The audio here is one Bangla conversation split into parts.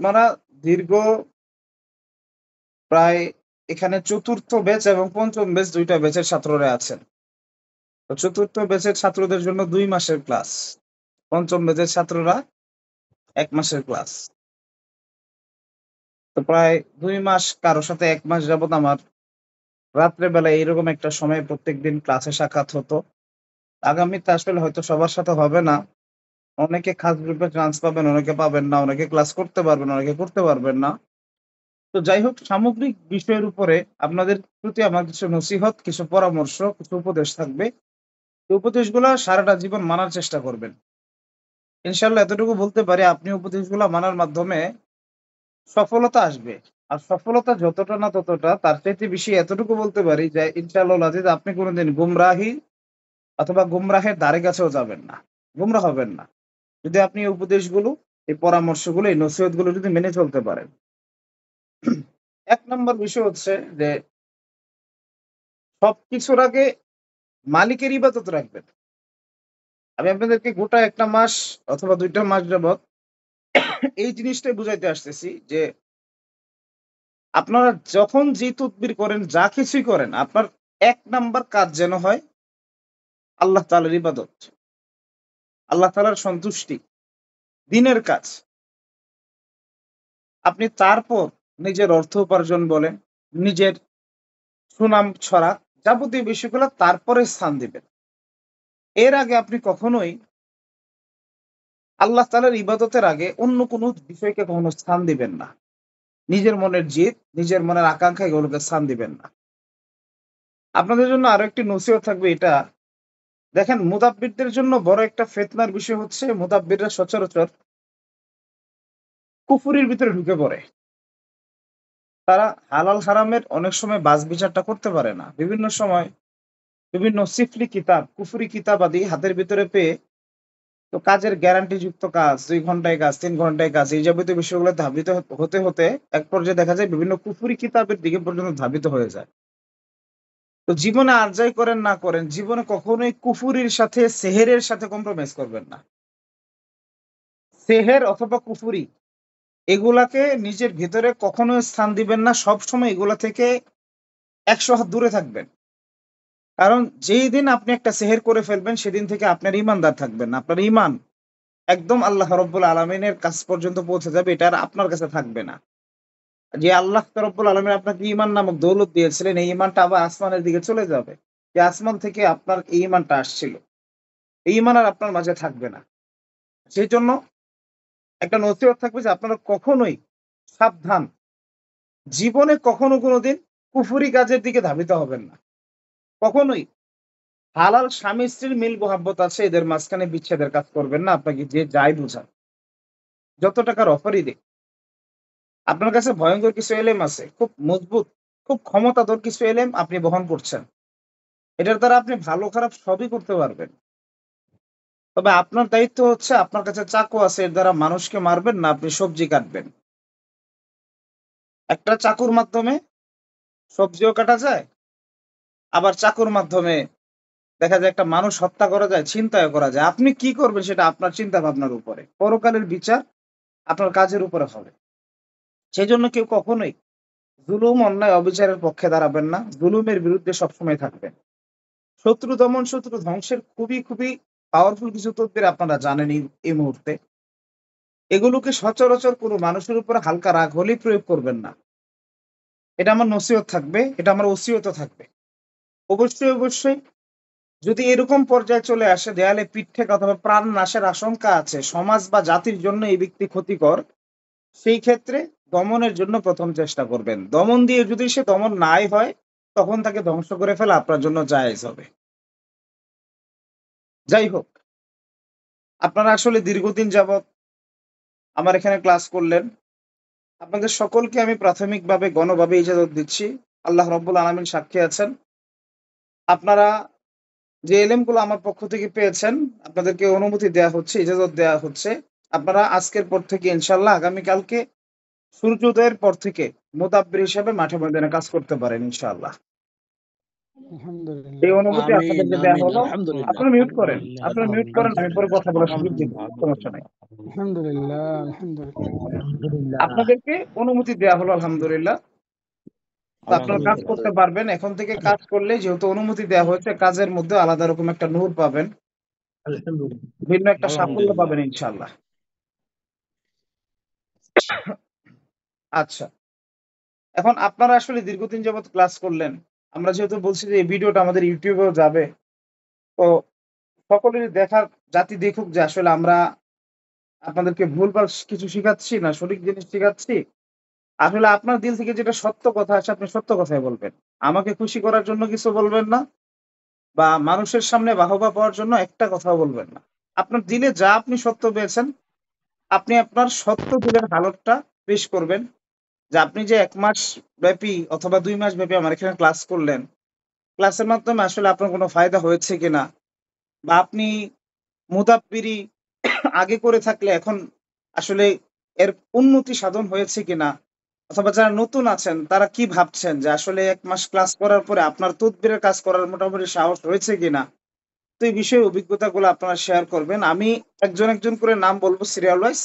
আপনারা দীর্ঘ প্রায় এখানে ৪র্থ ব্যাচ এবং ৫ম ব্যাচ ২ টা ব্যাচের ছাত্ররা আছেন। তো ৪র্থ ব্যাচের ছাত্রদের জন্য ২ মাসের ক্লাস। ৫ম ব্যাচের ছাত্ররা ১ মাসের ক্লাস। তো প্রায় ২ মাস কারো সাথে ১ মাস যাবৎ আমার রাত্রে বেলায় এরকম একটা সময়ে প্রত্যেকদিন ক্লাসে সাক্ষাৎ হতো। আগামীতে আসলে হয়তো সবার সাথে হবে না। অনেকে খাস গ্রুপে চান্স পাবেন, অনেকে পাবেন না। অনেকে ক্লাস করতে পারবেন, অনেকে করতে পারবেন না। তো যাই হোক সামগ্রিক বিষয়ের উপরে আপনাদের প্রতি আমার কিছু নসিহত, কিছু পরামর্শ, কিছু উপদেশ থাকবে। এই উপদেশগুলা সারাটা জীবন মানার চেষ্টা করবেন। ইনশাআল্লাহ এতটুকু বলতে পারি আপনি উপদেশগুলা মানার মাধ্যমে সফলতা আসবে। আর সফলতা যতটা না ততটা তার চাইতে বেশি এতটুকু বলতে পারি যে ইনশাআল্লাহুল আজিজ আপনি কোনদিন গুমরাহি অথবা গুমরাহের ধারে কাছেও যাবেন না। গুমরাহ হবেন না। যদি আপনি এই উপদেশগুলো, এই পরামর্শগুলো, এই নসিহতগুলো যদি মেনে চলতে পারেন। ১ নাম্বার বিষয় হচ্ছে যে সবকিছুর আগে মালিকের ইবাদত রাখবেন। আমি আপনাদেরকে গোটা ১ টা মাস অথবা ২ টা মাস যাবৎ এই জিনিসটাই বুঝাইতে আসতেছি যে আপনারা যখন যে তদবির করেন, যা কিছুই করেন, আপনার ১ নাম্বার কাজ যেন হয় আল্লাহ তাআলার ইবাদত। আল্লাহ তাআলার সন্তুষ্টি, দ্বীনের কাজ। আপনি তারপর নিজের অর্থ উপার্জন বলেন, নিজের সুনাম ছড়া, যাবতীয় বিষয়গুলা তারপরে স্থান দিবেন। এর আগে আপনি কখনোই আল্লাহ তাআলার ইবাদতের আগে অন্য কোনো বিষয়কে কখনো স্থান দিবেন না। নিজের মনের জিদ, নিজের মনের আকাঙ্ক্ষা এগুলোকে স্থান দিবেন না। আপনাদের জন্য আরো একটি নসিহত থাকবে এটা, দেখেন মুদাব্বিরদের জন্য বড় একটা ফিতনার বিষয় হচ্ছে মুদাব্বিররা সচরাচর কুফরির ভিতরে ঢুকে পড়ে। তারা হালাল হারামের অনেক সময় বাছবিচারটা করতে পারে না। বিভিন্ন সময় বিভিন্ন সিফলি কিতাব, কুফরি কিতাব আদি হাতের ভিতরে পেয়ে তো কাজের গ্যারান্টি যুক্ত কাজ, ২ ঘন্টায় কাজ, ৩ ঘন্টায় কাজ এই যাবতীয় বিষয়গুলো ধাবিত হতে এক পর্যায়ে দেখা যায় বিভিন্ন কুফরি কিতাবের দিকে পর্যন্ত ধাবিত হয়ে যায়। তো জীবনে আর যাই করেন না করেন, জীবনে কখনোই কুফুরির সাথে সেহেরের সাথে কম্প্রোমাইজ করবেন না। সেহের অথবা কুফুরি এগুলাকে নিজের ভিতরে কখনোই স্থান দিবেন না। সবসময় এগুলা থেকে ১০০ হাত দূরে থাকবেন। কারণ যেই দিন আপনি একটা সেহের করে ফেলবেন সেদিন থেকে আপনার ঈমানদার থাকবেন না। আপনার ঈমান একদম আল্লাহ রাব্বুল আলামিনের কাছ পর্যন্ত পৌঁছে যাবে, এটা আর আপনার কাছে থাকবে না। যে আল্লাহ রাব্বুল আলামিন আপনাকে ঈমান নামক দৌলত দিয়েছিলেন, এই ঈমানটা আবার আসমানের দিকে চলে যাবে। যে আসমান থেকে আপনার এই ঈমানটা আসছিল। এই ঈমান আর আপনার মাঝে থাকবে না। সেজন্য একটা নসিহত থাকবে যে আপনারা কখনোই সাবধান। জীবনে কখনো কোনদিন কুফরি কাজের দিকে ধাবিত হবেন না। কখনোই হালাল স্বামী-স্ত্রীর মিল মহাব্বত আছে এদের মাঝখানে বিচ্ছেদের কাজ করবেন না। আপনাকে যে যাই বুঝাক, যত টাকার অফারই দিক। আপনার কাছে ভয়ংকর কিছু এলেম আছে। খুব মজবুত, খুব ক্ষমতাধর কিছু এলেম আপনি বহন করছেন। এটার দ্বারা আপনি ভালো খারাপ সবই করতে পারবেন। তবে আপনার দায়িত্ব হচ্ছে আপনার কাছে চাকু আছে এর দ্বারা মানুষকে মারবেন না, আপনি সবজি কাটবেন। একটা চাকুর মাধ্যমে সবজিও কাটা যায়, আবার চাকুর মাধ্যমে দেখা যায় একটা মানুষ হত্যা করা যায়, ছিনতাইও করা যায়। আপনি কি করবেন সেটা আপনার চিন্তা ভাবনার উপরে। পরকালের বিচার আপনার কাজের উপরে হবে। সেজন্য কেউ কখনোই জুলুম, অন্যায়, অবিচারের পক্ষে দাঁড়াবেন না। জুলুমের বিরুদ্ধে সবসময় থাকবেন। শত্রু দমন, শত্রু ধ্বংসের খুবই পাওয়ারফুল কিছু তদবির আপনারা জানেন এই মুহূর্তে। এগুলোকে সচরাচর কোনো মানুষের উপরে হালকা রাগ হলেই প্রয়োগ করবেন না। এটা আমার নসিহত থাকবে, এটা আমার ওসিয়তও থাকবে। অবশ্যই যদি এরকম পর্যায়ে চলে আসে দেয়ালে পিঠ থেকে অথবা প্রাণ নাশের আশঙ্কা আছে, সমাজ বা জাতির জন্য এই ব্যক্তি ক্ষতিকর, সেই ক্ষেত্রে দমনের জন্য ১ম চেষ্টা করবেন। দমন দিয়ে যদি সে দমন নাই হয়, তখন তাকে ধ্বংস করে ফেলা আপনার জন্য জায়েজ হবে। যাই হোক, আপনারা আসলে দীর্ঘদিন যাবৎ আমার এখানে ক্লাস করলেন। আপনাদের সকলকে আমি প্রাথমিকভাবে গণভাবে ইজাজত দিচ্ছি। আল্লাহ রাব্বুল আলামিন সাক্ষী আছেন। আপনারা যে এলেমগুলো আমার পক্ষ থেকে পেয়েছেন, আপনাদেরকে অনুমতি দেয়া হচ্ছে, ইজাজত দেয়া হচ্ছে। আপনারা আজকের পর থেকে ইনশাআল্লাহ আগামীকালকে সূর্যোদয়ের পর থেকে মুদাব্বির হিসাবে মাঠে ময়দানে কাজ করতে পারেন ইনশাআল্লাহ। এই আলহামদুলিল্লাহ। অনুভূতি আমিন আপনাদেরকে দেয়া আমিন হলো। আলহামদুলিল্লাহ আপনারা মিউট করেন, আলহামদুলিল্লাহ আপনারা মিউট করেন, আমি পরে আলহামদুলিল্লাহ কথা বলার সুযোগ দিব, সমস্যা আলহামদুলিল্লাহ নাই। আলহামদুলিল্লাহ। আলহামদুলিল্লাহ। আলহামদুলিল্লাহ আপনাদেরকে অনুমতি দেয়া হলো আলহামদুলিল্লাহ। তো আপনারা কাজ করতে আলহামদুলিল্লাহ পারবেন। এখন থেকে কাজ করলে যেহেতু অনুমতি দেওয়া হয়েছে, কাজের মধ্যে আলাদা রকম একটা নূর পাবেন, ভিন্ন একটা সাফল্য আলহামদুলিল্লাহ পাবেন ইনশাআল্লাহ। আচ্ছা, এখন আপনারা আসলে দীর্ঘদিন যাবত ক্লাস করলেন। আমরা যেহেতু বলছি যে এই ভিডিওটা আমাদের ইউটিউবেও যাবে, তো সকলেরই দেখার, জাতি দেখুক যে আসলে আমরা আপনাদেরকে ভুলভাল কিছু শিখাচ্ছি না সঠিক জিনিস শিখাচ্ছি। আসলে আপনার দিল থেকে যেটা সত্য কথা আছে আপনি সত্য কথাই বলবেন। আমাকে খুশি করার জন্য কিছু বলবেন না, বা মানুষের সামনে বাহবা পাওয়ার জন্য একটা কথাও বলবেন না। আপনার দিলে যা আপনি সত্য পেয়েছেন, আপনি আপনার সত্য দিলের হালতটা পেশ করবেন। যে আপনি যে ১ মাস ব্যাপী অথবা ২ মাস ব্যাপী আমার এখানে ক্লাস করলেন, ক্লাসের মাধ্যমে আসলে আপনার কোনো ফায়দা হয়েছে কিনা, বা আপনি মুদাব্বিরি আগে করে থাকলে এখন আসলে এর উন্নতি সাধন হয়েছে কিনা, অথবা যারা নতুন আছেন তারা কি ভাবছেন যে আসলে ১ মাস ক্লাস করার পরে আপনার তদবিরের কাজ করার মোটামুটি সাহস হয়েছে কিনা। তো এই বিষয়ে অভিজ্ঞতাগুলো আপনারা শেয়ার করবেন। আমি একজন, একজন করে নাম বলব সিরিয়াল ওয়াইজ।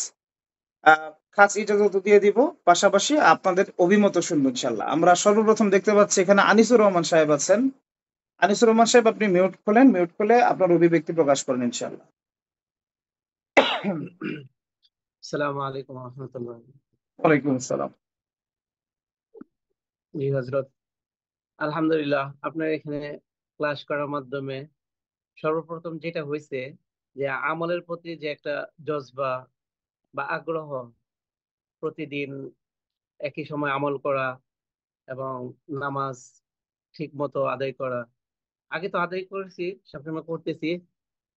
আ খাস ইজাজত দিয়ে দিব। পাশাপাশি আপনাদের অভিমত শুনবো ইনশাআল্লাহ। আমরা সর্বপ্রথম দেখতে পাচ্ছি এখানে আনিসুর রহমান সাহেব আছেন। আনিসুর রহমান সাহেব আপনি মিউট খোলেন, মিউট খুলে আপনার অভিব্যক্তি প্রকাশ করেন ইনশাআল্লাহ। আসসালামু আলাইকুম রহমতুল্লাহ। ওয়ালাইকুম আসসালাম। জি হজরত, আলহামদুলিল্লাহ আপনার এখানে ক্লাস করার মাধ্যমে সর্বপ্রথম যেটা হয়েছে যে আমলের প্রতি যে একটা জজবা বা আগ্রহ, প্রতিদিন একই সময় আমল করা এবং নামাজ ঠিক মতো আদায় করা। আগে তো আদায় করেছি, সবসময় করতেছি,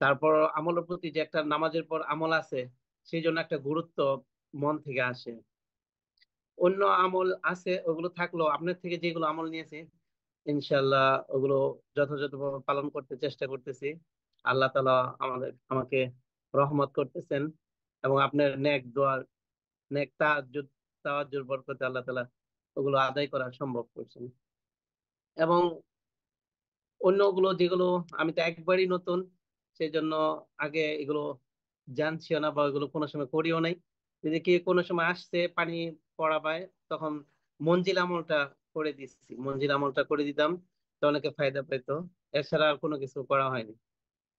তারপর আমলের প্রতি যে একটা নামাজের পর আমল আছে, সেই জন্য একটা গুরুত্ব মন থেকে আসে। অন্য আমল আছে, ওগুলো থাকলো আপনার থেকে যেগুলো আমল নিয়েছি ইনশাল্লাহ ওগুলো যথাযথভাবে পালন করতে চেষ্টা করতেছি। আল্লাহ তাআলা আমাকে রহমত করতেছেন এবং আপনার নেক দোয়ার, নেক তাওয়াজ্জুর বরকতে আল্লাহ তাআলা ওগুলো আদায় করা সম্ভব করছেন। এবং অন্যগুলো যেগুলো, আমি তো একবারই নতুন, সেই জন্য আগে এগুলো জানছিও না বা এগুলো কোনো সময় করিও নাই। যদি কি কোনো সময় আসছে পানি পড়া পায়, তখন মঞ্জিল আমলটা করে দিচ্ছি, মঞ্জিল আমলটা করে দিতাম, তো অনেকে ফায়দা পেতো। এছাড়া আর কোনো কিছু করা হয়নি।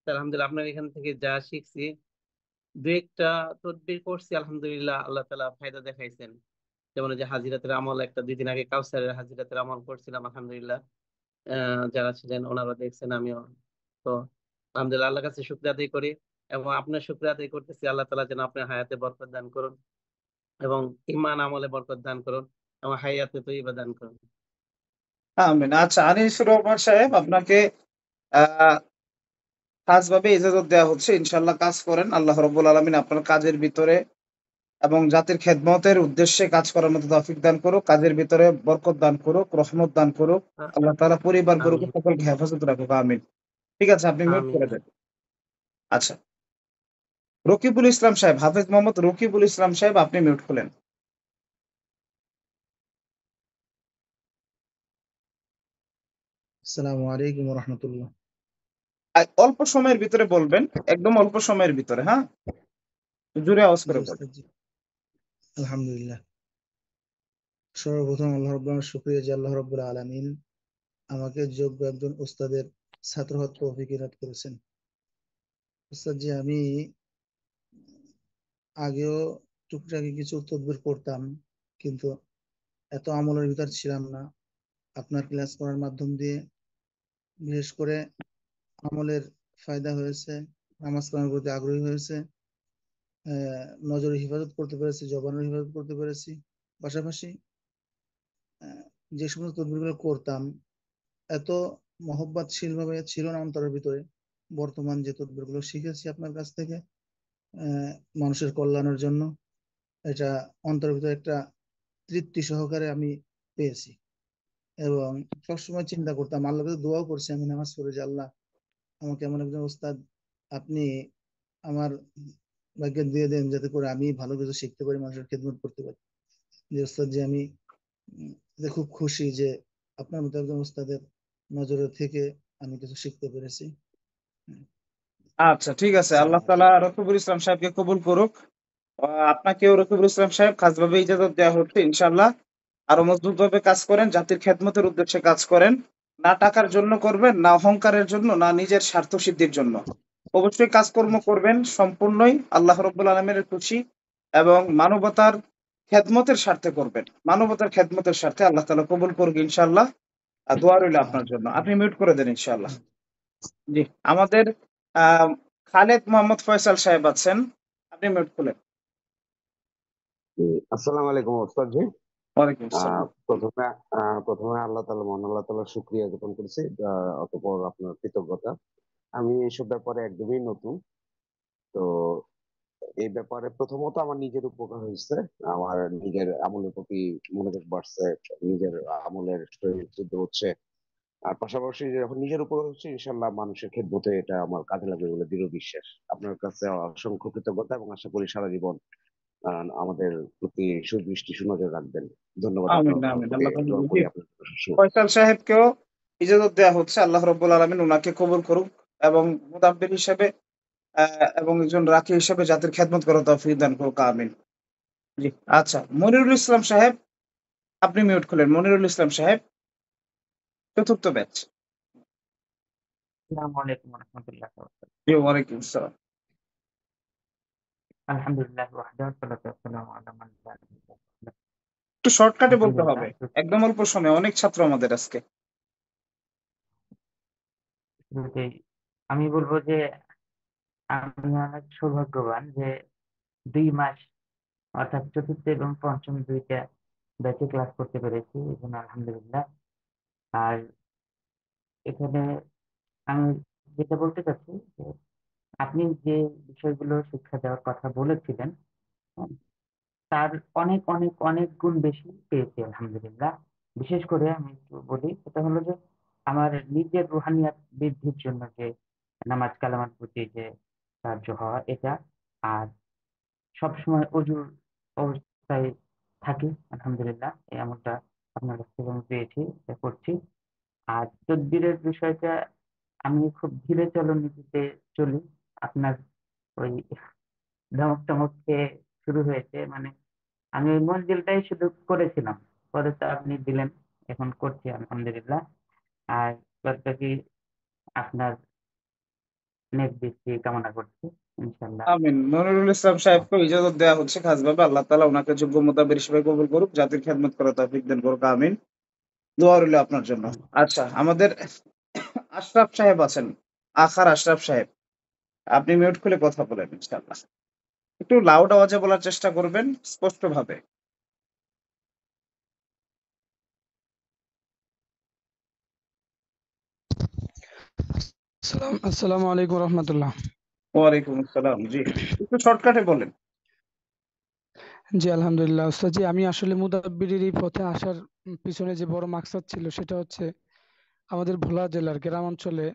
তো আলহামদুলিল্লাহ আপনার এখান থেকে যা শিখছি, দু একটা তদবির করছি, আলহামদুলিল্লাহ আল্লাহ তাআলা ফায়দা দেখাইছেন। যেমন এই যে হাজিরাতের আমল, একটা ২ দিন আগে কাউসারের হাজিরাতের আমল করছিলাম, আলহামদুলিল্লাহ যারা ছিলেন ওনারা দেখছেন, আমিও। তো আলহামদুলিল্লাহ আল্লাহর কাছে শুকরিয়া আদায় করি এবং আপনার শুকরিয়া আদায় করতেছি। আল্লাহ তাআলা যেন আপনার হায়াতে বরকত দান করুন এবং ইমান আমলে বরকত দান করুন এবং হায়াতে তৈয়বা দান করুন। আমিন। আচ্ছা, আনিসুর রহমান সাহেব আপনাকে আ খাসভাবে ইজাজত দেওয়া হচ্ছে। ইনশাআল্লাহ কাজ করেন। আল্লাহ রাব্বুল আলামিন আপনার কাজের ভিতরে এবং জাতির খেদমতের উদ্দেশ্যে কাজ করার মতো তৌফিক দান করুক। কাজের ভিতরে বরকত দান করুক, রহমত দান করুক। আল্লাহ তাআলা পরিবারবর্গ আমিন সকলকে হেফাজত রাখুক। আমিন। ঠিক আছে, আপনি মিউট আমিন। করে দেন। আচ্ছা, রকিবুল ইসলাম সাহেব, হাফেজ মোহাম্মদ রকিবুল ইসলাম সাহেব আপনি মিউট খোলেন। আসসালামু আলাইকুম রহমতুল্লাহ। অল্প সময়ের ভিতরে বলবেন, একদম অল্প সময়ের ভিতরে, হ্যাঁ? জোরে আওয়াজ জি করে বলবেন। উস্তাদ জি, আলহামদুলিল্লাহ। সর্বপ্রথম আল্লাহ রাব্বুল শুকরিয়া যে আল্লাহ রাব্বুল আলামিন আমাকে যোগ্য একজন উস্তাদের ছাত্র হওয়ার তৌফিক ইনাত করেছেন। উস্তাদ জি, আমি আগেও টুকটাকি কিছু তদবির করতাম, কিন্তু এত আমলের ভিতর ছিলাম না। আপনার ক্লাস করার মাধ্যম দিয়ে বিশেষ করে আমলের ফায়দা হয়েছে, নামাজ কালামের প্রতি আগ্রহী হয়েছে, নজরের হেফাজত করতে পেরেছি, জবানের হেফাজত করতে পেরেছি। পাশাপাশি আহ, যে সমস্ত তদবিরগুলো করতাম এত মহব্বতশীল ভাবে ছিল না অন্তরের ভিতরে। বর্তমান যে তদবিরগুলো শিখেছি আপনার কাছ থেকে আহ, মানুষের কল্যাণের জন্য, এটা অন্তরের ভিতরে একটা তৃপ্তি সহকারে আমি পেয়েছি। এবং সবসময় চিন্তা করতাম, আল্লাহর কাছে দোয়াও করছি আমি নামাজ পড়ে, যে আল্লাহ আমাকে এমন একজন ওস্তাদ আপনি আমার ভাগ্যে দিয়ে দেন, যাতে করে আমি ভালো কিছু শিখতে পারি, মানুষের খেদমত করতে পারি। যে ওস্তাদ, যে আমি যে খুব খুশি যে আপনার মতো একজন ওস্তাদের নজরে থেকে আমি কিছু শিখতে পেরেছি। আচ্ছা, ঠিক আছে। আল্লাহ আসসালামু তাআলা রকিবুল ইসলাম সাহেবকে কবুল করুক। আপনাকেও রকিবুল ইসলাম সাহেব খাসভাবে ইজাজত দেওয়া হচ্ছে ইনশাআল্লাহ। আরো মজবুতভাবে কাজ করেন, জাতির খেদমতের উদ্দেশ্যে কাজ করেন। না টাকার জন্য করবেন, না অহংকারের জন্য, না নিজের স্বার্থ সিদ্ধির জন্য। অবশ্যই কাজকর্ম করবেন সম্পূর্ণই আল্লাহ রাব্বুল আলামিনের খুশি এবং মানবতার খেদমতের স্বার্থে করবেন। মানবতার খেদমতের স্বার্থে আল্লাহ তাআলা কবুল করুক ইনশাআল্লাহ। আর দোয়া রইল আপনার জন্য। আপনি মিউট করে দেন ইনশাআল্লাহ। জি, আমাদের আহ খালেদ মোহাম্মদ ফয়সাল সাহেব আছেন, আপনি মিউট খুলেন। আসসালামু আলাইকুম ওস্তাদ জি। ওয়ালাইকুম আসসালাম। প্রথমে আল্লাহ তাআলা মহান আল্লাহ তাআলার শুকরিয়া জ্ঞাপন করছি, অতঃপর আপনার কৃতজ্ঞতা। আমি এইসব ব্যাপারে একদমই নতুন। তো এই ব্যাপারে প্রথমত আমার নিজের উপকার হয়েছে, আমার নিজের আমলের প্রতি মনোযোগ বাড়ছে, নিজের আমলের শরীর শুদ্ধ হচ্ছে। আর পাশাপাশি যখন নিজের উপকার হচ্ছে, ইনশাল্লাহ মানুষের খেদমতে এটা আমার কাজে লাগবে বলে দৃঢ় বিশ্বাস। আপনার কাছে অসংখ্য কৃতজ্ঞতা এবং আশা করি সারা জীবন আমাদের প্রতি সুদৃষ্টি সুনজর রাখবেন। ধন্যবাদ আমিন আপনার আমিন, প্রতি, আল্লাহ দোয়া তাআলা। জি, করি আপনার জন্য ফয়সাল সাহেবকেও ইজাজত দেওয়া হচ্ছে। আল্লাহ রাব্বুল আলামিন উনাকে কবুল করুক এবং মুদাব্বির হিসেবে এবং একজন রাখি হিসেবে জাতির খেদমত করার তৌফিক দান করুক। আমিন। জি, আচ্ছা, মনিরুল ইসলাম সাহেব, আপনি মিউট খুলেন। মনিরুল ইসলাম সাহেব, চতুর্থ ব্যাচ। আসসালামু আলাইকুম রহমতুল্লাহ। জি, ওয়ালাইকুম আসসালাম। আলহামদুলিল্লাহ ওয়াহদাহু ওয়াসসালাতু ওয়াসসালামু আলা মান লা নাবিয়্যা বা'দাহু। একটু শর্টকাটে বলতে আলহামদুলিল্লাহ, হবে, একদম অল্প সময়, অনেক ছাত্র আমাদের আজকে। শুরুতেই আমি বলবো যে আমি অনেক সৌভাগ্যবান যে 2 মাস অর্থাৎ চতুর্থ এবং পঞ্চম দুইটা ব্যাচে ক্লাস করতে পেরেছি, এজন্য আলহামদুলিল্লাহ। আর এখানে আমি যেটা বলতে চাচ্ছি যে আপনি যে বিষয়গুলো শিক্ষা দেওয়ার কথা বলেছিলেন, তার অনেক অনেক অনেক গুণ বেশি পেয়েছি আলহামদুলিল্লাহ। বিশেষ করে আমি একটু বলি, সেটা হলো যে আমার নিজের রুহানিয়াত বৃদ্ধির জন্য যে নামাজ কালামার প্রতি যে সাহায্য হওয়া এটা, আর সবসময় অজুর অবস্থায় থাকি আলহামদুলিল্লাহ, এই আমলটা আপনার কাছ থেকে আমি পেয়েছি, এটা করছি। আর তদবিরের বিষয়টা আমি খুব ধীরে চলনীতিতে চলি। আপনার ওই ধমক টমক খেয়ে শুরু হয়েছে, মানে আমি ওই মঞ্জিলটাই শুধু করেছিলাম, পরে তো আপনি দিলেন, এখন করছি আলহামদুলিল্লাহ। আর বাদ বাকি আপনার নেক দৃষ্টি কামনা করছি ইনশাল্লাহ। আমিন। মনিরুল ইসলাম সাহেবকে ইজাজত দেওয়া হচ্ছে খাসভাবে। আল্লাহ তাআলা ওনাকে যোগ্য মুতাবির হিসেবে কবুল করুক, জাতির খেদমত করার তৌফিক দান করুক। আমিন। দোয়া রইল আপনার জন্য। আচ্ছা, আমাদের আশরাফ সাহেব আছেন, আখার আশরাফ সাহেব, আপনি মিউট খুলে কথা বলেন ইনশাআল্লাহ। একটু লাউড আওয়াজে বলার চেষ্টা করবেন, স্পষ্টভাবে। আসসালামু আলাইকুম রহমতুল্লাহ। ওয়ালাইকুম আসসালাম। জি, একটু শর্টকাটে বলেন। জি আলহামদুলিল্লাহ উস্তাদ জি, আমি আসলে মুদাব্বিরের এই পথে আসার পিছনে যে বড় মাকসাদ ছিল সেটা হচ্ছে আমাদের ভোলা জেলার গ্রাম অঞ্চলে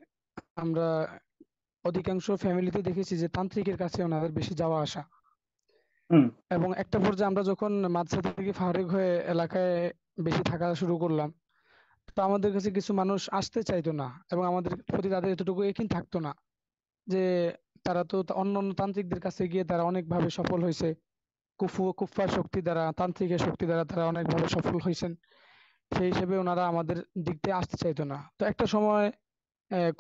আমরা অধিকাংশ ফ্যামিলিতে দেখেছি যে তান্ত্রিকের কাছে ওনাদের বেশি যাওয়া আসা, হুম। এবং একটা পর্যায়ে আমরা যখন মাদ্রাসা থেকে ফারিগ হয়ে এলাকায় বেশি থাকা শুরু করলাম, তো আমাদের কাছে কিছু মানুষ আসতে চাইতো না এবং আমাদের প্রতি তাদের এতটুকু ইকিন থাকতো না যে তারা তো অন্য অন্য তান্ত্রিকদের কাছে গিয়ে তারা অনেকভাবে সফল হয়েছে, কুফফার শক্তি দ্বারা, তান্ত্রিকের শক্তি দ্বারা তারা অনেকভাবে সফল হয়েছেন। সেই হিসেবে ওনারা আমাদের দিক দিয়ে আসতে চাইতো না। তো একটা সময়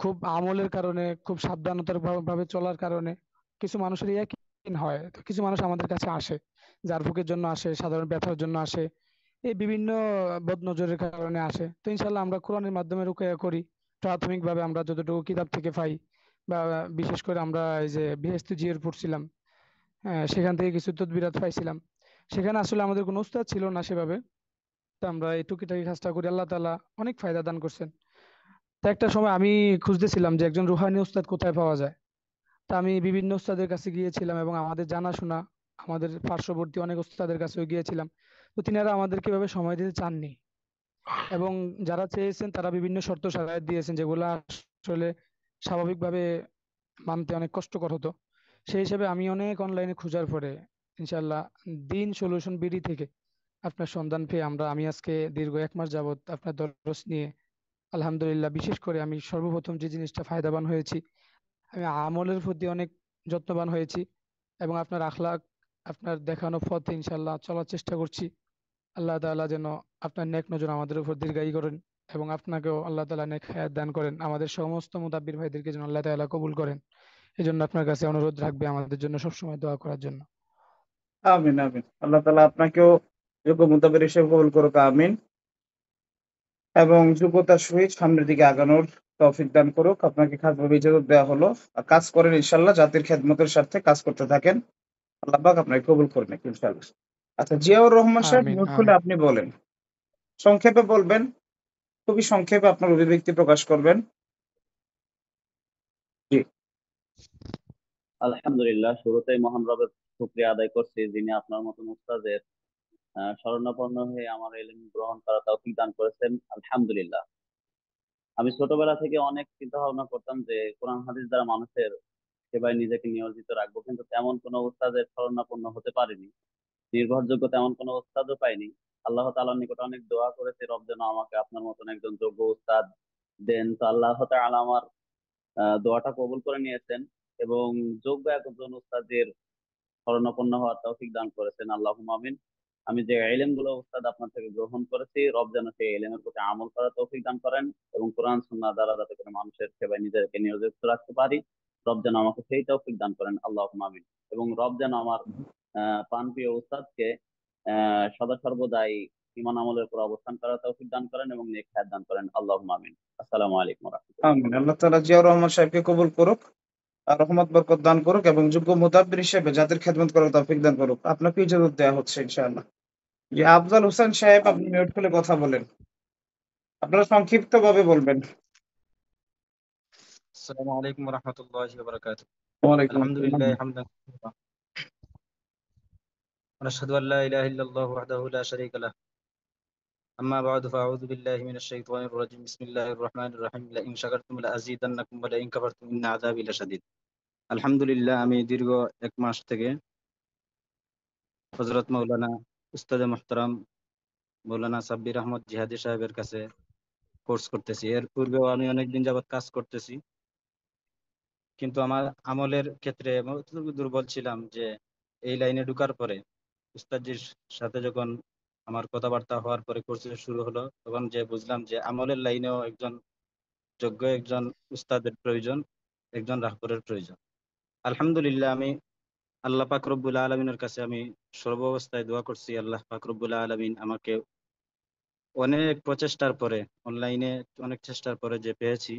খুব আমলের কারণে, খুব সাবধানতার ভাবে চলার কারণে কিছু মানুষের ইয়াকিন হয়, তো কিছু মানুষ আমাদের কাছে আসে, ঝাড়ফুঁকের জন্য আসে, সাধারণ ব্যথার জন্য আসে, এই বিভিন্ন বদনজরের কারণে আসে। তো ইনশাল্লাহ আমরা কোরআনের মাধ্যমে রুকিয়া করি প্রাথমিকভাবে, আমরা যতটুকু কিতাব থেকে পাই, বা বিশেষ করে আমরা এই যে বেহেশতে জিয়ার পড়ছিলাম, সেখান থেকে কিছু তদবিরাত পাইছিলাম। সেখানে আসলে আমাদের কোনো উস্তাদ ছিল না সেভাবে, তো আমরা এই টুকিটাকি কাজটা করি, আল্লাহ তাআলা অনেক ফায়দা দান করছেন। তো একটা সময় আমি খুঁজতেছিলাম যে একজন রুহানি উস্তাদ কোথায় পাওয়া যায়। তা আমি বিভিন্ন উস্তাদের কাছে গিয়েছিলাম এবং আমাদের জানাশোনা আমাদের পার্শ্ববর্তী অনেক উস্তাদের কাছেও গিয়েছিলাম। তো তিনারা আমাদেরকে এভাবে সময় দিতে চাননি, এবং যারা চেয়েছেন তারা বিভিন্ন শর্ত সারায় দিয়েছেন যেগুলো আসলে স্বাভাবিকভাবে মানতে অনেক কষ্টকর হতো। সেই হিসেবে আমি অনেক অনলাইনে খোঁজার পরে ইনশাল্লাহ দিন সলিউশন বিডি থেকে আপনার সন্ধান পেয়ে আমি আজকে দীর্ঘ 1 মাস যাবত আপনার দরস নিয়ে আলহামদুলিল্লাহ, বিশেষ করে আমি সর্বপ্রথম যে জিনিসটা ফায়দাবান হয়েছি, আমি আমলের প্রতি অনেক যত্নবান হয়েছি এবং আপনার আখলাক, আপনার দেখানো পথে ইনশাল্লাহ চলার চেষ্টা করছি। আল্লাহ তাআলা যেন আপনার নেক নজর আমাদের উপর দীর্ঘায়ী করেন এবং আপনাকেও আল্লাহ তাআলা নেক হায়াত দান করেন। আমাদের সমস্ত মুদাব্বির ভাইদেরকে যেন আল্লাহ তাআলা কবুল করেন। এই জন্য আপনার কাছে অনুরোধ রাখবে আমাদের জন্য সবসময় দোয়া করার জন্য। আমিন আমিন। আল্লাহ তাআলা আপনাকেও যোগ্য মুতাবির হিসেবে কবুল করুক, আমিন। এবং যোগ্যতার সহিত সামনের দিকে আগানোর তৌফিক দান করুক। আপনাকে খাসভাবে ইজাজত দেওয়া হলো। আর কাজ করেন ইনশাআল্লাহ, জাতির খেদমতের স্বার্থে কাজ করতে থাকেন। আল্লাহ পাক আপনাকে কবুল করে নিক ইনশাআল্লাহ। আচ্ছা, জিয়াউর রহমান সাহেব, আমিন মিউট খুলে আমিন। আপনি বলেন, সংক্ষেপে বলবেন, খুবই সংক্ষেপে আপনার অভিব্যক্তি প্রকাশ করবেন। জি। আলহামদুলিল্লাহ, শুরুতেই মহান রবের শুকরিয়া আদায় করছি যিনি আপনার মতন উস্তাদের শরণাপন্ন হয়ে আমার ইলম গ্রহণ করা তৌফিক দান করেছেন। আলহামদুলিল্লাহ। আমি ছোটবেলা থেকে অনেক চিন্তা ভাবনা করতাম যে কোরআন হাদিস দ্বারা মানুষের সেবায় নিজেকে নিয়োজিত রাখবো, কিন্তু তেমন কোনো উস্তাদের শরণাপন্ন হতে পারিনি। নির্ভরযোগ্য তেমন কোনো উস্তাদও পাইনি। আল্লাহ তাআলার নিকট অনেক দোয়া করেছি, রব যেন আমাকে আপনার মতন একজন যোগ্য উস্তাদ দেন। তো আল্লাহ তাআলা আমার দোয়াটা কবুল করে নিয়েছেন এবং যোগ্য একজন উস্তাদের শরণাপন্ন হওয়ার তৌফিক দান করেছেন। আল্লাহুম্মা আমিন। আমি যে ইলম গুলো উস্তাদ আপনার থেকে গ্রহণ করেছি, রব যেন সেই ইলমের প্রতি আমল করার তৌফিক দান করেন এবং কোরআন সুন্নাহ দ্বারা যাতে করে মানুষের সেবায় নিজেকে নিয়োজিত রাখতে পারি, রব যেন আমাকে সেই তৌফিক দান করেন। আল্লাহুম্মা আমিন। এবং রব যেন আমার প্রাণপ্রিয় উস্তাদকে সদা সর্বদাই ঈমান আমলের উপর অবস্থান করার তৌফিক দান করেন এবং নেক হায়াত দান করেন। আল্লাহুম্মা আমিন। আসসালামু আলাইকুম ওয়া রাহমাতুল্লাহ। আমিন। আল্লাহ তাআলা জিয়াউর রহমান সাহেবকে কবুল করুক, আর রহমত বরকত দান করুক এবং যোগ্য মুতাব্বির হিসেবে জাতির খেদমত করার তৌফিক দান করুক। আপনাকে ইজাজত দেওয়া হচ্ছে ইনশাআল্লাহ। জি, আফজাল হোসেন সাহেব, আপনি আমিন। মিউট খুলে কথা বলেন। আপনারা সংক্ষিপ্ত ভাবে বলবেন। السلام عليكم ورحمة الله وبركاته. ওয়ালাইকুম الحمد আসসালাম। لله حمدا كثيرا ونشهد أن لا إله إلا الله وحده لا شريك له. أما بعد فأعوذ بالله من الشيطان الرجيم. بسم الله الرحمن الرحيم. لئن شكرتم لأزيدنكم ولئن كفرتم إن عذابي لشديد. আলহামদুলিল্লাহ, আমি দীর্ঘ 1 মাস থেকে হযরত মাওলানা উস্তাদে মুহতারাম মাওলানা সাব্বির আহমদ জিহাদি সাহেবের কাছে কোর্স করতেছি। এর পূর্বেও আমি অনেকদিন যাবত কাজ করতেছি, কিন্তু আমার আমলের ক্ষেত্রে আমি অতটুকু দুর্বল ছিলাম যে এই লাইনে ঢুকার পরে উস্তাদজির সাথে যখন আমার কথাবার্তা হওয়ার পরে কোর্স শুরু হলো, তখন যে বুঝলাম যে আমলের লাইনেও একজন যোগ্য একজন উস্তাদের প্রয়োজন, একজন রাহবরের প্রয়োজন। আলহামদুলিল্লাহ, আমি আল্লাহ পাক রব্বুল আলমিনের কাছে আমি সর্বাবস্থায় দোয়া করছি। আল্লাহ পাক রব্বুল আলমিন আমাকে অনেক প্রচেষ্টার পরে, অনলাইনে অনেক চেষ্টার পরে যে পেয়েছি,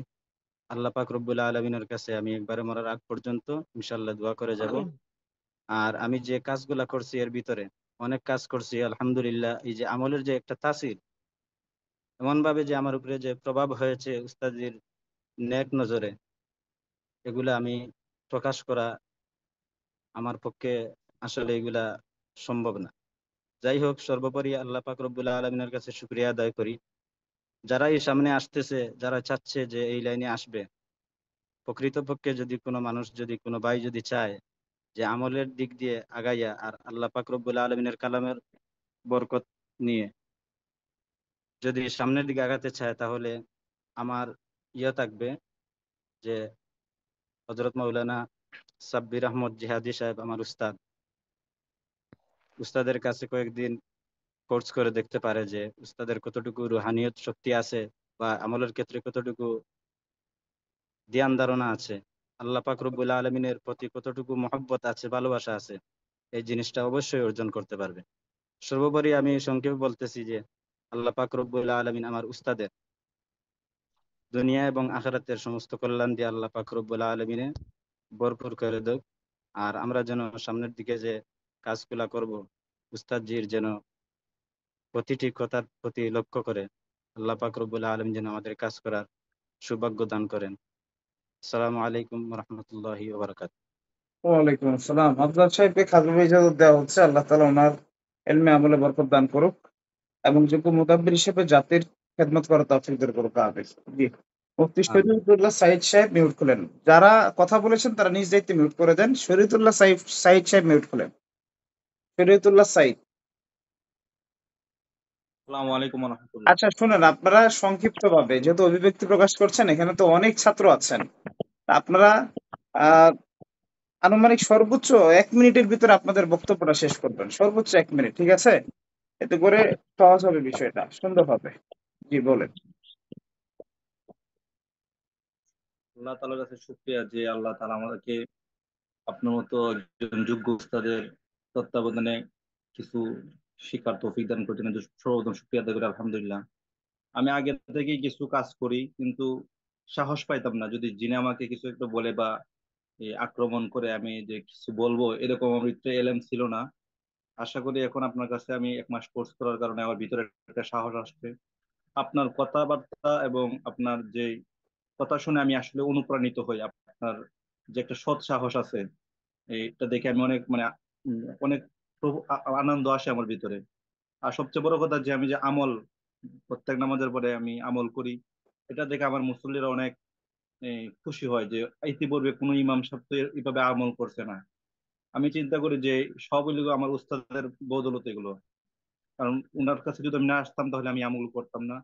আল্লাহ পাক রব্বুল আলমিনের কাছে আমি একবারে মরার আগ পর্যন্ত ইনশাল্লাহ দোয়া করে যাব। আর আমি যে কাজগুলা করছি এর ভিতরে অনেক কাজ করছি আলহামদুলিল্লাহ। এই যে আমলের যে একটা তাসির, এমন ভাবে যে আমার উপরে যে প্রভাব হয়েছে উস্তাদের নেক নজরে, এগুলা আমি প্রকাশ করা আমার পক্ষে আসলে এগুলা সম্ভব না। যাই হোক, সর্বোপরি আল্লাহ পাক রব্বুল আলমিনের কাছে শুকরিয়া আদায় করি। যারা এই সামনে আসতেছে, যারা চাচ্ছে যে এই লাইনে আসবে, প্রকৃতপক্ষে যদি কোনো মানুষ, যদি কোনো ভাই যদি চায় যে আমলের দিক দিয়ে আগাইয়া আর আল্লাহ পাক রব্বুল আলমিনের কালামের বরকত নিয়ে যদি সামনের দিকে আগাতে চায়, তাহলে আমার থাকবে যে হযরত মাওলানা সাব্বির আহমদ জিহাদি সাহেব আমার উস্তাদের কাছে কয়েকদিন কোর্স করে দেখতে পারে যে উস্তাদের কতটুকু রুহানিয়ত শক্তি আছে বা আমলের ক্ষেত্রে কতটুকু ধ্যান ধারণা আছে, আল্লাহ পাক রব্বুল আলমিনের প্রতি কতটুকু মহব্বত আছে, ভালোবাসা আছে, এই জিনিসটা অবশ্যই অর্জন করতে পারবে। সর্বোপরি আমি সংক্ষেপে বলতেছি যে আল্লাহ পাক রব্বুল আলমিন আমার উস্তাদের দুনিয়া এবং আখিরাতের সমস্ত কল্যাণ দিয়ে আল্লাহ পাক রব্বুল আলমিনে ভরপুর করে দেব। আর আমরা যেন সামনের দিকে যে কাজগুলা করব, উস্তাদজির যেন প্রতিটি কথার প্রতি লক্ষ্য করে আল্লাহ পাক রব্বুল আলমিন যেন আমাদের কাজ করার সৌভাগ্য দান করেন। আসসালামু আলাইকুম রহমতুল্লাহি ওয়া বারাকাতুহু। ওয়ালাইকুম আসসালাম। আফজাল সাহেবকে খাসভাবে ইজাজত দেওয়া হচ্ছে। আল্লাহ তাআলা ওনার ইলমে আমলে বরকত দান করুক এবং যোগ্য মুতাব্বির হিসেবে জাতির খেদমত করার তৌফিক দান করুক, আমিন। জি, মুফতি আমিন। শরীয়তুল্লাহ সাইদ সাহেব, মিউট খুলেন। যারা কথা বলেছেন তারা নিজ দায়িত্বে মিউট করে দেন। শরীয়তুল্লাহ সাইদ সাহেব, মিউট খুলেন। শরীয়তুল্লাহ সাইদ। আসসালামু আলাইকুম ওয়া রাহমাতুল্লাহ। আচ্ছা শুনেন, আপনারা সংক্ষিপ্ত ভাবে যেহেতু অভিব্যক্তি প্রকাশ করছেন, এখানে তো অনেক ছাত্র আছেন, তা আপনারা আহ আনুমানিক সর্বোচ্চ 1 মিনিটের ভিতরে আপনাদের বক্তব্যটা শেষ করবেন, সর্বোচ্চ 1 মিনিট, ঠিক আছে? এতে করে সহজ হবে, বিষয়টা সুন্দর হবে। জি বলেন। আল্লাহ তাআলার কাছে শুকরিয়া যে আল্লাহ তাআলা আমাদেরকে আপনার মতো একজন যোগ্য উস্তাদের তত্ত্বাবধানে কিছু শিক্ষার তৌফিক দান করছেন। এর জন্য সর্বপ্রথম শুকরিয়া আদায় করি, আলহামদুলিল্লাহ। আমি আগে থেকেই কিছু কাজ করি, কিন্তু সাহস পাইতাম না, যদি যিনি আমাকে কিছু একটা বলে বা আক্রমণ করে আমি যে কিছু বলবো, এরকম আমার ভিতরে এলেম ছিল না। আশা করি এখন আপনার কাছে আমি 1 মাস কোর্স করার কারণে আমার ভিতরে একটা সাহস আসছে। আপনার কথাবার্তা এবং আপনার যে কথা শুনে আমি আসলে অনুপ্রাণিত হই। আপনার যে একটা সৎ সাহস আছে, এটা দেখে আমি অনেক মানে অনেক আনন্দ আসে আমার ভিতরে। আর সবচেয়ে বড় কথা যে আমি যে আমল প্রত্যেক নামাজের পরে আমি আমল করি, এটা দেখে আমার মুসল্লিরা অনেক খুশি হয় যে ইতিপূর্বে কোনো ইমাম সাহেব তো এইভাবে আমল করছে না। আমি চিন্তা করি যে সব এগুলো আমার উস্তাদের বদৌলতে এগুলো, কারণ উনার কাছে যদি আমি না আসতাম তাহলে আমি আমল করতাম না।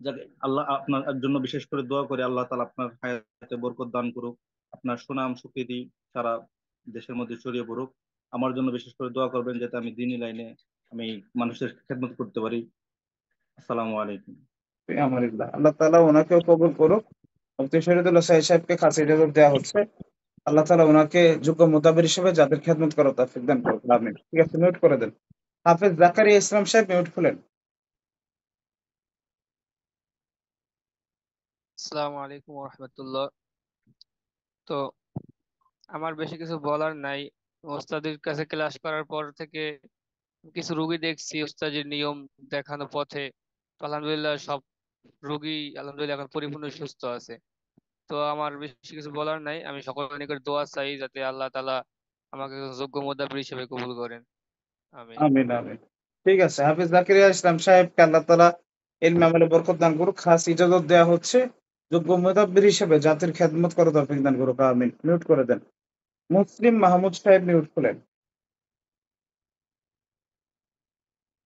যাকে আল্লাহ আপনার জন্য বিশেষ করে দোয়া করে আল্লাহ তাআলা আপনার হায়াতে বরকত দান করুক, আপনার সুনাম সুখ্যাতি সারা দেশের মধ্যে ছড়িয়ে পড়ুক। আমার জন্য বিশেষ করে দোয়া করবেন যাতে আমি দ্বীনি লাইনে আমি মানুষের খেদমত করতে পারি। আসসালামু আলাইকুম। আলহামদুলিল্লাহ, আল্লাহ তাআলা ওনাকেও কবুল করুক। মুফতি শহীদুল্লাহ সাহেব সাহেবকে খাসি ইজাজত দেওয়া হচ্ছে। আল্লাহ তাআলা ওনাকে যোগ্য মুতাবির হিসেবে যাদের খেদমত করার তৌফিক দান করুক, আমিন। ঠিক আছে, মিউট করে দেন। হাফেজ জাকারিয়া ইসলাম সাহেব, মিউট খুলেন। আসসালামু আলাইকুম রহমতুল্লাহ। তো আমার বেশি কিছু বলার নাই। ওস্তাদের কাছে ক্লাস করার পর থেকে কিছু রুগী দেখছি ওস্তাদের নিয়ম দেখানো পথে। তো আলহামদুলিল্লাহ সব রুগী আলহামদুলিল্লাহ এখন পরিপূর্ণ সুস্থ আছে। তো আমার বেশি কিছু বলার নাই, আমি সকলের নিকট দোয়া চাই যাতে আল্লাহ তাআলা আমাকে যোগ্য মুদাব্বির হিসেবে কবুল করেন। আমিন। আমিন আমিন। ঠিক আছে, হাফেজ জাকারিয়া ইসলাম সাহেবকে আল্লাহ তাআলা ইলমে আমলে বরকত দান করুক। খাস ইজাজত দেওয়া হচ্ছে যোগ্য মুতাব্বির হিসেবে জাতির খেদমত করার তৌফিক দান করুক, আমিন। মিউট করে দেন। মুসলিম মাহমুদ সাহেব, মিউট খুলেন।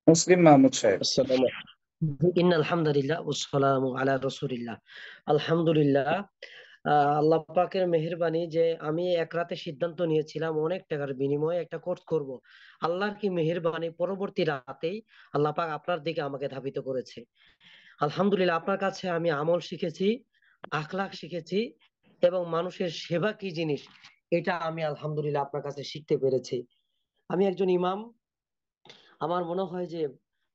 মুসলিম মাহমুদ সাহেব। আসসালামু ইন্নাল হামদুলিল্লাহ ওয়াসসালামু আলা রাসূলিল্লাহ। আলহামদুলিল্লাহ, আল্লাহ পাকের মেহেরবানি যে আমি এক রাতে সিদ্ধান্ত নিয়েছিলাম অনেক টাকার বিনিময়ে একটা কোর্স করব। আল্লাহর কি মেহেরবানি, পরবর্তী রাতেই আল্লাহ পাক আপনার দিকে আমাকে ধাবিত করেছে। আলহামদুলিল্লাহ, আপনার কাছে আমি আমল শিখেছি, আখলাক শিখেছি, এবং মানুষের সেবা কি জিনিস এটা আমি আলহামদুলিল্লাহ আপনার কাছে শিখতে পেরেছি। আমি একজন ইমাম। আমার মনে হয় যে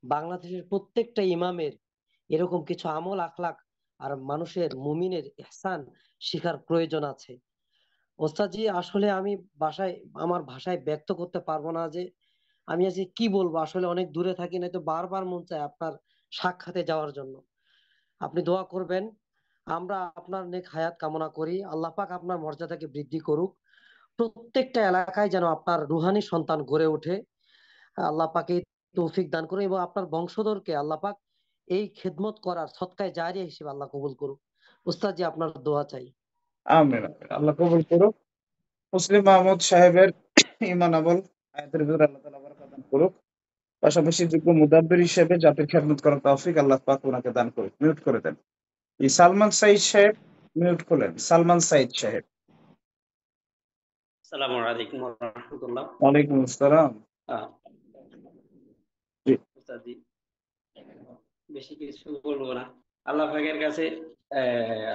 বাংলাদেশের প্রত্যেকটা ইমামের এরকম কিছু আমল আখলাক আর মানুষের মুমিনের ইহসান শিখার প্রয়োজন আছে। ওস্তাদজি, আসলে আমি বাসায় আমার ভাষায় ব্যক্ত করতে পারবো না যে আমি আজকে কি বলবো। আসলে অনেক দূরে থাকি, না তো বারবার মন চায় আপনার সাক্ষাতে যাওয়ার জন্য। আপনি দোয়া করবেন, আমরা আপনার নেক হায়াত কামনা করি। আল্লাহ পাক আপনার মর্যাদাকে বৃদ্ধি করুক। প্রত্যেকটা এলাকায় যেন আপনার রুহানি সন্তান গড়ে ওঠে। আল্লাহ পাক এই তৌফিক দান করুন, এবং আপনার বংশধরকে আল্লাহ পাক এই খেদমত করার সদকায়ে জারিয়া হিসেবে আল্লাহ কবুল করুক। উস্তাদ জি, আপনার দোয়া চাই। আমিন আমিন। আল্লাহ কবুল করুক। মুসলিম মাহমুদ সাহেবের ঈমান আমল আয়াতের ভিতরে আল্লাহ তাআলা বরকত দান করুক। পাশাপাশি যোগ্য মুদাব্বির হিসেবে জাতির খেদমত করার তৌফিক আল্লাহ পাক ওনাকে দান করুক। মিউট করে দেন। সালমান সাইদ সাহেব, মিউট খুলেন। সালমান সাইদ সাহেব। আসসালামু আলাইকুম ওয়া রাহমাতুল্লাহ। ওয়ালাইকুম আসসালাম। আহ, জি। উস্তাদি, বেশি কিছু বলবো না। আল্লাহ পাকের কাছে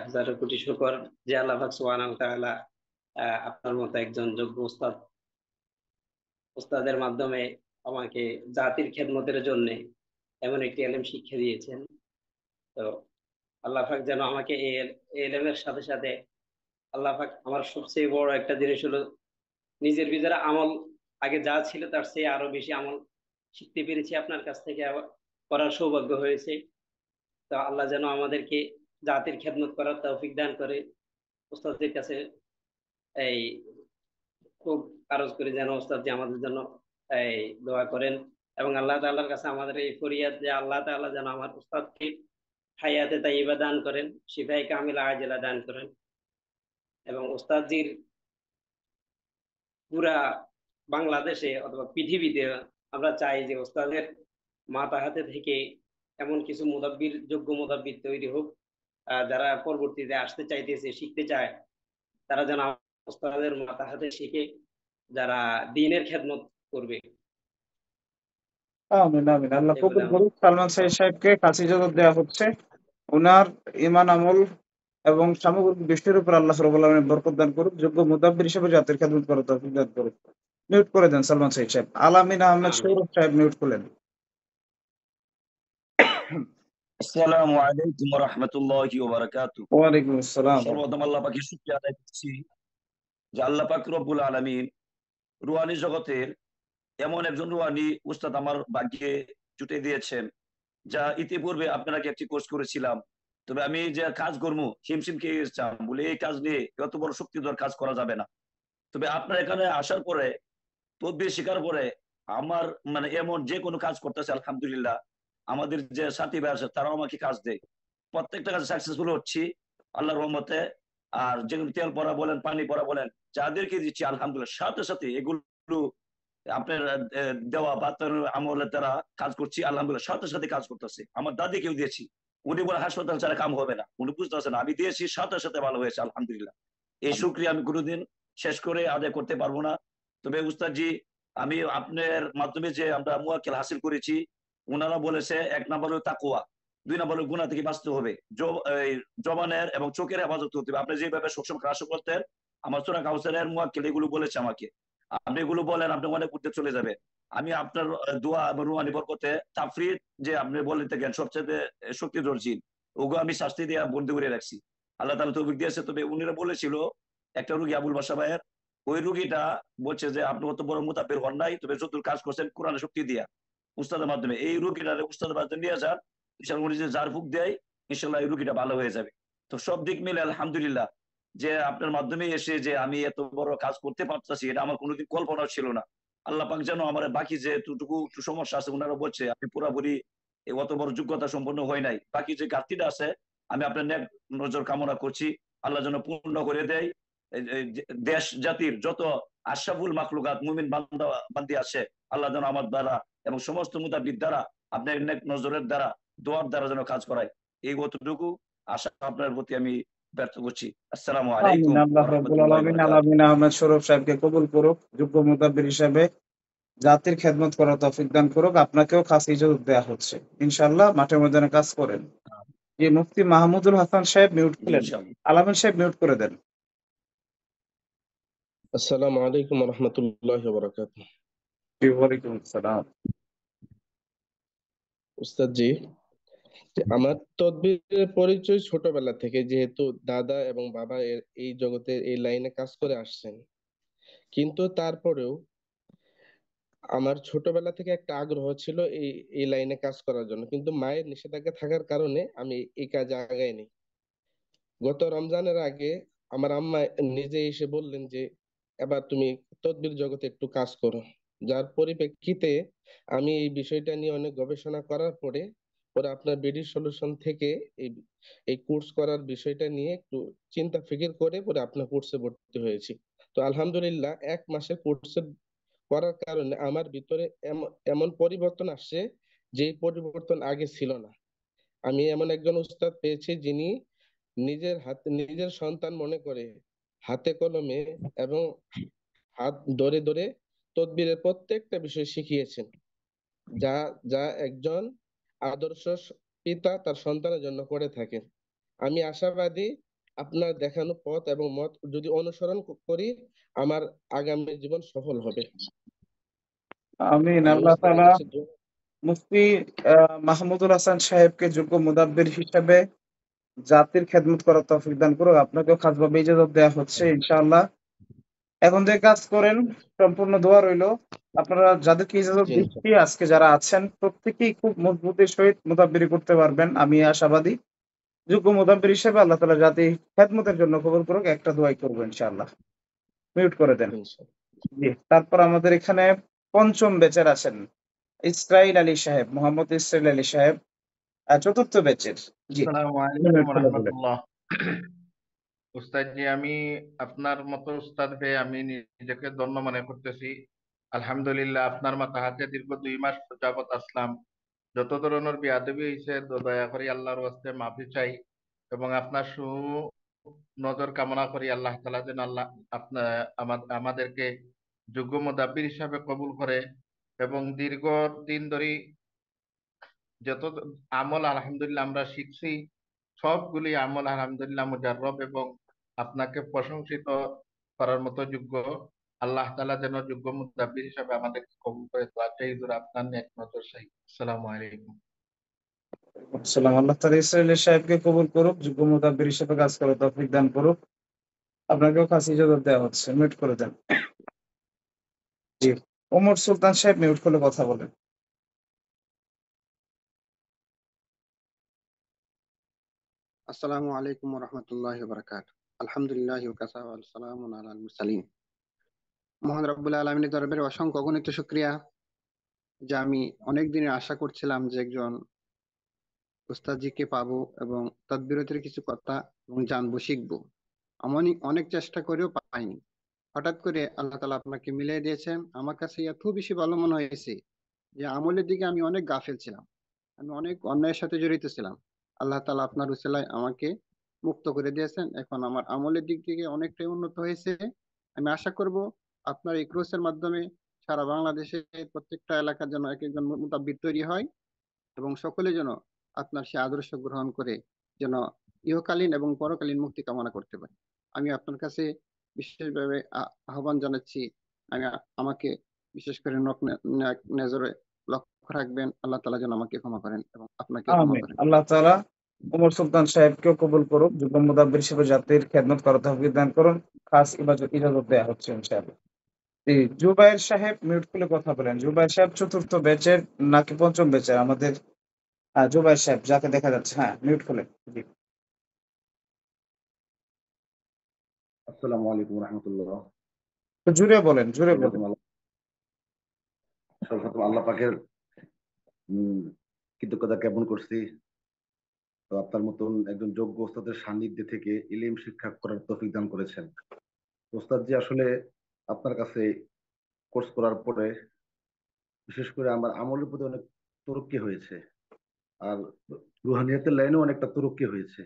হাজারো কোটি শুকর যে আল্লাহ পাক সুবহানাহু ওয়া তাআলা আপনার মতো একজন যোগ্য উস্তাদের মাধ্যমে আমাকে জাতির খেদমতের জন্য এমন একটি এলেম শিক্ষা দিয়েছেন। তো আল্লাহ পাক যেন আমাকে এই এলেমের সাথে সাথে আল্লাহ পাক আমার সবচেয়ে বড় একটা জিনিস হলো নিজের ভিতরে আমল আগে যা ছিল তার চেয়ে আরো বেশি আমল শিখতে পেরেছি আপনার কাছ থেকে, করার সৌভাগ্য হয়েছে। তো আল্লাহ যেন আমাদেরকে জাতির খেদমত করার তৌফিক দান করে। ওস্তাদের কাছে এই খুব আরজ করি যেন ওস্তাদ যে আমাদের জন্য এই দোয়া করেন, এবং আল্লাহ তাআলার কাছে আমাদের এই ফরিয়াদ যে আল্লাহ তাআলা যেন আমার ওস্তাদকে হায়াতে তাইয়্যিবা দান করেন, শিফায়ে কামিলা আজেলা দান করেন, এবং ওস্তাদজির পুরা বাংলাদেশে অথবা পৃথিবীতে আমরা চাই যে ওস্তাদের মাথা হাতে থেকে এমন কিছু মুদাব্বির, যোগ্য মুদাব্বির তৈরি হোক, যারা পরবর্তীতে আসতে চাইতেছে, শিখতে চায়, তারা যেন ওস্তাদের মাথা হাতে শিখে যারা দিনের খেদমত করবে। আমিন আমিন, আল্লাহ এগুলো কবুল আমার করুক। সালমান সাহেবকে কাছে ইজাজত দেওয়া হচ্ছে। ওনার ঈমান আমল এবং সামগ্রিক দৃষ্টির উপর আল্লাহ রাব্বুল আলামিন বরকত দান করুক, যোগ্য মুদাব্বির হিসেবে জাতির খেদমত করার তৌফিক দান করুক। মিউট করে দেন সালমান সাহেব। আলামিন আহমেদ আমিন। সৌরভ সাহেব মিউট করলেন। আসসালামু আলাইকুম ওয়া রাহমাতুল্লাহি ওয়া বারাকাতুহু। ওয়ালাইকুম আসসালাম। সর্বপ্রথম আল্লাহ পাকের শুকরিয়া আদায় করছি যে আল্লাহ পাক রব্বুল আলামিন রুহানি জগতের এমন একজন রুহানি উস্তাদ আমার ভাগ্যে জুটে দিয়েছেন, যা ইতিপূর্বে আপনারা একটি কোর্স করেছিলাম। তবে আমি যে কাজ করবো হিমশিম খেয়ে গেছিলাম, বলে এই কাজ নিয়ে এত বড় শক্তিধর কাজ করা যাবে না। তবে আপনার এখানে আসার পরে, তদবির শিকার পরে আমার মানে এমন যে কোনো কাজ করতেছে আলহামদুলিল্লাহ। আমাদের যে সাথী ভাই আছে তারাও আমাকে কাজ দেয়, প্রত্যেকটা কাজ সাকসেসফুল হচ্ছি আল্লাহর রহমতে। আর যেগুলো তেল পড়া বলেন, পানি পড়া বলেন, যাদেরকে দিচ্ছি আলহামদুলিল্লাহ সাথে সাথে এগুলো আপনার দেওয়া বাতার আমলের দ্বারা কাজ করছি আলহামদুলিল্লাহ, সাথে সাথে কাজ করতেছে। আমার দাদিকেও দিয়েছি, উনি বলে হাসপাতাল ছাড়া কাম হবে না, উনি বুঝতে পারছেন, আমি দিয়েছি সাথে সাথে ভালো হয়েছে আলহামদুলিল্লাহ। এই শুকরিয়া আমি কোনোদিন শেষ করে আদায় করতে পারবো না। তবে উস্তাদজি, আমি আপনার মাধ্যমে যে আমরা মুয়াক্কেল হাসিল করেছি, ওনারা বলেছে 1 নম্বর হলো তাকওয়া, 2 নম্বর হলো গুনাহ থেকে বাঁচতে হবে, জবানের এবং চোখের হেফাজত করতে হবে। আপনি যেভাবে সবসময় কাজ করতেন, আমার সূরা কাউসারের মুয়াক্কেল এগুলো বলেছে আমাকে, আপনি এগুলো বলেন, আপনি অনেক উঠতে চলে যাবে। আমি আপনার দোয়া এবং রুহানি বরকতে তাফরিদ যে আপনি বলে থাকেন সবচেয়ে শক্তিধর জিন, ওগো আমি শাস্তি দিয়ে বন্দি করে রাখছি, আল্লাহ তাআলা তৌফিক দিয়েছে। তবে উনিরা বলেছিল একটা রুগী আবুল বাসা ভাইয়ের, ওই রুগীটা বলছে যে আপনি অত বড় মুতাব্বির হন নাই, তবে যতদূর কাজ করছেন কোরআনের শক্তি দিয়া উস্তাদের মাধ্যমে, এই রুগীটা উস্তাদের মাধ্যমে নিয়ে যান, ইনশাআল্লাহ উনি যে জার ফুক দেয় ইনশাআল্লাহ এই রুগীটা ভালো হয়ে যাবে। তো সব দিক মিলে আলহামদুলিল্লাহ যে আপনার মাধ্যমে এসে যে আমি এত বড় কাজ করতে পারতেছি, এটা আমার কোনোদিন কল্পনা ছিল না। আল্লাহ পাক যেন আমার বাকি যে এতটুকু সমস্যা আছে, ওনারা বলছে আমি পুরোপুরি অত বড় যোগ্যতা সম্পন্ন হয় নাই, বাকি যে ঘাটতিটা আছে আমি আপনার নেক নজর কামনা করছি, আল্লাহ যেন পূর্ণ করে দেয়। দেশ জাতির যত আশরাফুল মাখলুকাত মুমিন বান্দা বান্দি আছে, আল্লাহ যেন আমার দ্বারা এবং সমস্ত মুতাবিদ দ্বারা, আপনার নেক নজরের দ্বারা, দোয়ার দ্বারা যেন কাজ করায়, এই অতটুকু আশা আপনার প্রতি আমি ব্যর্থ করছি। আসসালামু আমিন। আলাইকুম আল্লাহ ওয়া রাব্বুল রাহমাতুল্লাহি ওয়া আলামিন বারাকাতুহু। আলামিন আহমেদ সৌরভ সাহেবকে কবুল করুক, যোগ্য মুতাব্বির হিসেবে জাতির খেদমত করার তৌফিক দান করুক। আপনাকেও খাস ইজাজত দেওয়া হচ্ছে, ইনশাআল্লাহ মাঠে ময়দানে কাজ করেন। যে মুফতি মাহমুদুল হাসান সাহেব মিউট জি করলেন, ইনশাআল্লাহ। আলামিন সাহেব মিউট করে দেন। আসসালামু আলাইকুম ওয়া রাহমাতুল্লাহি ওয়া বারাকাতুহু। জি, ওয়ালাইকুম আসসালাম। উস্তাদ জি, আমার তদবিরের পরিচয় ছোটবেলা থেকে, যেহেতু দাদা এবং বাবা এই জগতে এই লাইনে কাজ করে আসছেন, কিন্তু তারপরেও আমার ছোটবেলা থেকে একটা আগ্রহ ছিল এই এই লাইনে কাজ করার জন্য, কিন্তু মায়ের নিষেধাজ্ঞা থাকার কারণে আমি এই কাজে আগাইনি। গত রমজানের আগে আমার আম্মা নিজে এসে বললেন যে এবার তুমি তদবির জগতে একটু কাজ করো, যার পরিপ্রেক্ষিতে আমি এই বিষয়টা নিয়ে অনেক গবেষণা করার পরে পরে আপনার বিডি সলিউশন থেকে এই এই কোর্স করার বিষয়টা নিয়ে একটু চিন্তা ফিকির করে পরে আপনার কোর্সে ভর্তি হয়েছি। তো আলহামদুলিল্লাহ 1 মাসের কোর্সে করার কারণে আমার ভিতরে এমন পরিবর্তন আসছে যে পরিবর্তন আগে ছিল না। আমি এমন একজন উস্তাদ পেয়েছি যিনি নিজের হাতে নিজের সন্তান মনে করে হাতে কলমে এবং হাত ধরে ধরে তদবিরের প্রত্যেকটা বিষয় শিখিয়েছেন, যা যা একজন আদর্শ পিতা তার সন্তানের জন্য করে থাকেন। আমি আশাবাদী আপনার দেখানো পথ এবং মত যদি অনুসরণ করি, আমার আগামী জীবন সফল হবে। আমিন। আমি আল্লাহ উস্তাদের তাআলা কাছে মুফতি মাহমুদুল হাসান সাহেবকে যোগ্য মুদাব্বির হিসেবে জাতির খেদমত করার তৌফিক দান করুক। আপনাকেও খাসভাবে ইজাজত দেওয়া হচ্ছে ইনশাআল্লাহ। এখন থেকে কাজ করেন, সম্পূর্ণ দোয়া রইল। আপনারা যাদেরকে ইজাজত জি দিচ্ছি আজকে যারা আছেন প্রত্যেকেই খুব মজবুতের সহিত মুদাব্বিরি করতে পারবেন, আমি আশাবাদী। যোগ্য মুদাব্বির হিসেবে আল্লাহ তাআলা জাতি খেদমতের জন্য কবুল করুক। একটা দোয়াই করবো ইনশাআল্লাহ। মিউট করে দেন। ইনশাআল্লাহ। জি, তারপর আমাদের এখানে পঞ্চম ব্যাচের আছেন ইসরাইল আলী সাহেব, মোহাম্মদ ইসরাইল আলী সাহেব, চতুর্থ ব্যাচের। জি, আসসালামু মিউট আলাইকুম করে দিলেন। রহমতুল্লাহ। উস্তাদ জি, আমি আপনার মতো উস্তাদ হয়ে আমি নিজেকে ধন্য মনে করতেছি। আলহামদুলিল্লাহ, আপনার মাথা হাতে দীর্ঘ 2 মাস যাবত আসলাম। যত ধরনের বেয়াদবি হয়েছে দয়া করে আল্লাহর ওয়াস্তে মাফি চাই এবং আপনার নজর কামনা করি আল্লাহ তাআলা যেন আল্লাহ আপনার আমাদেরকে যোগ্য মুদাব্বির হিসাবে কবুল করে এবং দীর্ঘ দিন ধরে যত আমল আলহামদুলিল্লাহ আমরা শিখছি সবগুলি আমল আলহামদুলিল্লাহ মুজাররব এবং আপনাকে প্রশংসিত করার মতো যোগ্য। আল্লাহ তাআলা যেন যোগ্য মুদাব্বির হিসাবে আমাদেরকে কবুল করে। তো আচ্ছা হুজুর আপনার নেক নজর চাই। আসসালামু আলাইকুম। আসসালাম। আল্লাহ তাআলা ইসরাইলের সাহেবকে কবুল করুক, যোগ্য মুদাব্বির হিসেবে কাজ করে তৌফিক দান করুক। আপনাকেও কাছে ইজাজত দেওয়া হচ্ছে, মিউট করে দেন। জি, ওমর সুলতান সাহেব মিউট করে কথা বলেন। আসসালামু আলাইকুম ওয়া রাহমাতুল্লাহি ওয়া বারাকাতুহু। আলহামদুলিল্লাহি ওয়া কাফা ওয়া সালামুন আলাল মুরসালিন। মহান রব্বুল আলামিনের দরবারে অসংখ্য অগণিত শুকরিয়া যে আমি অনেক দিনের আশা করছিলাম যে একজন উস্তাদজিকে পাবো এবং তদবিরতের কিছু কথা এবং জানবো, শিখবো। আমি অনেক চেষ্টা করেও পাইনি। হঠাৎ করে আল্লাহ তাআলা আপনাকে মিলিয়ে দিয়েছেন। আমার কাছে এত বেশি ভালো মনে হয়েছে যে আমলের দিকে আমি অনেক গাফেল ছিলাম, আমি অনেক অন্যায়ের সাথে জড়িত ছিলাম। আল্লাহ তাআলা আপনার উসিলায় আমাকে মুক্ত করে দিয়েছেন। এখন আমার আমলের দিক থেকে অনেকটাই উন্নত হয়েছে। আমি আশা করব আপনার এই কোর্সের মাধ্যমে সারা বাংলাদেশে প্রত্যেকটা এলাকার জন্য এক একজন মুতাব্বির তৈরি হয় এবং সকলে যেন আপনার সে আদর্শ গ্রহণ করে যেন ইহকালীন এবং পরকালীন মুক্তি কামনা করতে পারে। আমি আপনার কাছে বিশেষভাবে আহ্বান জানাচ্ছি, আমাকে বিশেষ করে নজরে লক্ষ্য রাখবেন। আল্লাহ তাআলা যেন আমাকে ক্ষমা করেন এবং আপনাকে ক্ষমা আমিন। করেন। আল্লাহ তাআলা ওমর সুলতান সাহেবকেও কবুল করুক, যোগ্য মুদাব্বির হিসেবে জাতির খেদমত করার তৌফিক দান করুন। খাস ইজাজত দেওয়া হচ্ছে ইনশাআল্লাহ। জি, জুবায়ের সাহেব মিউট করে কথা বলেন। জুবায়ের সাহেব চতুর্থ ব্যাচের নাকি পঞ্চম ব্যাচের? আমাদের জুবায়ের সাহেব যাকে দেখা যাচ্ছে, হ্যাঁ মিউট করলেন। জি, আসসালামু আলাইকুম রহমতুল্লাহ। তো জুড়ে বলেন, জুড়ে বলেন। সর্বপ্রথম আল্লাহ পাকের কৃতজ্ঞতা জ্ঞাপন করছি। তো আপনার মতন একজন যোগ্য ওস্তাদের সান্নিধ্যে থেকে ইলম শিক্ষা করার তৌফিক দান করেছেন। ওস্তাদ জি, আসলে আপনার কাছে কোর্স করার পরে বিশেষ করে আমার আমলের প্রতি অনেক তরক্কি হয়েছে, আর রুহানিয়াতের লাইনেও অনেকটা তরক্কি হয়েছে।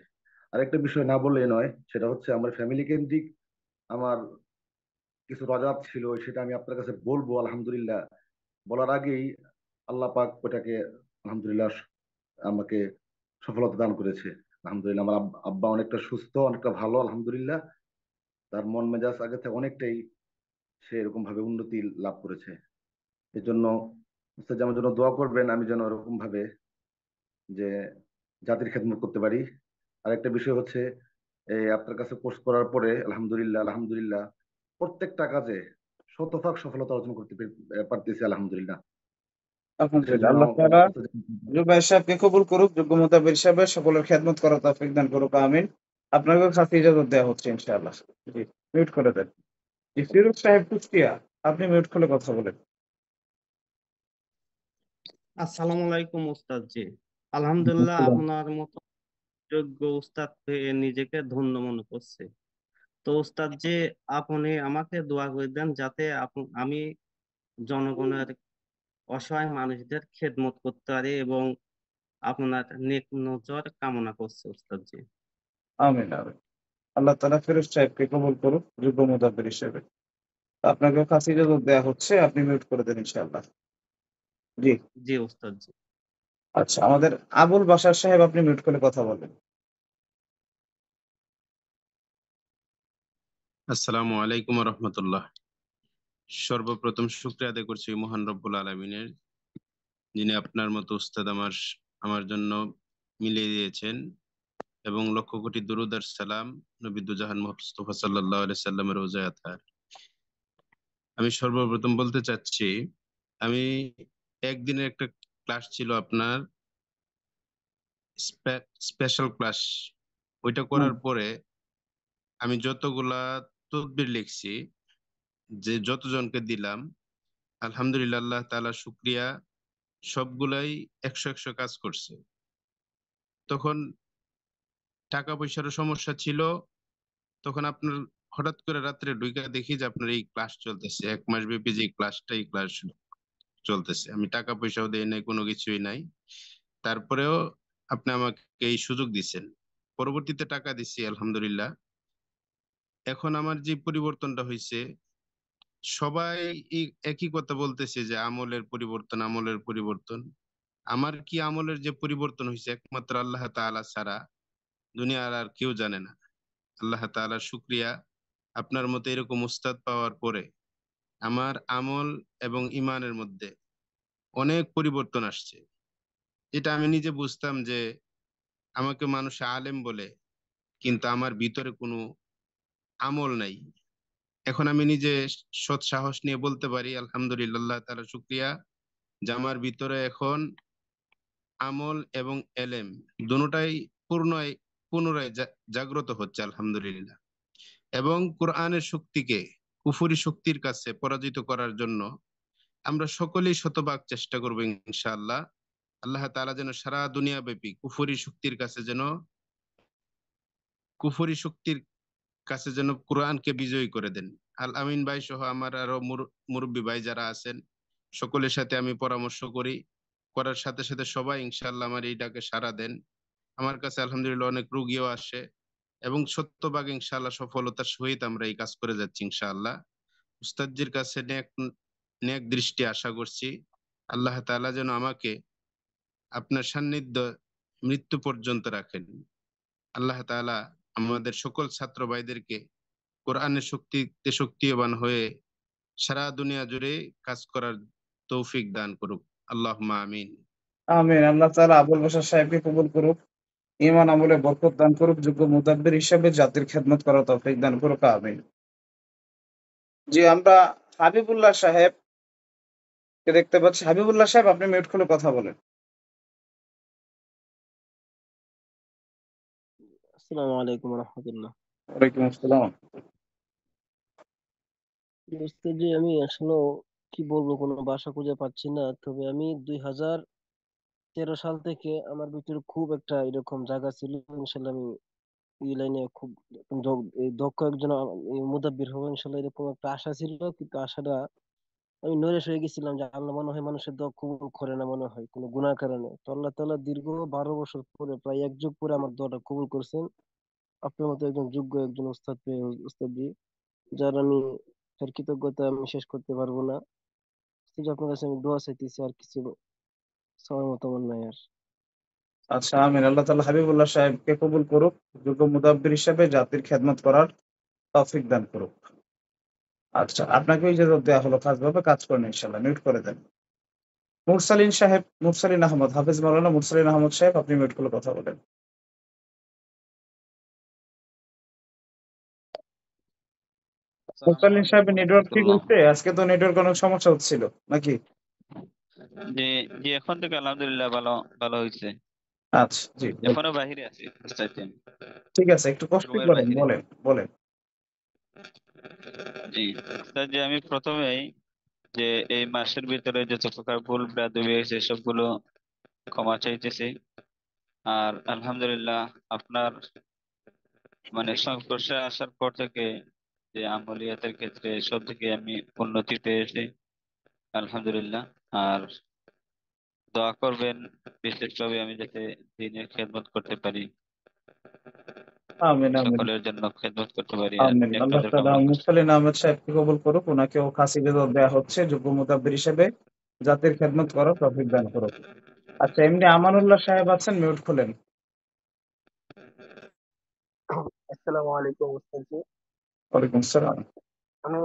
আর একটা বিষয় না বললে নয়, সেটা হচ্ছে আমার ফ্যামিলি কেন্দ্রিক আমার কিছু রাজাত ছিল, সেটা আমি আপনার কাছে বলবো। আলহামদুলিল্লাহ বলার আগেই আল্লাহ পাক ওটাকে আলহামদুলিল্লাহ আমাকে সফলতা দান করেছে। আলহামদুলিল্লাহ আমার আব্বা অনেকটা সুস্থ, অনেকটা ভালো আলহামদুলিল্লাহ। তার মন মেজাজ আগে থেকে অনেকটাই সে এরকম ভাবে উন্নতি লাভ করেছে। এই জন্য উস্তাদ আমার জন্য দোয়া করবেন, আমি যেন এরকম ভাবে যে জাতির খেদমত করতে পারি। আর একটা বিষয় হচ্ছে, এই আপনার কাছে কোর্স করার পরে আলহামদুলিল্লাহ আলহামদুলিল্লাহ প্রত্যেকটা কাজে শতভাগ সফলতা অর্জন করতে পারতেছি আলহামদুলিল্লাহ। আলহামদুলিল্লাহ। সেজন্য আল্লাহ তাআলা জুবায়ের সাহেবকে কবুল করুক, যোগ্য মুতাবির হিসাবে সকলের খেদমত করার তৌফিক দান করুক। আমিন। আপনাকেও কাছে ইজাজত দেওয়া হচ্ছে ইনশাআল্লাহ। জি, মিউট করে দেন। জি, ফিরোজ সাহেব কুষ্টিয়া, আপনি মিউট করে কথা বলেন। আসসালামু আলাইকুম উস্তাদ জি। আলহামদুলিল্লাহ, আপনার মতো যোগ্য উস্তাদ পেয়ে নিজেকে ধন্য মনে করছি। তো উস্তাদ জি, আপনি আমাকে দোয়া করে দেন যাতে আমি জনগণের অসহায় মানুষদের খেদমত করতে পারি এবং আপনার নেক নজর কামনা করছি উস্তাদ জি। আমিন আমিন। আল্লাহ তাআলা ফিরোজ সাহেবকে কবুল করুক যোগ্য মুতাবির হিসেবে। আপনাকেও কাছে ইজাজত দেওয়া হচ্ছে, আপনি মিউট করে দেন ইনশাআল্লাহ। জি জি উস্তাদ জি। আচ্ছা, আমাদের আবুল বাশার সাহেব, আপনি মিউট করে কথা বলেন। আসসালামু আলাইকুম রহমতুল্লাহ। সর্বপ্রথম শুকরিয়া আদায় করছি মহান রব্বুল আলমিনের, যিনি আপনার মতো উস্তাদ আমার জন্য মিলিয়ে দিয়েছেন, এবং লক্ষ কোটি দুরূদ আর সালাম নবী দুজাহান মুস্তাফা সাল্লাল্লাহু আলাইহি সাল্লামের রোজায় আতহার। আমি সর্বপ্রথম বলতে চাচ্ছি, আমি একদিনের একটা ক্লাস ছিল আপনার স্পেশাল ক্লাস, ওইটা করার পরে আমি যতগুলা তদবির লিখছি, যে যতজনকে দিলাম, আলহামদুলিল্লাহ আল্লাহ তাআলা শুকরিয়া, সবগুলাই 100 কাজ করছে। তখন টাকা পয়সারও সমস্যা ছিল। তখন আপনার হঠাৎ করে রাত্রে ঢুইকা দেখি যে আপনার এই ক্লাস চলতেছে, 1 মাস ব্যাপী যে ক্লাস চলতেছে। আমি টাকা পয়সাও দেই নাই, কোনো কিছুই নাই, তারপরেও আপনি আমাকে এই সুযোগ দিচ্ছেন। পরবর্তীতে টাকা দিচ্ছি আলহামদুলিল্লাহ। এখন আমার যে পরিবর্তনটা হয়েছে, সবাই একই কথা বলতেছে যে আমলের পরিবর্তন, আমলের পরিবর্তন। আমার কি আমলের যে পরিবর্তন হয়েছে একমাত্র আল্লাহ তাআলা ছাড়া দুনিয়ার আর কেউ জানে না। আল্লাহ তাআলার শুকরিয়া, আপনার মতো এরকম উস্তাদ পাওয়ার পরে আমার আমল এবং ইমানের মধ্যে অনেক পরিবর্তন আসছে। এটা আমি নিজে বুঝতাম যে আমাকে মানুষে আলেম বলে, কিন্তু আমার ভিতরে কোনো আমল নাই। এখন আমি নিজে সৎ সাহস নিয়ে বলতে পারি আলহামদুলিল্লাহ, আল্লাহ তাআলা শুকরিয়া, যে আমার ভিতরে এখন আমল এবং এলেম দুটোটাই পুনরায় জাগ্রত হচ্ছে আলহামদুলিল্লাহ। এবং কোরআনের শক্তিকে কুফরি শক্তির কাছে পরাজিত করার জন্য আমরা সকলেই শতভাগ চেষ্টা করবো ইনশাআল্লাহ। আল্লাহ তাআলা যেন সারা দুনিয়া ব্যাপী কুফরি শক্তির কাছে যেন কোরআনকে বিজয়ী করে দেন। আল আমিন ভাই সহ আমার আরো মুরব্বী ভাই যারা আছেন, সকলের সাথে আমি পরামর্শ করার সাথে সাথে সবাই ইনশাআল্লাহ আমার এই ডাকে সাড়া দেন। আমার কাছে আলহামদুলিল্লাহ অনেক রুগীও আসে এবং শতভাগ ইনশাআল্লাহ সফলতার সহিত আমরা এই কাজ করে যাচ্ছি ইনশাআল্লাহ। উস্তাদজির কাছে নেক দৃষ্টি আশা করছি। আল্লাহ তাআলা যেন আমাকে আপনার সান্নিধ্য মৃত্যু পর্যন্ত রাখেন। আল্লাহ তাআলা আমাদের সকল ছাত্র ভাইদেরকে কোরআনের শক্তিতে শক্তিবান হয়ে সারা দুনিয়া জুড়ে কাজ করার তৌফিক দান করুক। আল্লাহুম্মা আমিন। আমিন। আল্লাহ তাআলা আবুল বাশার সাহেবকে কবুল করুক, ঈমান আমলে বরকত দান করুক, যোগ্য মুদাব্বির হিসেবে জাতির খেদমত করার তৌফিক দান করুক। আমিন। জি, আমরা হাবিবুল্লাহ সাহেব কে দেখতে পাচ্ছি। হাবিবুল্লাহ সাহেব, আপনি মিউট খুলে কথা বলেন। আসসালামু আলাইকুম রহমতুল্লাহ। ওয়ালাইকুম আসসালাম। জি, আমি এখনো কি বলবো, কোনো ভাষা খুঁজে পাচ্ছি না। তবে আমি 2013 সাল থেকে আমার ভিতরে খুব একটা এরকম জায়গা ছিল, ইনশাল্লাহ আমি এই লাইনে খুব দক্ষ একজন মুদাব্বির হবো ইনশাল্লাহ, এরকম একটা আশা ছিল। কিন্তু আশাটা আমি নৈরাশ হয়ে গেছিলাম যে আল্লাহ মনে হয় মানুষের দোয়া কবুল করে না, মনে হয় কোনো গুনার কারণে। তো আল্লাহ তাআলা দীর্ঘ 12 বছর পরে, প্রায় 1 যুগ পরে আমার দোয়াটা কবুল করছেন আপনার মতো একজন যোগ্য একজন উস্তাদ পেয়ে। উস্তাদ, যার আমি তার কৃতজ্ঞতা আমি শেষ করতে পারবো না। শুধু আপনার কাছে আমি দোয়া চাইতেছি, আর কিছু চাওয়ার মতো আমার নাই আর। আচ্ছা, আমিন। আল্লাহ তাআলা হাবিবুল্লাহ সাহেবকে কবুল করুক, যোগ্য মুদাব্বির হিসেবে জাতির খেদমত করার তৌফিক দান করুক। আচ্ছা, আপনাকে ইজাজত দেওয়া হলো খাসভাবে কাজ করেন ইনশাআল্লাহ। মিউট করে দেন। মুরসালিন সাহেব, মুরসালিন আহমদ, হাফেজ মাওলানা মুরসালিন আহমদ সাহেব, আপনি মিউট খুলে কথা বলেন। মুরসালিন সাহেবের নেটওয়ার্ক ঠিক হচ্ছে? আজকে তো নেটওয়ার্ক অনেক সমস্যা হচ্ছিল নাকি? জি জি, এখন থেকে আলহামদুলিল্লাহ ভালো ভালো হয়েছে। আচ্ছা, জি বলুন। এখনো বাহিরে আছি, ঠিক আছে, একটু কষ্ট রুমের করেন, বাহিরে। বলেন। জি স্যার, যে আমি প্রথমেই যে এই মাসের ভিতরে যত প্রকার ভুল বেয়াদবি হয়েছে সবগুলো ক্ষমা চাইতেছি। আর আলহামদুলিল্লাহ আপনার মানে সংস্পর্শে আসার পর থেকে যে আমলিয়াতের ক্ষেত্রে সব থেকে আমি উন্নতি পেয়েছি আলহামদুলিল্লাহ। আর দোয়া করবেন বিশেষভাবে আমি যাতে দিনের খেদমত করতে পারি, আমিন, আমিন, সকলের জন্য খেদমত করতে পারি, আমিন। আল্লাহ নেককাজের তাআলা কামাল করতে মুরসালিন আহমদ সাহেবকে কবুল করুক, ওনাকেও খাস ইজাজত দেওয়া হচ্ছে যোগ্য মুদাব্বির হিসেবে জাতির খেদমত করার তৌফিক দান করুক। আচ্ছা, এমনি আমানুল্লাহ সাহেব আছেন, মিউট খুলেন। আসসালামু আলাইকুম ওস্তাদজি। ওয়ালাইকুম আসসালাম। আমি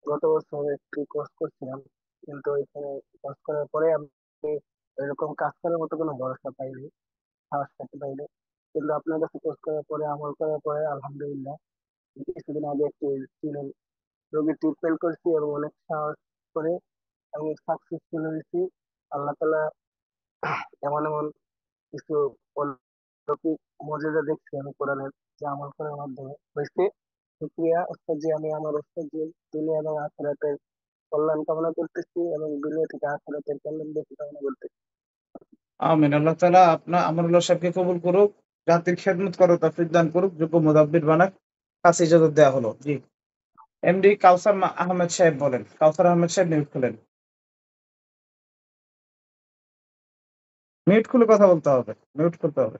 গত বছর একটি কোর্স করছিলাম, কিন্তু এখানে কোর্স করার পরে আমি এরকম কাজ করার মতো কোনো ভরসা পাইনি, সাহস পেতে পাইনি। কিন্তু আপনার কাছে কোর্স করার পরে, আমল করার পরে আলহামদুলিল্লাহ, কিছুদিন আগে একটি রোগীর ট্রিটমেন্ট করছি এবং অনেক সাহস করে আমি সাকসেসফুল হয়েছি। আল্লাহ তাআলা এমন এমন কিছু অলৌকিক মজেজা দেখছি আমি কোরআনের, যে আমল করার মাধ্যমে হয়েছে। শুকরিয়া ওস্তাদজি। আমি আমার ওস্তাদজি দুনিয়া এবং আখিরাতের কল্যাণ কামনা করতেছি এবং দুনিয়া থেকে আখিরাতের কল্যাণ বেশি কামনা করতেছি। আমিন। আল্লাহ তাআলা আপনার আমানুল্লাহ সাহেবকে কবুল করুক, জাতির খেদমত করার তৌফিক দান করুক, যোগ্য মুদাব্বির বানাক। খাস ইজাজত দেওয়া হলো। জি, এমডি কাউসার আহমেদ সাহেব বলেন। কাউসার আহমেদ সাহেব, মিউট খুলেন। মিউট খুলে কথা বলতে হবে, মিউট করতে হবে।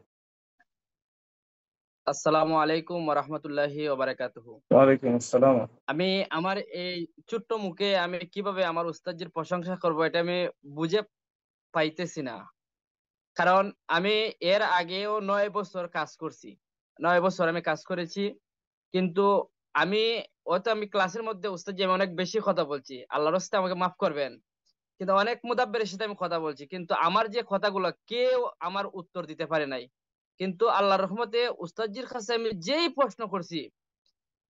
আসসালামু আলাইকুম ওয়া রাহমাতুল্লাহি ওয়া বারাকাতুহু। ওয়ালাইকুম আসসালাম। আমি আমার এই ছোট্ট মুখে আমি কিভাবে আমার উস্তাদের প্রশংসা করব এটা আমি বুঝে পাইতেছি না। কারণ আমি এর আগেও 9 বছর কাজ করছি। 9 বছর আমি কাজ করেছি। কিন্তু আমি হয়তো আমি ক্লাসের মধ্যে উস্তাদ যে আমি অনেক বেশি কথা বলছি। আল্লাহর রাস্তায় আমাকে মাফ করবেন। কিন্তু অনেক মুদাব্বিরের সাথে আমি কথা বলছি। কিন্তু আমার যে কথাগুলো কেউ আমার উত্তর দিতে পারে নাই। কিন্তু আল্লাহর রহমতে উস্তাদজির কাছে আমি যেই প্রশ্ন করছি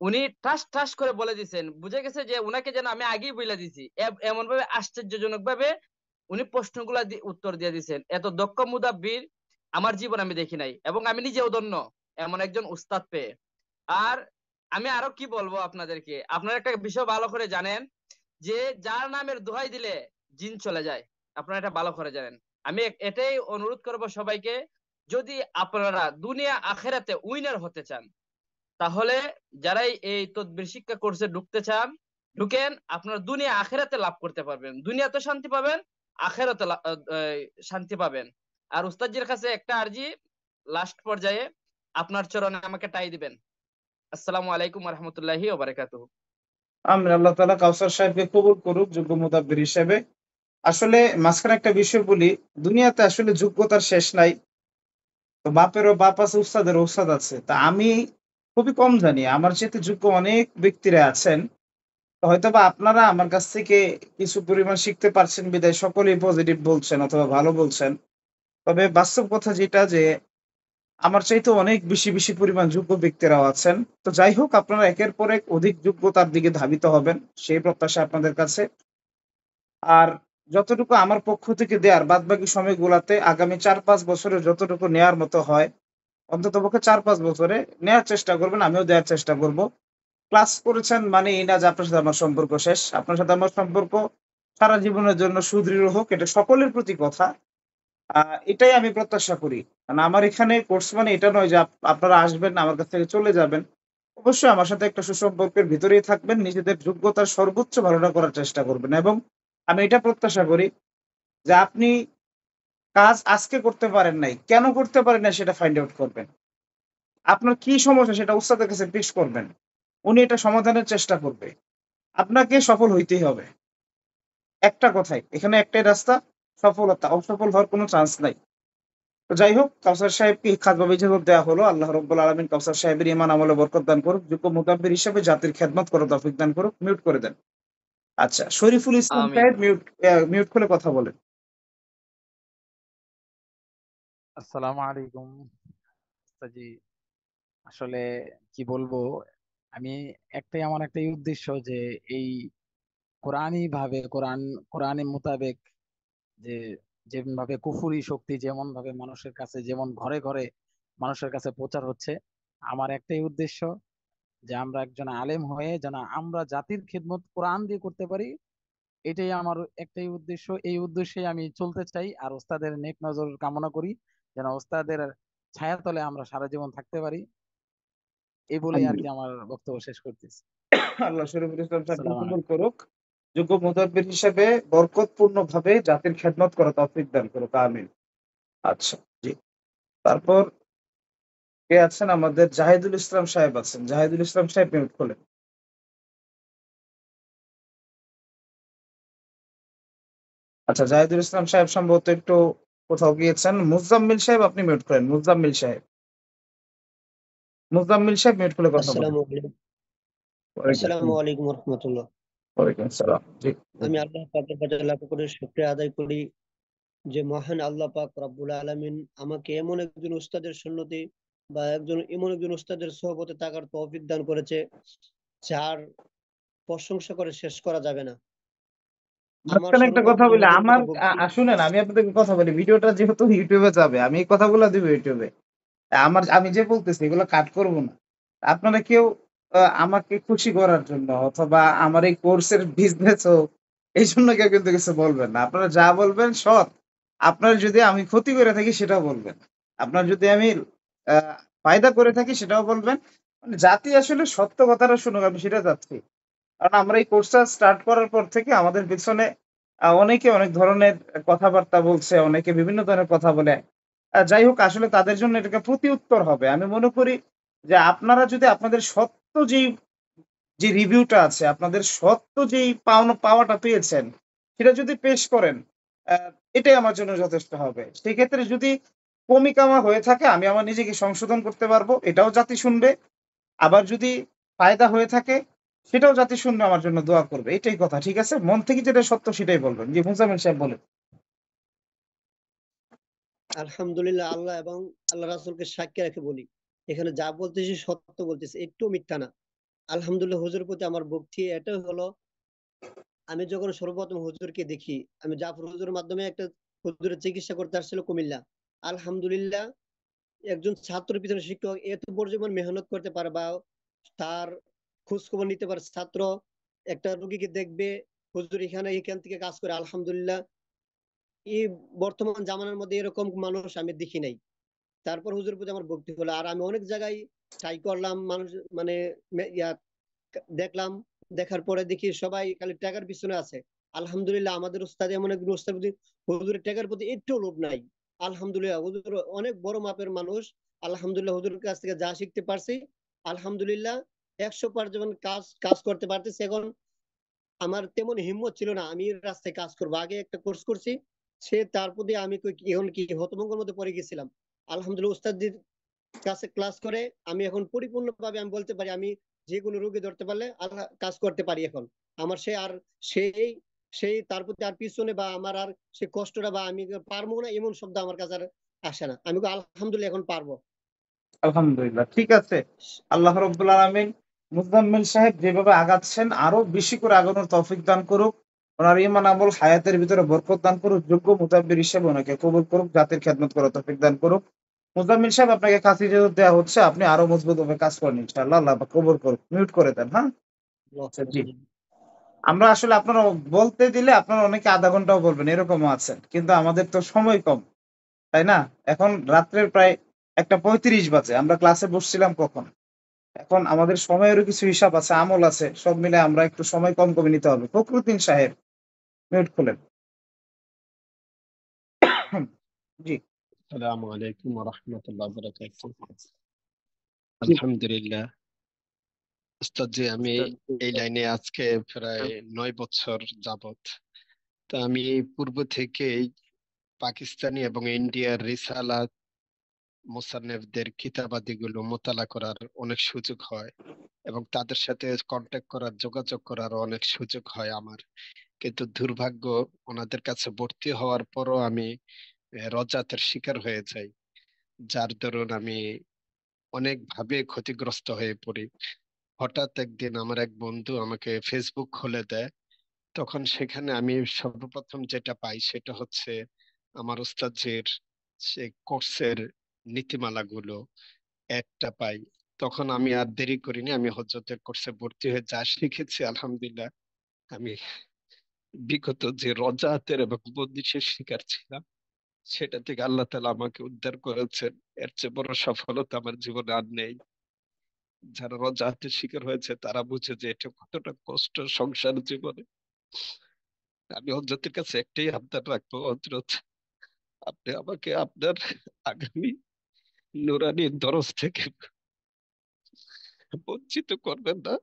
উনি ঠাস ঠাস করে বলে দিছেন। বুঝে গেছে যে উনাকে যেন আমি আগেই বলে দিছি। এমন ভাবে আশ্চর্যজনক ভাবে উনি প্রশ্নগুলা উত্তর দিয়ে দিছেন। এত দক্ষ মুদাব্বির আমার জীবন আমি দেখি নাই এবং আমি নিজেও ধন্য এমন একজন উস্তাদ পেয়ে। আর আমি আরো কি বলবো আপনাদেরকে, আপনারা একটা বিষয় ভালো করে জানেন যে যার নামের দোহাই দিলে জিন চলে যায়। আপনারা এটা ভালো করে জানেন। আমি এটাই অনুরোধ করব সবাইকে, যদি আপনারা দুনিয়া আখেরাতে উইনার হতে চান তাহলে যারাই এই তদবির শিক্ষা কোর্সে ঢুকতে চান ঢুকেন, আপনার দুনিয়া আখেরাতে লাভ করতে পারবেন। দুনিয়াতে শান্তি পাবেন, আখেরাতে শান্তি পাবেন। আর উস্তাদজির কাছে একটা আরজি লাস্ট পর্যায়ে আপনার চরণে আমাকে টাই দিবেন। আসসালামু আলাইকুম ওয়া রাহমাতুল্লাহি ওয়া বারাকাতুহু। আমিন। আল্লাহ তাআলা কাউসার সাহেবকে কবুল করুক যোগ্য মুদাব্বির হিসেবে। আসলে মাঝখানে একটা বিষয় বলি, দুনিয়াতে আসলে যোগ্যতার শেষ নাই। তো বাপেরও বাপ আছে, উস্তাদেরও উস্তাদ আছে। তা আমি খুবই কম জানি, আমার চাইতে যোগ্য অনেক ব্যক্তিরা আছেন। তো হয়তোবা আপনারা আমার কাছ থেকে কিছু পরিমাণ শিখতে পারছেন বিধায় সকলেই পজিটিভ বলছেন অথবা ভালো বলছেন। তবে বাস্তব কথা যেটা যে আমার চাইতে অনেক বেশি বেশি পরিমাণ যোগ্য ব্যক্তিরাও আছেন। তো যাই হোক, আপনারা একের পর এক অধিক যোগ্যতার দিকে ধাবিত হবেন, সেই প্রত্যাশা আপনাদের কাছে। আর যতটুকু আমার পক্ষ থেকে দেয়ার বাদবাকি সময়গুলাতে আগামী 4-5 বছরে যতটুকু নেয়ার মতো হয়, অন্ততপক্ষে 4-5 বছরে নেয়ার চেষ্টা করবেন, আমিও দেয়ার চেষ্টা করব। ক্লাস করেছেন মানে এই না যে আপনার সাথে আমার সম্পর্ক শেষ। আপনার সাথে আমার সম্পর্ক সারা জীবনের জন্য সুদৃঢ় হোক, এটা সকলের প্রতি কথা। এটাই আমি প্রত্যাশা করি। কারণ আমার এখানে কোর্স মানে এটা নয় যে আপনারা আসবেন, আমার কাছ থেকে চলে যাবেন। অবশ্যই আমার সাথে একটা সুসম্পর্কের ভিতরেই থাকবেন, নিজেদের যোগ্যতার সর্বোচ্চ ভালোটা করার চেষ্টা করবেন এবং আমি এটা প্রত্যাশা করি যে আপনি কাজ আজকে করতে পারেন নাই, কেন করতে পারেন নাই সেটা ফাইন্ড আউট করবেন। আপনার কি সমস্যা সেটা উস্তাদের কাছে পেশ করবেন। উনি এটা সমাধানের চেষ্টা করবে। আপনাকে সফল হইতেই হবে। একটা কথাই, এখানে একটাই রাস্তা, সফলতা। অসফল হওয়ার কোনো চান্স নাই। তো যাই হোক, কাউসার সাহেবকে খাসভাবে ইজাজত দেওয়া হলো। আল্লাহ রাব্বুল আলামিন কাউসার সাহেবের ঈমান আমলে বরকত দান করুক, যোগ্য মুদাব্বির হিসেবে জাতির খেদমত করার তৌফিক দান করুক। মিউট করে দেন। আচ্ছা, শরীফুল ইসলাম আমিন। সাহেব মিউট খুলে কথা বলেন। আসসালামু আলাইকুম উস্তাদজি। আসলে কি বলবো, আমি আমার একটাই উদ্দেশ্য যে এই কোরআনি মোতাবেক যে যেমন ভাবে কুফুরি শক্তি যেমন ভাবে মানুষের কাছে, যেমন ঘরে ঘরে মানুষের কাছে প্রচার হচ্ছে, আমার একটাই উদ্দেশ্য যে আমরা একজন আলেম হয়ে যেন আমরা জাতির খেদমত কোরআন দিয়ে করতে পারি। এটাই আমার একটাই উদ্দেশ্য। এই উদ্দেশ্যে আমি চলতে চাই। আর ওস্তাদের নেক নজর কামনা করি যেন ওস্তাদের ছায়াতলে আমরা সারা জীবন থাকতে পারি। এই বলেই আর কি আমার বক্তব্য শেষ করতেছি। আল্লাহ শরীফুল ইসলাম সাহেবকে আসসালামু কবুল আলাইকুম। করুক, যোগ্য মুদাব্বির হিসেবে বরকতপূর্ণ ভাবে জাতির খেদমত করা তৌফিক দান করুক। আমিন। আচ্ছা, জি। তারপর কে আছেন? আমাদের জাহিদুল ইসলাম সাহেব আছেন। জাহিদুল ইসলাম সাহেব মিউট খোলেন। আচ্ছা, জাহিদুল ইসলাম সাহেব সম্ভবত একটু কোথাও গিয়েছেন। মুজাম্মিল সাহেব আপনি মিউট করেন। মুজাম্মিল সাহেব মিউট খুলে কথা বলেন। আসসালামু আলাইকুম। আসসালামু আলাইকুম রহমতুল্লাহ। ওয়ালাইকুম আসসালাম। জি। আমি আল্লাহ পাকের কাছে লাখ কোটি শুকরিয়া আদায় করি যে মহান আল্লাহ পাক রব্বুল আলামিন আমাকে এমন একজন উস্তাদের সুন্নতি বা এমন একজন উস্তাদের সোহবতে থাকার তৌফিক দান করেছে যার প্রশংসা করে শেষ করা যাবে না। আমার মাঝখানে একটা কথা বলি, আমার শুনেন, আমি আপনাদেরকে কথা বলি, ভিডিওটা যেহেতু ইউটিউবে যাবে, আমি এই কথাগুলো দিব ইউটিউবে। আমি যে বলতেছি এগুলো কাট করব না। আপনারা কেউ আমাকে খুশি করার জন্য অথবা আমার এই কোর্সের বিজনেস হোক এই জন্য কেউ কিন্তু কিছু বলবেন না। আপনারা যা বলবেন সৎ। আপনার যদি আমি ক্ষতি করে থাকি সেটাও বলবেন। আপনার যদি আমি ফায়দা করে থাকি সেটাও বলবেন। মানে জাতি আসলে সত্য কথাটা শুনুক, আমি সেটা চাচ্ছি। কারণ আমরা এই কোর্সটা স্টার্ট করার পর থেকে আমাদের পিছনে অনেকে অনেক ধরনের কথাবার্তা বলছে, অনেকে বিভিন্ন ধরনের কথা বলে। যাই হোক, আসলে তাদের জন্য এটাকে প্রতি উত্তর হবে। আমি মনে করি যে আপনারা যদি আপনাদের সত্য যে রিভিউটা আছে, আপনাদের সত্য যেই পাওয়াটা পেয়েছেন, সেটা যদি পেশ করেন, এটাই আমার জন্য যথেষ্ট হবে। সেক্ষেত্রে যদি কমি কামা হয়ে থাকে, আমি আমার নিজেকে সংশোধন করতে পারবো, এটাও জাতি শুনবে। আবার যদি ফায়দা হয়ে থাকে, সেটাও জাতি শুনবে, আমার জন্য দোয়া করবে। এটাই কথা, ঠিক আছে? মন থেকে যেটা সত্য সেটাই বলবেন। জি, মুজাম্মিল সাহেব বলেন। আলহামদুলিল্লাহ, আল্লাহ এবং আল্লাহ রাসূলকে সাক্ষী রেখে বলি, এখানে যা বলতেছি সত্য বলতেছি, একটু মিথ্যা না। আলহামদুলিল্লাহ, হুজুরের প্রতি আমার ভক্তি এটাই হলো, আমি যখন সর্বপ্রথম হুজুরকে দেখি, আমি জাফর হুজুরের মাধ্যমে একটা হুজুরের চিকিৎসা করতে আসছিল কুমিল্লা। আলহামদুলিল্লাহ, একজন ছাত্রের পিছনে শিক্ষক এত পরিমাণ মেহনত করতে পারে বা তার খোঁজ খবর নিতে পারে, ছাত্র একটা রোগীকে দেখবে, হুজুর এখান থেকে কাজ করে। আলহামদুলিল্লাহ, এই বর্তমান জামানার মধ্যে এরকম মানুষ আমি দেখি নাই। তারপর হুজুর প্রতি আমার ভক্তি হলো। আর আমি অনেক জায়গায় ট্রাই করলাম, মানুষ মানে দেখলাম, দেখার পরে দেখি সবাই খালি টাকার পিছনে আছে। আলহামদুলিল্লাহ, আমাদের উস্তাদ এমন একজন উস্তাদ, হুজুরের টাকার প্রতি একটু লোভ নাই। আলহামদুলিল্লাহ, হুজুর অনেক বড় মাপের মানুষ। আলহামদুলিল্লাহ, হুজুরের কাছ থেকে যা শিখতে পারছি, আলহামদুলিল্লাহ 100% যেমন কাজ করতে পারতেছি এখন। আমার তেমন হিম্মত ছিল না আমি রাস্তায় কাজ করবো, আগে একটা কোর্স করছি, সে তার প্রতি আমি এখন কি হতভম্বের মধ্যে পড়ে গেছিলাম। আলহামদুলিল্লাহ, উস্তাদদের কাছে ক্লাস করে আমি এখন পরিপূর্ণভাবে আমি বলতে পারি, আমি যে কোনো রোগী ধরতে পারলে আল্লাহ কাজ করতে পারি এখন। আমার সে আর সেই সেই তার প্রতি আর পিছনে বা আমার আর সে কষ্টটা বা আমি পারবো না এমন শব্দ আমার কাছে আর আসে না। আমি আলহামদুলিল্লাহ এখন পারবো। আলহামদুলিল্লাহ, ঠিক আছে। আল্লাহ রাব্বুল আলামিন মুজাম্মিল সাহেব যেভাবে আগাচ্ছেন, আরো বেশি করে আগানোর তৌফিক দান করুক। ওনার ঈমান আমল হায়াতের ভিতরে বরকত দান করুক। যোগ্য মুতাব্বির হিসেবে ওনাকে কবুল করুক, জাতির খেদমত করার তৌফিক দান করুক। মুজাম্মিল সাহেব, আপনাকে কাছে যেহেতু দেওয়া হচ্ছে, আপনি আরো মজবুত ভাবে কাজ করেন ইনশাআল্লাহ। আল্লাহ পাক কবুল করুক। মিউট করে দেন, হ্যাঁ? আচ্ছা, জি। আমরা আসলে আপনারা বলতে দিলে আপনারা অনেকে আধা ঘন্টাও বলবেন, এরকমও আছেন, কিন্তু আমাদের তো সময় কম, তাই না? এখন রাত্রের প্রায় 1:35 বাজে। আমরা ক্লাসে বসছিলাম কখন? এখন আমাদের সময়েরও কিছু হিসাব আছে, আমল আছে, সব মিলে আমরা একটু সময় কম কমে নিতে হবে। ফখরুদ্দিন সাহেব, মিউট খুলেন। জি। আসসালামু আলাইকুম ওয়া রাহমাতুল্লাহি ওয়া বারাকাতুহু। জি। আলহামদুলিল্লাহ উস্তাদ জি, আমি এই লাইনে আজকে প্রায় 9 বছর যাবত। তো আমি পূর্ব থেকেই পাকিস্তানি এবং ইন্ডিয়ার রিসালাত মুসান্নেফদের কিতাবাদিগুলো মোতালা করার অনেক সুযোগ হয় এবং তাদের সাথে কন্ট্যাক্ট করার, যোগাযোগ করার অনেক সুযোগ হয় আমার। কিন্তু দুর্ভাগ্য, ওনাদের কাছে ভর্তি হওয়ার পরও আমি রজাতের শিকার হয়ে যাই, যার দরুন আমি অনেক ভাবে ক্ষতিগ্রস্ত হয়ে পড়ি। হঠাৎ একদিন আমার এক বন্ধু আমাকে ফেসবুক খুলে দেয়, তখন সেখানে আমি সর্বপ্রথম যেটা পাই সেটা হচ্ছে আমার উস্তাদের সে কোর্সের নীতিমালাগুলো একটা পাই। তখন আমি আর দেরি করিনি, আমি হযরতের কোর্সে ভর্তি হয়ে যা শিখেছি আলহামদুলিল্লাহ, আমি বিগত যে রজাতের এবং বন্দিশের শিকার ছিলাম সেটা থেকে আল্লাহ তাআলা আমাকে উদ্ধার করেছেন। এর চেয়ে বড় সফলতা আমার জীবনে আর নেই। যারা রজাতের শিকার হয়েছে তারা বুঝে যে এটা কতটা কষ্ট সংসার জীবনে। আমি হযরতের কাছে একটাই আবদার রাখবো, হযরত আপনি আমাকে আপনার আগামী নুরানি দরজ থেকে বঞ্চিত করবেন না।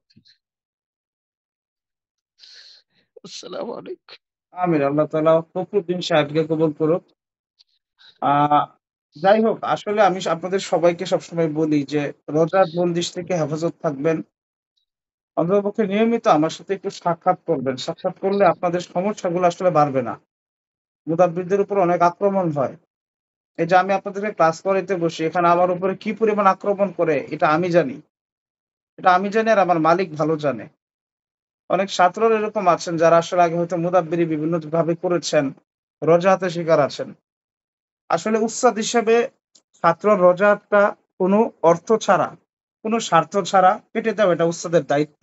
আসসালামু আলাইকুম। আমিন। আল্লাহ তাআলা ফখরুদ্দিন সাহেবকে কবুল করুক। যাই হোক, আসলে আমি আপনাদের সবাইকে সবসময় বলি যে রোজার বন্দিশ থেকে হেফাজত থাকবেন। অন্ততপক্ষে নিয়মিত আমার সাথে একটু সাক্ষাৎ করবেন। সাক্ষাৎ করলে আপনাদের সমস্যাগুলো আসলে বাড়বে না। মুতাব্বিরদের উপর অনেক আক্রমণ হয়। এই যে আমি আপনাদেরকে ক্লাস করাইতে বসি, এখানে আমার উপরে কি পরিমাণ আক্রমণ করে এটা আমি জানি। এটা আমি জানি আর আমার মালিক ভালো জানে। অনেক ছাত্ররা এরকম আছেন যারা আসলে আগে হয়তো মুদাব্বিরি বিভিন্ন ভাবে করেছেন, রজাতে শিকার আছেন। আসলে উস্তাদ হিসেবে ছাত্র রজাতটা কোনো অর্থ ছাড়া, কোনো স্বার্থ ছাড়া কেটে দেওয়া, এটা উস্তাদের দায়িত্ব।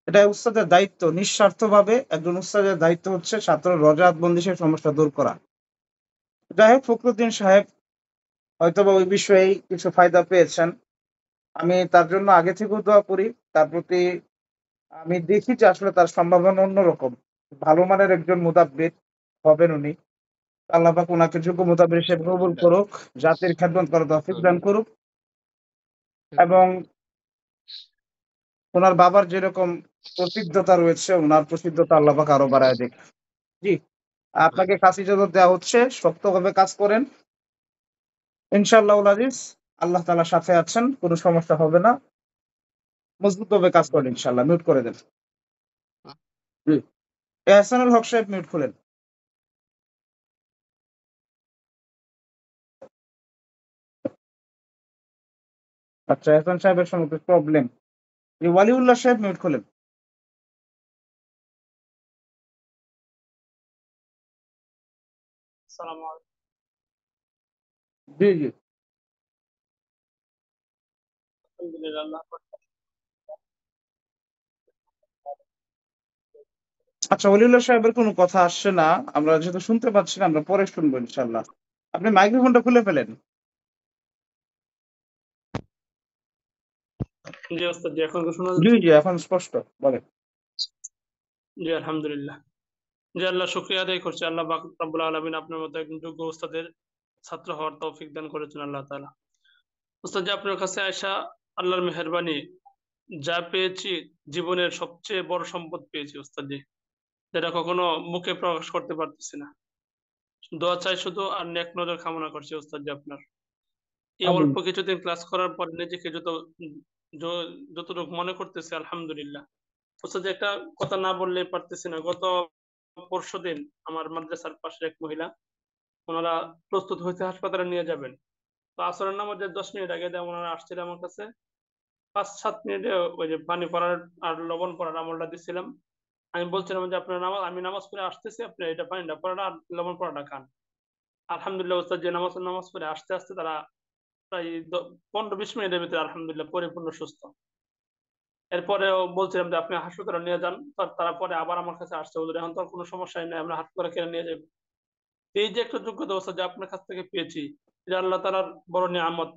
এটা উস্তাদের দায়িত্ব। নিঃস্বার্থভাবে একজন উস্তাদের দায়িত্ব হচ্ছে ছাত্র রজাত বন্দিশের সমস্যা দূর করা। যাই হোক, ফখরুদ্দিন সাহেব হয়তোবা ওই বিষয়েই কিছু ফায়দা পেয়েছেন। আমি তার জন্য আগে থেকেও দোয়া করি। তার প্রতি আমি দেখি যে আসলে তার সম্ভাবনা অন্যরকম। ভালো মানের একজন মুদাব্বির হবেন উনি। আল্লাহ পাক ওনাকে যোগ্য মুদাব্বির হিসেবে কবুল করুক, জাতির খেদমত করার তৌফিক দান করুক এবং ওনার বাবার যেরকম প্রসিদ্ধতা রয়েছে ওনার প্রসিদ্ধতা আল্লাহ পাক আরো বাড়ায় দিক। জি, আপনাকে কাজ ইজাজত দেওয়া হচ্ছে, শক্তভাবে কাজ করেন। ইনশাআল্লাহুল আজিজ, আল্লাহ তাআলা সাথে আছেন, কোনো সমস্যা হবে না। মজবুতভাবে কাজ করেন ইনশাআল্লাহ। মিউট করে দেন। জি, এহসানুল হক সাহেব মিউট খুলেন। আচ্ছা, এহসান সাহেবের সঙ্গে প্রবলেম। জি, ওয়ালিউল্লাহ সাহেব মিউট খুলেন। আসসালামু আলাইকুম। জি জি, আলহামদুলিল্লাহ, আল্লাহ পাক আচ্ছা, ওয়ালিউল্লাহ সাহেবের কোনো কথা আসছে না, আমরা যেহেতু শুনতে পাচ্ছি না, আমরা পরে শুনবো ইনশাআল্লাহ। আপনি মাইক্রোফোনটা খুলে ফেলেন। জি ওস্তাদ জি, এখন কি শোনা জি যাচ্ছে? জি, এখন স্পষ্ট বলেন। জি আলহামদুলিল্লাহ। জি আল্লাহ শুকরিয়া আদায় করছি, আল্লাহ পাক রব্বুল আলামিন আপনার মতো একজন যোগ্য উস্তাদের ছাত্র হওয়ার তৌফিক দান করেছেন আল্লাহ তাআলা। উস্তাদ জি, আপনার কাছে আয়সা আল্লাহর মেহেরবানি, যা পেয়েছি জীবনের সবচেয়ে বড় সম্পদ পেয়েছি উস্তাদ জি, যেটা কখনো মুখে প্রকাশ করতে পারতেছি না। দোয়া চাই শুধু আর নেক নজর কামনা করছি উস্তাদ জি আপনার। এই আমিন। অল্প কিছুদিন ক্লাস করার পর নিজেকে যতটুকু মনে করতেছি আলহামদুলিল্লাহ। উস্তাদ জি, একটা কথা না বললে পারতেছি না। গত পরশুদিন আমার মাদ্রাসার পাশের এক মহিলা, ওনারা প্রস্তুত হয়েছে হাসপাতালে নিয়ে যাবেন। তো আসরের নামাজের 10 মিনিট আগে ওনারা আসছিলেন আমার কাছে। 5-7 মিনিটে ওই যে পানি পড়ার আর লবণ পড়ার আমলটা দিচ্ছিলাম। আমি বলছিলাম যে আপনার আমি নামাজ পড়ে আসতেছি, আপনি এটা পানিটা পড়াটা আর লবণ পড়াটা খান। আলহামদুলিল্লাহ উস্তাদ যে নামাজ পড়ে আস্তে আস্তে তারা প্রায় 15-20 মিনিটের ভিতরে আলহামদুলিল্লাহ পরিপূর্ণ সুস্থ। এরপরেও বলছিলাম যে আপনি হাসপাতালে নিয়ে যান, তারা পরে আবার আমার কাছে আসছে, হুজুর এখন তো আর কোনো সমস্যাই নাই, আমরা হাসপাতালে কেন নিয়ে যাবো। এই যে একটা যোগ্যতা অবস্থা যে আপনার কাছ থেকে পেয়েছি, যে আল্লাহ তাআলার বড় নিয়ামত,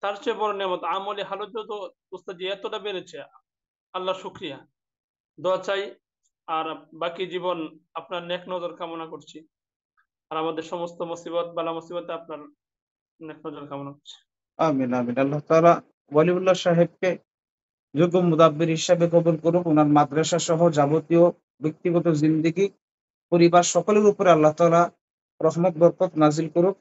তার চেয়ে বড় নিয়ামত আমলে হালত তো উস্তাদ জি এতটা বেড়েছে, আল্লাহ শুকরিয়া। দোয়া চাই আর বাকি জীবন আপনার নেক নজর কামনা করছি, আর আমাদের সমস্ত মুসিবত বালা মুসিবতে আপনার নেক নজর কামনা করছি। আমিন আমিন। আল্লাহ তাআলা ওয়ালিউল্লাহ সাহেবকে যোগ্য মুদাব্বির হিসাবে কবুল করুক। উনার মাদ্রাসা সহ যাবতীয় ব্যক্তিগত জিন্দেগি, পরিবার সকলের উপরে আল্লাহ তাআলা রহমত বরকত নাজিল করুক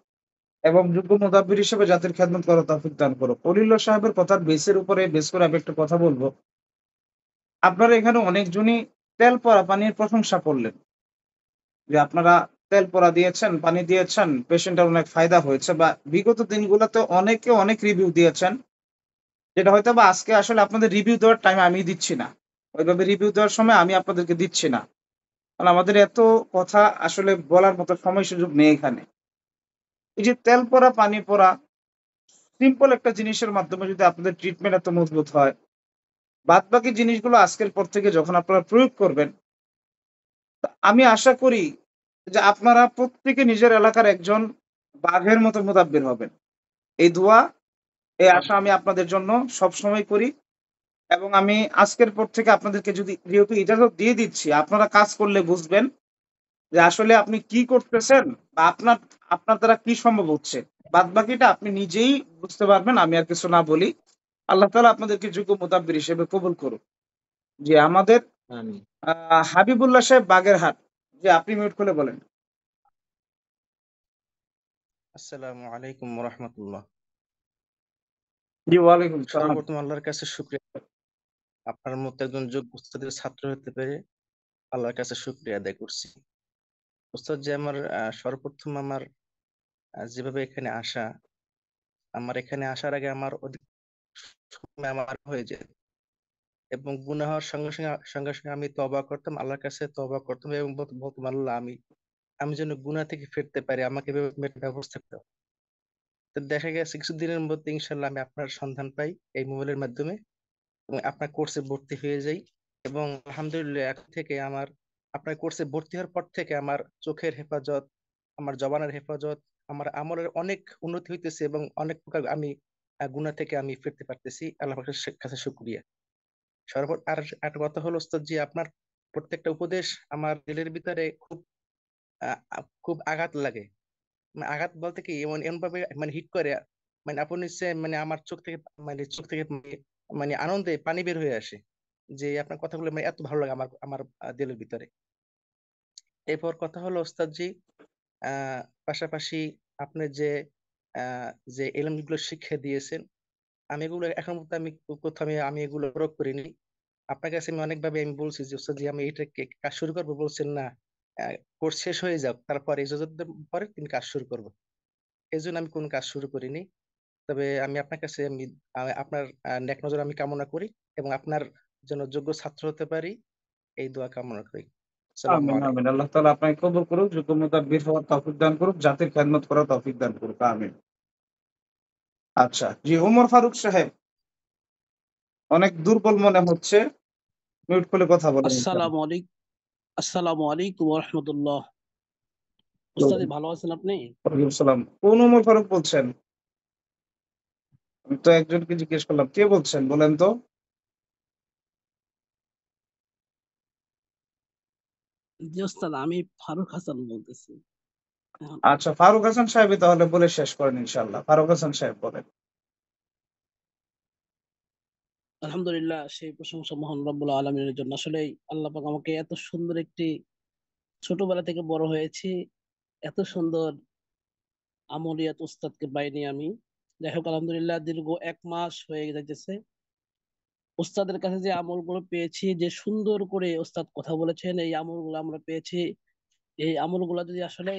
এবং যোগ্য মুদাব্বির হিসেবে জাতির খেদমত করার তৌফিক দান করুক। ওয়ালিউল্লাহ সাহেবের কথার বেসের উপরে বেস করে আমি একটা কথা বলবো। আপনারা এখানে অনেকজনই তেল পড়া পানির প্রশংসা করলেন যে আপনারা তেল পড়া দিয়েছেন, পানি দিয়েছেন, পেশেন্টের অনেক ফায়দা হয়েছে, বা বিগত দিনগুলোতে অনেকে অনেক রিভিউ দিয়েছেন, যেটা হয়তো বা আজকে আসলে আপনাদের রিভিউ দেওয়ার টাইম আমি দিচ্ছি না, ওইভাবে রিভিউ দেওয়ার সময় আমি আপনাদেরকে দিচ্ছি না, কারণ আমাদের এত কথা আসলে বলার মতো সময় সুযোগ নেই এখানে। এই যে তেল পড়া পানি পড়া সিম্পল একটা জিনিসের মাধ্যমে যদি আপনাদের ট্রিটমেন্ট এত মজবুত হয়, বাদ বাকি জিনিসগুলো আজকের পর থেকে যখন আপনারা প্রয়োগ করবেন, আমি আশা করি যে আপনারা প্রত্যেকে নিজের এলাকার একজন বাঘের মতো মুদাব্বির হবেন। এই দোয়া, এই আশা আমি আপনাদের জন্য সবসময় করি এবং আমি আজকের পর থেকে আপনাদেরকে যদি যেহেতু ইজাজত দিয়ে দিচ্ছি, আপনারা কাজ করলে বুঝবেন যে আসলে আপনি কি করতেছেন বা আপনার আপনার দ্বারা কি সম্ভব হচ্ছে। বাদ বাকিটা আপনি নিজেই বুঝতে পারবেন, আমি আর কিছু না বলি। আল্লাহ তাআলা আপনাদেরকে যোগ্য মুদাব্বির হিসেবে কবুল করুন। যে আমাদের আমিন। হাবিবুল্লাহ সাহেব বাগেরহাট, যে আপনি মিউট খুলে বলেন। আসসালামু আলাইকুম রহমতুল্লাহ। জি, ওয়ালাইকুম সালাম। সর্বপ্রথম আল্লাহর কাছে শুকরিয়া, আপনার মতো একজন যোগ্য উস্তাদের ছাত্র হতে পেরে আল্লাহর কাছে শুকরিয়া আদায় করছি। উস্তাদ যে আমার সর্বপ্রথম আমার যেভাবে এখানে আসা, আমার এখানে আসার আগে আমার অধিক সময় আমার হয়ে যেত এবং গুনাহ হওয়ার সঙ্গে সঙ্গে সঙ্গে সঙ্গে আমি তওবা করতাম, আল্লাহর কাছে তওবা করতাম এবং বলতাম আল্লাহ আমি যেন গুনাহ থেকে ফিরতে পারি, আমাকে ব্যবস্থা করতে হবে। তো দেখা গেছে কিছুদিনের মধ্যে ইনশাল্লাহ আমি আপনার সন্ধান পাই এই মোবাইলের মাধ্যমে এবং আপনার কোর্সে ভর্তি হয়ে যাই এবং আলহামদুলিল্লাহ এখন থেকে আমার আপনার কোর্সে ভর্তি হওয়ার পর থেকে আমার চোখের হেফাজত, আমার জবানের হেফাজত, আমার আমলের অনেক উন্নতি হইতেছে এবং অনেক প্রকার আমি গুনাহ থেকে আমি ফিরতে পারতেছি। আল্লাহ পাকের কাছে শুকরিয়া। সর্বোপরি আর একটা কথা হলো ওস্তাদ জি, আপনার প্রত্যেকটা উপদেশ আমার দিলের ভিতরে খুব আঘাত লাগে। মানে আঘাত বলতে কি এমন এমন ভাবে মানে হিট করে, মানে আপনি মানে আমার চোখ থেকে মানে আনন্দে পানি বের হয়ে আসে যে আপনার কথাগুলো মানে এত ভালো লাগে আমার আমার দিলের ভিতরে। এরপর কথা হলো ওস্তাদজি, পাশাপাশি আপনি যে এলএমগুলো শিক্ষা দিয়েছেন, আমি এগুলো এখন পর্যন্ত আমি কোথাও আমি এগুলো প্রয়োগ করিনি। আপনার কাছে আমি অনেকভাবে আমি বলছি যে ওস্তাদ জি আমি এটা কাজ শুরু করবো, বলছেন না কোর্স শেষ হয়ে যাক, তারপরে ইজাজতের পরে তুমি কাজ শুরু করবো। এই জন্য আমি কোনো কাজ শুরু করিনি। তবে আমি আপনার কাছে আপনার নেক নজর আমি কামনা করি এবং আপনার জন্য যোগ্য ছাত্র হতে পারি, এই দোয়া কামনা করি। আসসালামু আমিন আলাইকুম। আমিন। আল্লাহ তাআলা আপনাকে কবুল করুক, যোগ্য মুতাব্বির হওয়ার তৌফিক দান করুক, জাতির খেদমত করার তৌফিক দান করুক। আমিন। আচ্ছা জি, ওমর ফারুক সাহেব, অনেক দুর্বল মনে হচ্ছে, মিউট খুলে কথা বলেন ইনশাআল্লাহ। আসসালামু আলাইকুম ওয়া রাহমাতুল্লাহ। উস্তাদ ভালো আছেন আপনি? ওয়ালাইকুম সালাম। কোন ওমর ফারুক বলছেন? আমি তো একজনকে জিজ্ঞেস করলাম, কে বলছেন বলেন তো? জি উস্তাদ, আমি ফারুক হাসান বলতেছি। আচ্ছা, ফারুক হাসান সাহেবই তাহলে বলে শেষ করেন ইনশাআল্লাহ। ফারুক হাসান সাহেব বলেন। আলহামদুলিল্লাহ, সেই প্রশংসা মহান রব্বুল আলামিনের জন্য। আসলে আল্লাহ পাক আমাকে এত সুন্দর একটি, ছোটবেলা থেকে বড় হয়েছি, এত সুন্দর আমলিয়াত উস্তাদকে পাইনি আমি। যাই হোক আলহামদুলিল্লাহ, দীর্ঘ 1 মাস হয়ে যাইতেছে উস্তাদের কাছে যে আমলগুলো পেয়েছি, যে সুন্দর করে উস্তাদ কথা বলেছেন, এই আমলগুলো আমরা পেয়েছি। এই আমলগুলো যদি আসলে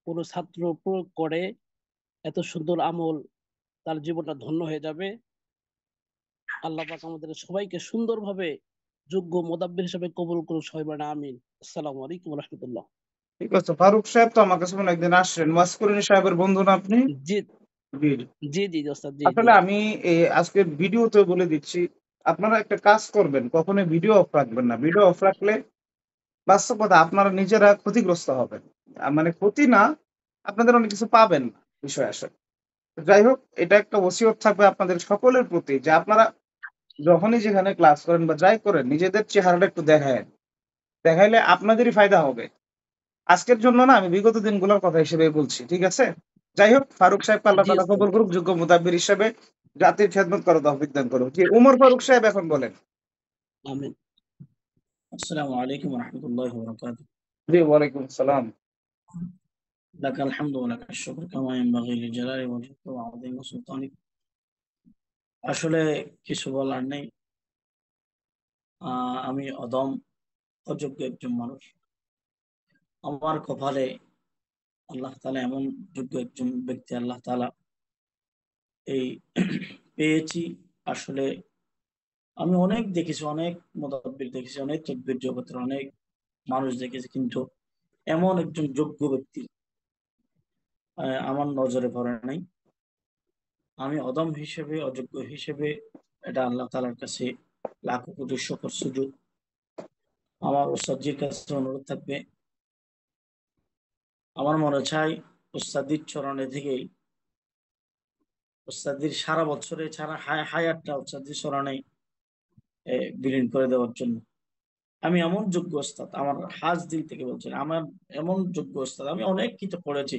কোনো ছাত্র প্রয়োগ করে, এত সুন্দর আমল, তার জীবনটা ধন্য হয়ে যাবে। আল্লাহ পাক আমাদের সবাইকে সুন্দরভাবে যোগ্য মুদাব্বির হিসেবে কবুল করুন, সবাই বলেন আমিন। আসসালামু আলাইকুম ওয়া রাহমাতুল্লাহ। ঠিক আছে, ফারুক সাহেব তো আমার কাছে মনে হয় একদিন আসছেন। ওয়াসকুরিনী সাহেবের বন্ধু না আপনি? জি জি জি জি ওস্তাদ, জি জি। আসলে আমি আজকের ভিডিওতে বলে দিচ্ছি, আপনারা একটা কাজ করবেন, কখনোই ভিডিও অফ রাখবেন না। ভিডিও অফ রাখলে বাস্তব কথা আপনারা নিজেরা ক্ষতিগ্রস্ত হবেন। মানে ক্ষতি না, আপনাদের অনেক কিছু পাবেন না বিষয় আসলে। যাই হোক, এটা একটা ওসিয়ত থাকবে আপনাদের সকলের প্রতি যে আপনারা যখনই যেখানে ক্লাস করেন বা যাই করেন, নিজেদের চেহারাটা একটু দেখাইলে আপনাদেরই ফায়দা হবে। আজকের জন্য না, আমি বিগত দিনগুলোর কথা হিসেবে বলছি, ঠিক আছে? যাই হোক, ফারুক সাহেবকে আল্লাহ জি তাআলা ওস্তাদ, কবুল করুক, যোগ্য মুদাব্বির হিসেবে জাতির খেদমত করার তৌফিক দান করুক। জি, উমর ফারুক সাহেব এখন বলেন। আমিন। আসসালামু আলাইকুম ওয়া রাহমাতুল্লাহি ওয়া বারাকাতুহু। জি, ওয়ালাইকুম আসসালাম। লাকাল হামদু ওয়া লাকাশ শুকর কামা ইয়ানবাগি লিজালালি ওয়াজহিকা ওয়া আযীমি সুলতানিক। আসলে কিছু বলার নেই। আমি অযোগ্য একজন মানুষ। আমার কপালে আল্লাহ তাআলা এমন যোগ্য একজন ব্যক্তি আল্লাহ তাআলা এই পেয়েছি। আসলে আমি অনেক দেখেছি, অনেক মুতাব্বির দেখেছি, অনেক তকবীর জগতের অনেক মানুষ দেখেছি, কিন্তু এমন একজন যোগ্য ব্যক্তি আমার নজরে পড়ে নাই। আমি অযোগ্য হিসেবে এটা আল্লাহ তাআলার কাছে লাখো কোটি শুকর সুজুদ। আমার ওস্তাদজির কাছে অনুরোধ থাকবে, আমার মনে চাই ওস্তাদির চরণে থেকেই, ওস্তাদির সারা বছরে সারা হায়াতটা ওস্তাদির চরণে বিলীন করে দেওয়ার জন্য। আমি এমন যোগ্য ওস্তাদ, আমার হাজ দিল থেকে বলছেন, আমার এমন যোগ্য ওস্তাদ, আমি অনেক কিছু পড়েছি,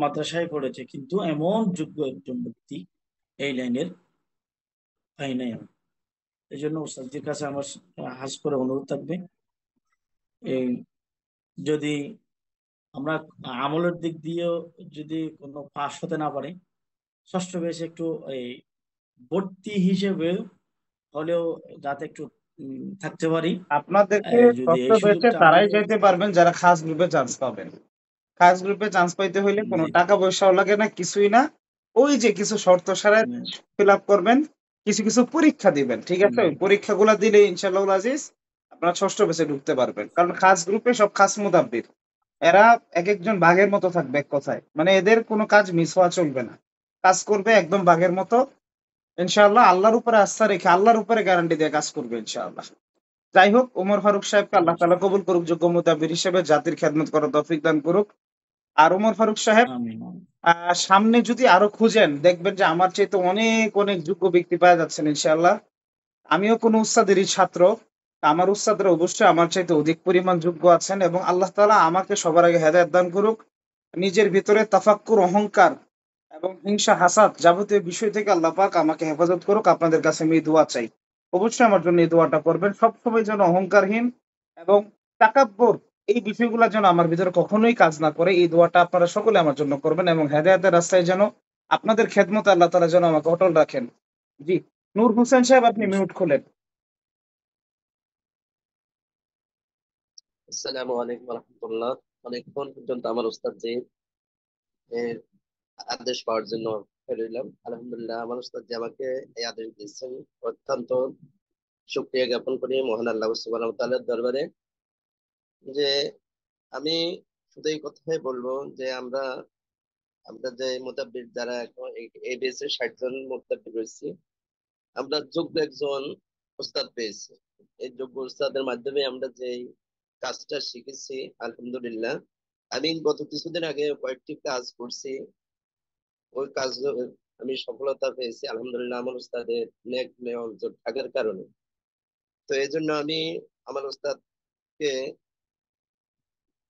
মাদ্রাসায় পড়েছি, কিন্তু এমন যোগ্য একজন ব্যক্তি এই লাইনের পাই নাই আমি। এই জন্য ওস্তাদজির কাছে আমার হাজ করে অনুরোধ থাকবে, এই যদি আমরা আমলের দিক দিয়েও যদি কোনো পাশ হতে না পারে, ষষ্ঠ বেশে একটু এই ভর্তি হিসেবে হলেও যাতে একটু থাকতে পারি। আপনাদেরকে যদি ষষ্ঠ এই ব্যাচে সুযোগটা তারাই আমাদের যাইতে পারবেন যারা খাস গ্রুপে চান্স পাবেন। খাস গ্রুপে চান্স পাইতে হইলে কোনো জি টাকা পয়সাও লাগে না, কিছুই না। ওই যে কিছু শর্ত সারাই ফিল আপ করবেন, কিছু কিছু পরীক্ষা দিবেন, ঠিক আছে? ওই পরীক্ষাগুলো দিলে ইনশাআল্লাহ আজিজ আপনারা ষষ্ঠ ব্যাচে ঢুকতে পারবেন। কারণ খাস গ্রুপে সব খাস মুদাব্বির, এরা এক একজন বাঘের মতো থাকবে এক কথায়, মানে এদের কোনো কাজ মিস হওয়া চলবে না, কাজ করবে একদম বাঘের মতো ইনশাআল্লাহ। আল্লাহর উপরে আস্থা রেখে আল্লাহর উপরে গ্যারান্টি দিয়ে কাজ করবে ইনশাআল্লাহ। যাই হোক, ওমর ফারুক সাহেবকে আল্লাহ তাআলা কবুল করুক, যোগ্য মুতাব্বির হিসেবে জাতির খেদমত করার তৌফিক দান করুক। আর ওমর ফারুক সাহেব, সামনে যদি আরো খুঁজেন, দেখবেন যে আমার চাইতে অনেক অনেক যোগ্য ব্যক্তি পাওয়া যাচ্ছেন ইনশাআল্লাহ। আমিও কোনো উস্তাদেরই ছাত্র, আমার উস্তাদরা অবশ্যই আমার চাইতে অধিক পরিমাণ যোগ্য আছেন, এবং আল্লাহ তাআলা আমাকে সবার আগে হেদায়েত দান করুক। নিজের ভিতরে তাফাক্কুর, অহংকার এবং হিংসা, হাসাদ যাবতীয় বিষয় থেকে আল্লাহ পাক আমাকে হেফাজত করুক। আপনাদের কাছে আমি এই দোয়া চাই। অবশ্যই আমার জন্য এই দোয়াটা করবেন। সবসময় যেন অহংকারহীন এবং তাকাব্বুর এই বিষয়গুলো যেন আমার ভিতরে কখনোই কাজ না করে, এই দোয়াটা আপনারা সকলে আমার জন্য করবেন, এবং হেদায়েতের রাস্তায় যেন আপনাদের খেদমতে আল্লাহ তাআলা যেন আমাকে অটল রাখেন। জি, নূর হোসেন সাহেব, আপনি মিউট খোলেন। আসসালামু আলাইকুম রহমতুল্লাহ। অনেকক্ষণ পর্যন্ত আমার উস্তাদ যে এর আদেশ পাওয়ার জন্য রইলাম। আলহামদুলিল্লাহ, আমার উস্তাদ যে আমাকে এই আদেশ দিচ্ছেন, অত্যন্ত শুকরিয়া জ্ঞাপন করি মহান আল্লাহ সুবহানাহু ওয়া তাআলার দরবারে। যে আমি শুধু এই কথাই বলবো যে আমরা আমরা যে মুতাব্বির যারা এখন এই দেশে 60 জন মুতাব্বির রয়েছি, আমরা যোগ্য একজন উস্তাদ পেয়েছি। এই যোগ্য উস্তাদের মাধ্যমে আমরা যে কাজটা শিখেছি, আলহামদুলিল্লাহ। আমি গত কিছুদিন আগে কয়েকটি কাজ করছি, ওই কাজ আমি সফলতা পেয়েছি আলহামদুলিল্লাহ, আমার উস্তাদের নেক নজর থাকার কারণে। তো এই জন্য আমি আমার উস্তাদকে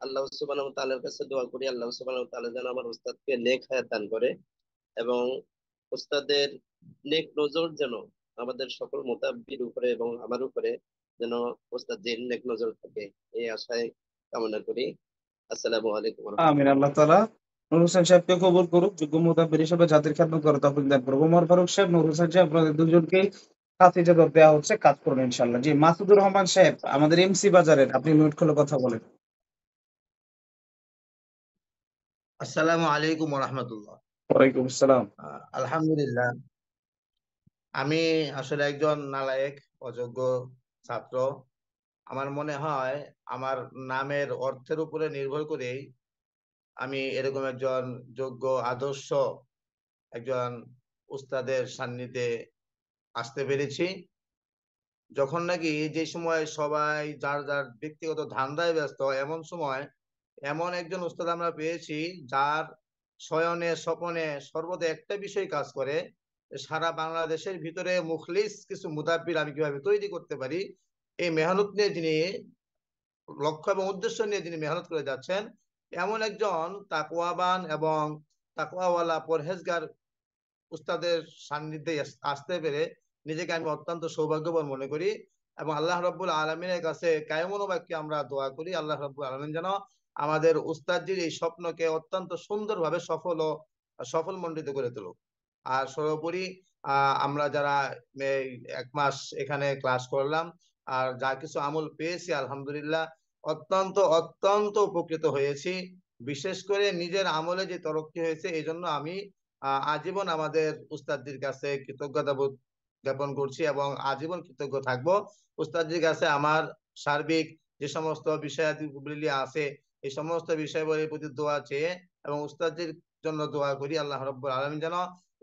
আল্লাহ সুবহানাহু ওয়া তাআলার কাছে দোয়া করি, আল্লাহ সুবহানাহু ওয়া তাআলা যেন আমার উস্তাদকে নেক হায়াত দান করে, এবং উস্তাদের নেক নজর যেন আমাদের সকল মুতাব্বির উপরে এবং আমার উপরে যেন উস্তাদের নেক নজর থাকে, এই আশায় কামনা করি। আসসালামু আলাইকুম ওয়া আমিন। রাহমাতুল্লাহ। আল্লাহ তাআলা নূর হোসেন সাহেবকে কবুল করুক, যোগ্য মুতাব্বির হিসেবে জাতির খেদমত করার তৌফিক দান করুক। ওমর ফারুক সাহেব, নূর হোসেন সাহেব, আপনাদের দুজনকেই হাতে ইজাজত দেওয়া হচ্ছে, কাজ করবেন ইনশাআল্লাহ। জি, মাসুদুর রহমান সাহেব, আমাদের এমসি বাজারের, আপনি মিউট খুলে কথা বলেন। আসসালামু আলাইকুম রহমতুল্লাহ। ওয়ালাইকুম আসসালাম। আলহামদুলিল্লাহ, আমি আসলে একজন নালায়েক, অযোগ্য ছাত্র। আমার মনে হয় আমার নামের অর্থের উপরে নির্ভর করেই আমি এরকম একজন যোগ্য, আদর্শ একজন উস্তাদের সান্নিধ্যে আসতে পেরেছি। যখন নাকি যে সময় সবাই যার যার ব্যক্তিগত ধান্দায় ব্যস্ত, এমন সময় এমন একজন উস্তাদ আমরা পেয়েছি যার শয়নে স্বপনে সর্বদা একটা বিষয় কাজ করে, সারা বাংলাদেশের ভিতরে মুখলিস কিছু মুতাব্বির আমি কিভাবে তৈরি করতে পারি, এই মেহনত নিয়ে যিনি, লক্ষ্য এবং উদ্দেশ্য নিয়ে যিনি মেহনত করে যাচ্ছেন, এমন একজন তাকওয়াবান এবং তাকওয়াওয়ালা পরহেজগার উস্তাদের সান্নিধ্যে আসতে পেরে নিজেকে আমি অত্যন্ত সৌভাগ্যবান মনে করি, এবং আল্লাহ রাব্বুল আলামিনের কাছে কায়মন বাক্যে আমরা দোয়া করি আল্লাহ রাব্বুল আলামিন যেন আমাদের উস্তাদজির এই স্বপ্নকে অত্যন্ত সুন্দরভাবে সফল মণ্ডিত করে তুলুক। আর সর্বোপরি আমরা যারা এই 1 মাস এখানে ক্লাস করলাম আর যা কিছু আমল পেয়েছি, আলহামদুলিল্লাহ অত্যন্ত অত্যন্ত উপকৃত হয়েছি। বিশেষ করে নিজের আমলে যে তরক্কি হয়েছে, এই জন্য আমি আজীবন আমাদের উস্তাদজির কাছে কৃতজ্ঞতা বোধ জ্ঞাপন করছি এবং আজীবন কৃতজ্ঞ থাকবো। উস্তাদজির কাছে আমার সার্বিক যে সমস্ত বিষয়াবলী আছে, এই সমস্ত বিষয়াবলীর প্রতি দোয়া চেয়ে এবং উস্তাদজির জন্য দোয়া করি আল্লাহ রাব্বুল আলামিন যেন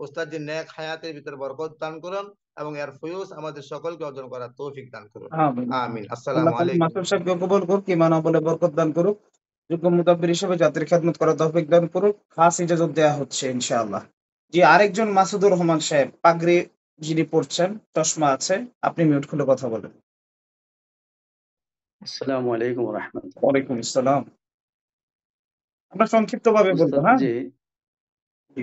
উস্তাদজির নেক হায়াতের ভিতরে বরকত দান করুন এবং এর ফয়ুজ আমাদের সকলকে অর্জন করার তৌফিক দান করুন। আমিন। আমিন। আল্লাহ আসসালামু তাআলা আলাইকুম। মাসুদ সাহেবকে কবুল করুক, ঈমান আমলে বরকত দান করুক, যোগ্য মুতাব্বির হিসেবে জাতির খেদমত করার তৌফিক দান করুক, খাস ইজাজত দেওয়া হচ্ছে ইনশাআল্লাহ। জি, আরেকজন মাসুদুর রহমান সাহেব, পাগড়ি যিনি পড়ছেন, চশমা আছে, আপনি মিউট খুলে কথা বলেন। আসসালামু আলাইকুম রহমতুল্লাহ। ওয়ালাইকুম আসসালাম। আমরা সংক্ষিপ্তভাবে বলবো, উস্তাদ হ্যাঁ? জি, জি।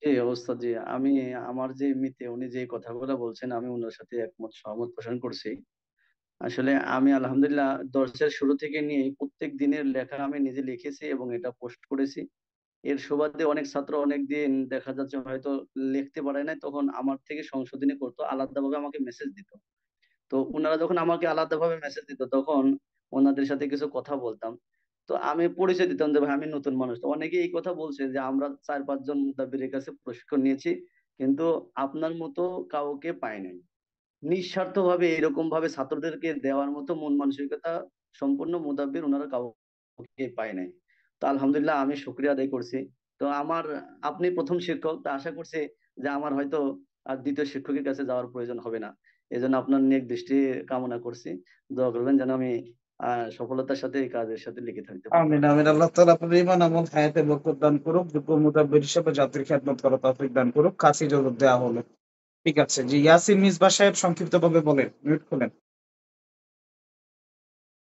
জি ওস্তাদ জি, আমি আমার যে মিতে উনি যে কথাগুলো বলছেন, আমি ওনার সাথে একমত, সহমত পোষণ করছি। আসলে আমি আলহামদুলিল্লাহ দর্সের শুরু থেকে নিয়ে প্রত্যেক দিনের লেখা আমি নিজে লিখেছি এবং এটা পোস্ট করেছি। এর সুবাদে অনেক ছাত্র অনেক দিন দেখা যাচ্ছে হয়তো লিখতে পারে না, তখন আমার থেকে সংশোধনী করতো, আলাদাভাবে আমাকে মেসেজ দিত। তো ওনারা যখন আমাকে আলাদাভাবে মেসেজ দিত, তখন ওনাদের সাথে কিছু কথা বলতাম। তো আমি পরিচয় দিতাম যে ভাই আমি নতুন মানুষ। তো অনেকে এই কথা বলছে যে আমরা 4-5 জন মুতাব্বিরের কাছে প্রশিক্ষণ নিয়েছি, কিন্তু আপনার মতো কাউকে পাই নাই। নিঃস্বার্থ ভাবে এরকম ভাবে ছাত্রদেরকে দেওয়ার মতো মন মানসিকতা সম্পূর্ণ মুদাব্বির ওনারা কাউকে পায় নাই। তো আলহামদুলিল্লাহ আমি শুকরিয়া আদায় করছি। তো আমার, আপনি প্রথম শিক্ষক, তা আশা করছি যে আমার হয়তো আর দ্বিতীয় শিক্ষকের কাছে যাওয়ার প্রয়োজন হবে না। এই জন্য আপনার নেক দৃষ্টি কামনা করছি। দোয়া করবেন যেন আমি সফলতার সাথে এই কাজের সাথে লেগে থাকতে পারি। আমিন, আমিন। আল্লাহ তাআলা আপনার ঈমান আমল হায়াতে বরকত দান করুক, যোগ্য মুতাব্বির হিসেবে জাতির খেদমত করার তৌফিক দান করুক, খাস ইজাজত দেওয়া হলো। ঠিক আছে। জি, ইয়াসিন মিসবাহ সাহেব সংক্ষিপ্তভাবে বলেন, মিউট খুলেন।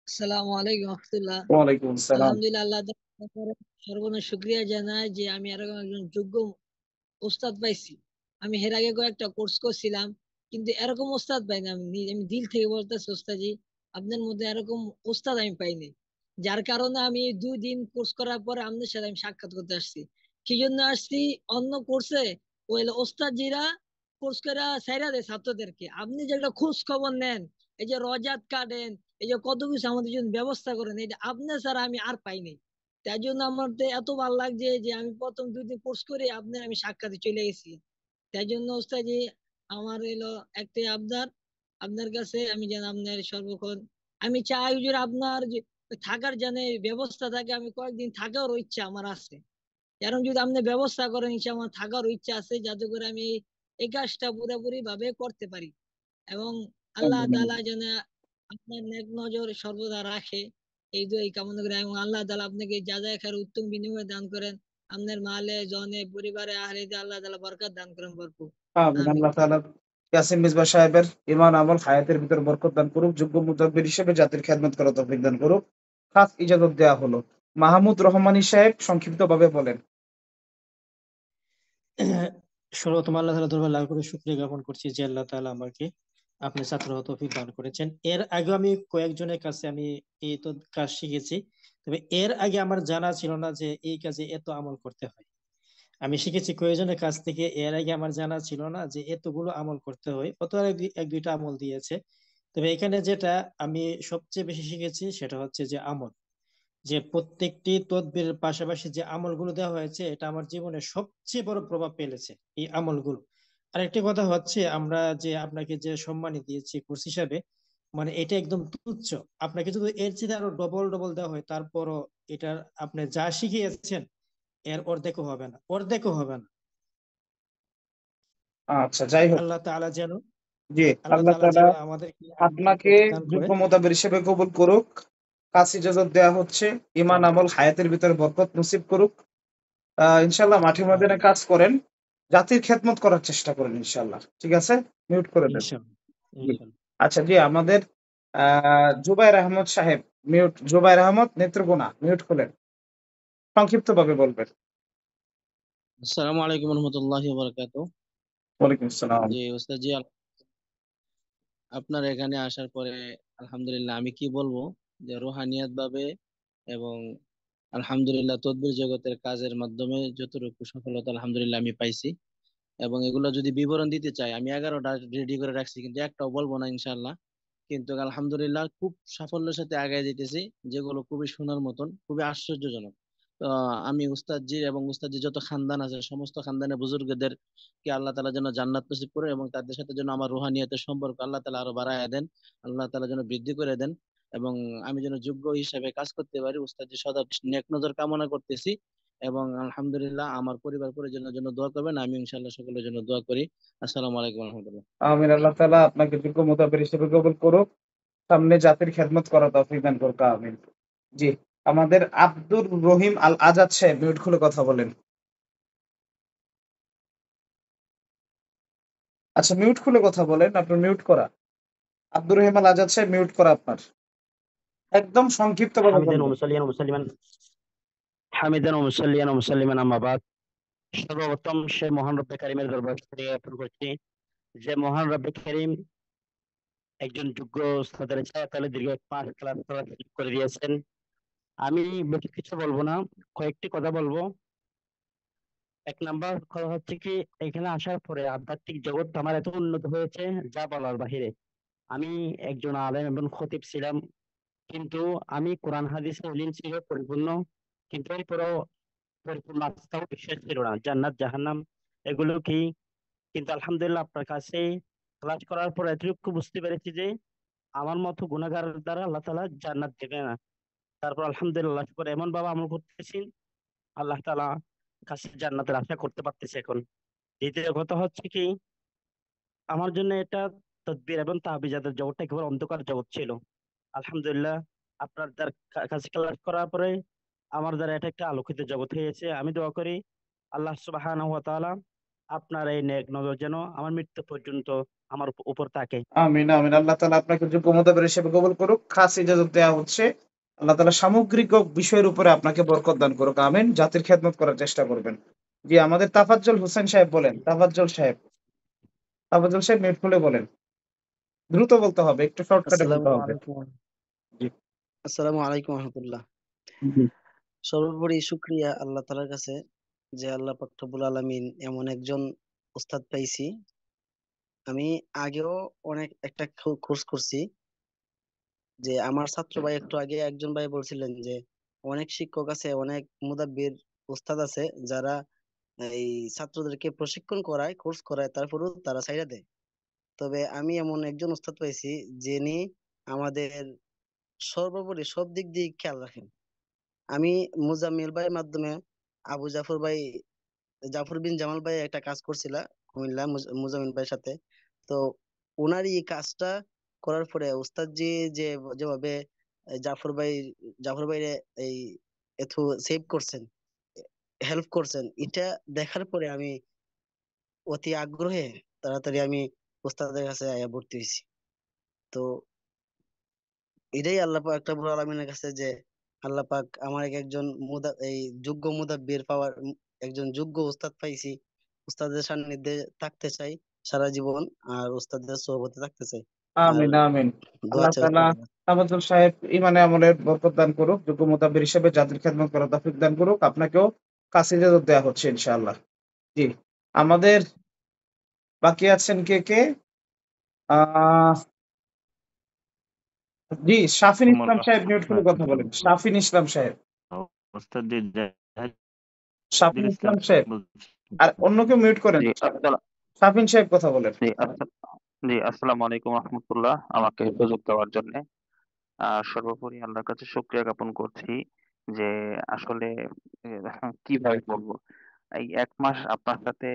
আসসালামু আলাইকুম রহমতুল্লাহ। ওয়ালাইকুম আসসালাম। আলহামদুলিল্লাহ, আল্লাহ তাআলার উপরে সর্বনাশ শুকরিয়া জানাই যে আমি এরকম একজন যোগ্য ওস্তাদ পাইছি। আমি এর আগে কয়েকটা কোর্স করছিলাম, কিন্তু এরকম ওস্তাদ পাইনি। আমি দিল থেকে বলতেছি ওস্তাজি, আপনার মধ্যে এরকম ওস্তাদ আমি পাইনি। যার কারণে আমি 2 দিন কোর্স করার পরে আপনার সাথে আমি সাক্ষাৎ করতে আসছি। কি জন্য আসছি? অন্য কোর্সে ওই ওস্তাদজিরা কোর্স করে ছাইরা দেয় ছাত্রদেরকে। আপনি যে একটা খোঁজ খবর নেন, এই যে রজাত কাটেন, এই যে কত কিছু আমাদের জন্য ব্যবস্থা করেন, এটা আপনার ছাড়া আমি আর পাইনি। তাই জন্য আমার তো এত ভালো লাগছে যে আমি প্রথম 2 দিন কোর্স করে আপনার আমি সাক্ষাতে চলে গেছি। তাই জন্য ওস্তাজি, আমার এলো একটাই আবদার আপনার কাছে, আমি যেন আপনার সর্বক্ষণ, আমি চাই হুজুর আপনার যে থাকার যেন ব্যবস্থা থাকে, আমি কয়েকদিন থাকারও ইচ্ছা আমার আছে। কারণ যদি আপনি ব্যবস্থা করেন, ইচ্ছা আমার থাকারও ইচ্ছা আছে, যাতে করে আমি এই কাজটা পুরোপুরি ভাবে করতে পারি। এবং আল্লাহ তাআলা যেন আপনার নেক নজর সর্বদা রাখে, এই কামনা করে। এবং আল্লাহ তাআলা আপনাকে যাজায় খায়ের উত্তম বিনিময় দান করেন। আপনার মালে জনে পরিবারে আহলিতে আল্লাহ তাআলা বরকত দান করেন ভরপুর। আমিন। আমিন। আল্লাহ তাআলা ইয়াসিন মিসবাহ সাহেবের ঈমান আমল হায়াতের ভিতর বরকত দান করুক, যোগ্য মুতাব্বির হিসেবে জাতির খেদমত করার তৌফিক দান করুক। খাস ইজাজত দেয়া হলো। মাহমুদ রহমানী সাহেব সংক্ষিপ্তভাবে বলেন। সর্বপ্রথম আল্লাহ তাআলা দরবারে লাখ কোটি শুকরিয়া জ্ঞাপন করছি যে আল্লাহ তাআলা আমাকে আপনি ছাত্র হওয়ার তৌফিক দান করেছেন। এর আগে আমি কয়েকজনের কাছে আমি এই তো কাজ শিখেছি, তবে এর আগে আমার জানা ছিল না যে এই কাজে এত আমল করতে হয়। আমি শিখেছি কয়েকজনের কাছ থেকে, এর আগে আমার জানা ছিল না যে এতগুলো আমল করতে হয়। অত এক দুইটা আমল দিয়েছে, তবে এখানে যেটা আমি সবচেয়ে বেশি শিখেছি সেটা হচ্ছে যে আমল, যে প্রত্যেকটি তদবিরের পাশাপাশি যে আমলগুলো দেওয়া হয়েছে, এটা আমার জীবনে সবচেয়ে বড় প্রভাব ফেলেছে এই আমলগুলো। আরেকটি কথা হচ্ছে, আমরা যে আপনাকে যে সম্মানী দিয়েছি কোর্স হিসাবে, মানে এটা একদম তুচ্ছ। আপনাকে যদি এর চেয়ে আরো ডবল ডবল দেওয়া হয়, তারপরও এটার আপনি যা শিখিয়েছেন এর অর্ধেকও হবে না, অর্ধেকও হবে না। আচ্ছা, যাই হোক, আল্লাহ তাআলা যেন জি, আল্লাহ আল্লাহ তাআলা তাআলা যেন আমাদেরকে আপনাকে দান যোগ্য করেন। মুতাবির হিসেবে কবুল করুক। খাস ইজাজত দেয়া হচ্ছে। ঈমান আমল হায়াতের ভিতরে বরকত নসিব করুক। ইনশাআল্লাহ মাঠে ময়দানে কাজ করেন, জাতির খেদমত করার চেষ্টা করেন ইনশাআল্লাহ। ঠিক আছে, মিউট করে দেন। ইনশাআল্লাহ জি। ইনশাআল্লাহ। আচ্ছা, জি, আমাদের জুবাইর আহমদ সাহেব, মিউট। জুবাইর আহমদ নেত্রকোনা, মিউট খোলেন, সংক্ষিপ্তভাবে বলবেন। আসসালামু আলাইকুম রহমতুল্লাহি ওয়া বারাকাতুহু। ওয়ালাইকুম আসসালাম। জি ওস্তাদ জি, আপনার এখানে আসার পরে আলহামদুলিল্লাহ আমি কি বলবো, যে রুহানিয়াত ভাবে এবং আলহামদুলিল্লাহ তদবির জগতের কাজের মাধ্যমে যতটুকু সফলতা আলহামদুলিল্লাহ আমি পাইছি, এবং এগুলো যদি বিবরণ দিতে চাই আমি 11টা রেডি করে রাখছি, কিন্তু একটাও বলবো না ইনশাআল্লাহ। কিন্তু আলহামদুলিল্লাহ খুব সাফল্যের সাথে আগায় যেতেছি, যেগুলো খুবই শোনার মতন, খুবই আশ্চর্যজনক। তো আমি উস্তাদজির এবং উস্তাদজির যত খানদান আছে সমস্ত খানদানের বুজুর্গদের কে আল্লাহ তাআলা যেন জান্নাত নসিব করে, এবং তাদের সাথে যেন আমার রুহানিয়াতের সম্পর্ক আল্লাহ তাআলা আরো বাড়ায় দেন, আল্লাহ তাআলা যেন বৃদ্ধি করে দেন, এবং আমি যেন যোগ্য হিসাবে কাজ করতে পারি। উস্তাদজির সদা নেক নজর কামনা করতেছি, এবং আলহামদুলিল্লাহ আমার পরিবার পরিজনের জন্য দোয়া করবেন, আমি ইনশাআল্লাহ সকলের জন্য দোয়া করি। আসসালামু আলাইকুম রহমতুল্লাহ। আমিন। আল্লাহ তাআলা আপনাকে যোগ্য মুতাবির হিসেবে কবুল করুক, সামনে জাতির খেদমত করার তৌফিক দান করুক। আমিন। জি, আমাদের আব্দুর রহিম আল আজাদ সাহেব, মিউট খুলে কথা বলেন। আচ্ছা, মিউট খুলে কথা বলেন, আপনার মিউট করা। আব্দুর রহিম আল আজাদ সাহেব, মিউট করা আপনার। একদম সংক্ষিপ্তভাবে হামিদান বলবেন। ওয়া মুসাল্লিমান আম্মা বাদ। সর্বপ্রথম সে মহান রব্বে কারিমের দরবার থেকে জ্ঞাপন করছি যে মহান রব্বে কারিম একজন যোগ্য উস্তাদের ছায়াতলে দীর্ঘ 5 ক্লাস করে দিয়েছেন। আমি বেশি কিছু বলবো না, কয়েকটি কথা বলবো। 1 নাম্বার কথা হচ্ছে কি, এখানে আসার পরে আধ্যাত্মিক জগৎ আমার এত উন্নত হয়েছে যা বলার বাহিরে। আমি একজন আলেম এবং খতিব ছিলাম, কিন্তু আমি কোরআন হাদিসের ইলম ছিল পরিপূর্ণ, কিন্তু এরপরও পরিপূর্ণ আস্থা ও বিশ্বাস ছিল না জান্নাত জাহান্নাম এগুলো কি। কিন্তু আলহামদুলিল্লাহ আপনার কাছে ক্লাস করার পর এতটুকু বুঝতে পেরেছি যে আমার মতো গুনাহগারের দ্বারা আল্লাহ তাআলা জান্নাত দেবে না। তারপর আলহামদুলিল্লাহ করে এমন ভাবে আমল করতেছি, আল্লাহ তাআলা কাছে জান্নাতের আশা করতে পারতেছি এখন। দ্বিতীয় কথা হচ্ছে কি, আমার জন্য এটা তদবির এবং তাবিজাতের জগৎটা একেবারে অন্ধকার জগৎ ছিল। আলহামদুলিল্লাহ আপনার কাছে ক্লাস করার পরে আমার দ্বারা এটা একটা আলোকিত জগৎ হয়েছে। আমি দোয়া করি আল্লাহ সুবহানাহু ওয়া তাআলা আপনার এই নেক নজর যেন আমার মৃত্যু পর্যন্ত আমার উপর তাকে। আমিন আমিন। আল্লাহ তাআলা আপনাকে যোগ্য মোতাবেক হিসেবে কবুল করুক। খাস ইজাজত দেওয়া হচ্ছে। আল্লাহ তাআলা সামগ্রিক বিষয়ের উপরে আপনাকে বরকত দান করুক। আমিন। জাতির খেদমত করার চেষ্টা করবেন। জি, আমাদের তাফাজ্জল হোসেন সাহেব বলেন। তাফাজ্জল সাহেব মিউট খুলে বলেন। দ্রুত বলতে হবে, একটু শর্টকাটে বলতে হবে। জি আসসালামু আলাইকুম রহমতুল্লাহ। জি সর্বোপরি শুক্রিয়া আল্লাহ তাআলার কাছে যে আল্লাহ পাক রব্বুল আলামিন এমন একজন উস্তাদ পাইছি। আমি আগেও অনেক একটা কোর্স করছি, যে আমার ছাত্র ভাই একটু আগে একজন ভাই বলছিলেন যে অনেক শিক্ষক আছে, অনেক মুদাব্বির উস্তাদ আছে যারা এই ছাত্রদেরকে প্রশিক্ষণ করায়, কোর্স করায়, তারপরেও তারা ছাইড়া দেয়। তবে আমি এমন একজন উস্তাদ পাইছি যিনি আমাদের সর্বোপরি সব দিক দিয়ে খেয়াল রাখেন। আমি মুজাম্মিল ভাইয়ের মাধ্যমে আবু জাফর বিন জামাল ভাই একটা কাজ করছিলাম কুমিল্লা মুজাম্মিল ভাইয়ের সাথে। তো ওনার এই কাজটা করার পরে উস্তাদ জি যে যেভাবে জাফর ভাইরে এই এত সেভ করছেন, হেল্প করছেন, এটা দেখার পরে আমি অতি আগ্রহে তাড়াতাড়ি আমি উস্তাদের কাছে আয়া ভর্তি হয়েছি। তো এটাই আল্লাহ পাক রব্বুল আলামিনের কাছে যে আল্লাহ পাক আমার একজন এই যোগ্য মুদাব্বির পাওয়ার একজন যোগ্য উস্তাদ পাইছি। উস্তাদের সান্নিধ্যে থাকতে চাই সারা জীবন, আর উস্তাদের সোহবতে থাকতে চাই। আর আমিন আমিন। দোয়া আল্লাহ চাই তাআলা উস্তাদের কাছে। তাফাজ্জল সাহেব ইমানে আমলের বরকত দান করুক, যোগ্য মোতাবেক হিসেবে জাতির খেদমত করার তৌফিক দান করুক। আপনাকেও খাস ইজাজত দেওয়া হচ্ছে ইনশাআল্লাহ। জি, আমাদের বাকি আছেন কে? আহ জি, শাফিন ইসলাম সাহেব মিউট খুলে কথা বলেন। শাফিন ইসলাম সাহেব। ওস্তাদ জি জাহিদুল শাফিন ইসলাম ইসলাম সাহেব। বলছি। আর অন্য কেউ মিউট করেন। জি শাফিন সাহেব কথা বলেন। আসসালামু আলাইকুম রহমতুল্লাহ, আমাকে সুযোগ দেওয়ার জন্য সর্বোপরি আল্লাহর কাছে শুকরিয়া জ্ঞাপন করছি যে আসলে কিভাবে বলবো, এই 1 মাস আপনার সাথে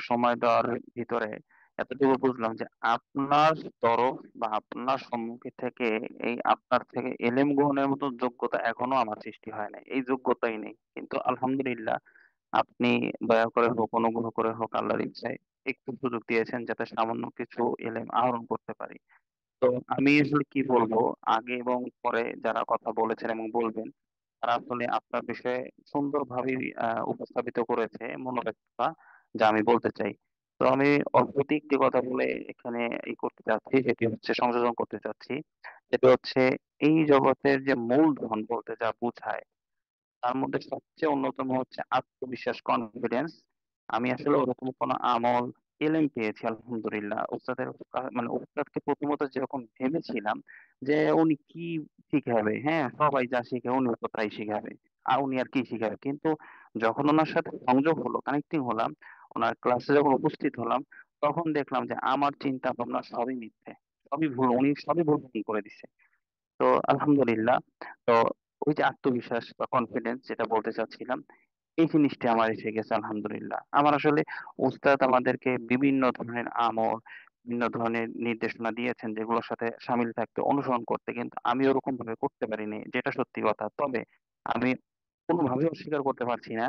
সময় দেওয়ার ভিতরে এতটুকু বুঝলাম যে আপনার তরফ বা আপনার সম্মুখে থেকে আপনার থেকে এলেম গ্রহণের মতো যোগ্যতা এখনো আমার সৃষ্টি হয় নাই, এই যোগ্যতাই নেই। কিন্তু আলহামদুলিল্লাহ আপনি দয়া করে হোক, অনুগ্রহ করে হোক, আল্লাহর ইচ্ছায় একটু সুযোগ দিয়েছেন যাতে সামান্য কিছু এলেম আহরণ করতে পারি। তো আমি আসলে কি বলবো, আগে এবং পরে যারা কথা বলেছেন এবং বলবেন তারা আসলে আপনার বিষয়ে সুন্দরভাবে উপস্থাপিত করেছে মনোব্যথা, যা আমি বলতে চাই। তো আমি অল্পতে একটি কথা বলে এখানে করতে চাচ্ছি, সেটি হচ্ছে সংযোজন করতে চাচ্ছি। সেটা হচ্ছে এই জগতের যে মূলধন বলতে যা বোঝায় তার মধ্যে সবচেয়ে অন্যতম হচ্ছে আত্মবিশ্বাস, কনফিডেন্স। আমি আসলে ওরকম কোনো আমল এলেম পেয়েছি আলহামদুলিল্লাহ। মানে উস্তাদকে প্রথমত যেরকম ভেবেছিলাম যে উনি কি শিখাবে, হ্যাঁ সবাই যা শিখে উনি তো তাই শিখাবে, আর উনি আর কি শিখাবে। কিন্তু যখন ওনার সাথে সংযোগ হলো, কানেক্টিং হলাম, ওনার ক্লাসে যখন উপস্থিত হলাম, তখন দেখলাম যে আমার চিন্তা ভাবনা সবই মিথ্যে, সবই ভুল, উনি সবই ভুল করে দিচ্ছে। তো আলহামদুলিল্লাহ। তো ওই যে আত্মবিশ্বাস বা কনফিডেন্স যেটা বলতে চাচ্ছিলাম, এই জিনিসটা আমার এসে গেছে আলহামদুলিল্লাহ। আমার আসলে উস্তাদ আমাদেরকে বিভিন্ন ধরনের আমল, বিভিন্ন ধরনের নির্দেশনা দিয়েছেন যেগুলোর সাথে সামিল থাকতে, অনুসরণ করতে, কিন্তু আমি ওরকম ভাবে করতে পারিনি, যেটা সত্যি কথা। তবে আমি কোনোভাবেই অস্বীকার করতে পারছি না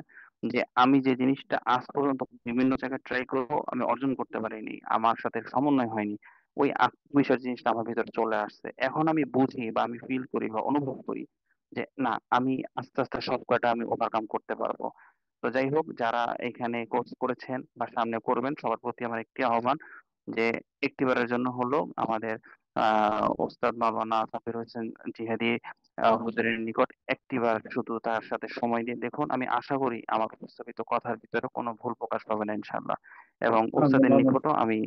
যে আমি যে জিনিসটা আজ পর্যন্ত বিভিন্ন জায়গায় ট্রাই করেও আমি অর্জন করতে পারিনি, আমার সাথে সমন্বয় হয়নি, ওই আত্মবিশ্বাস জিনিসটা আমার ভিতরে চলে আসছে। এখন আমি বুঝি বা আমি ফিল করি বা অনুভব করি যে না, আমি আস্তে আস্তে সব কয়টা আমি ওভারকাম করতে পারবো। তো যাই হোক, যারা এখানে কোর্স করেছেন বা সামনে করবেন, সবার প্রতি আমার একটি আহ্বান যে একটিবারের জন্য হলো আমাদের ওস্তাদ মাওলানা সাবির হোসেন জিহাদি হুজুরের নিকট একটিবার শুধু তার সাথে সময় দিয়ে দেখুন। আমি আশা করি আমার উপস্থাপিত কথার ভিতরে কোনো ভুল প্রকাশ পাবে না ইনশাআল্লাহ। এবং ওস্তাদের নিকটও আমি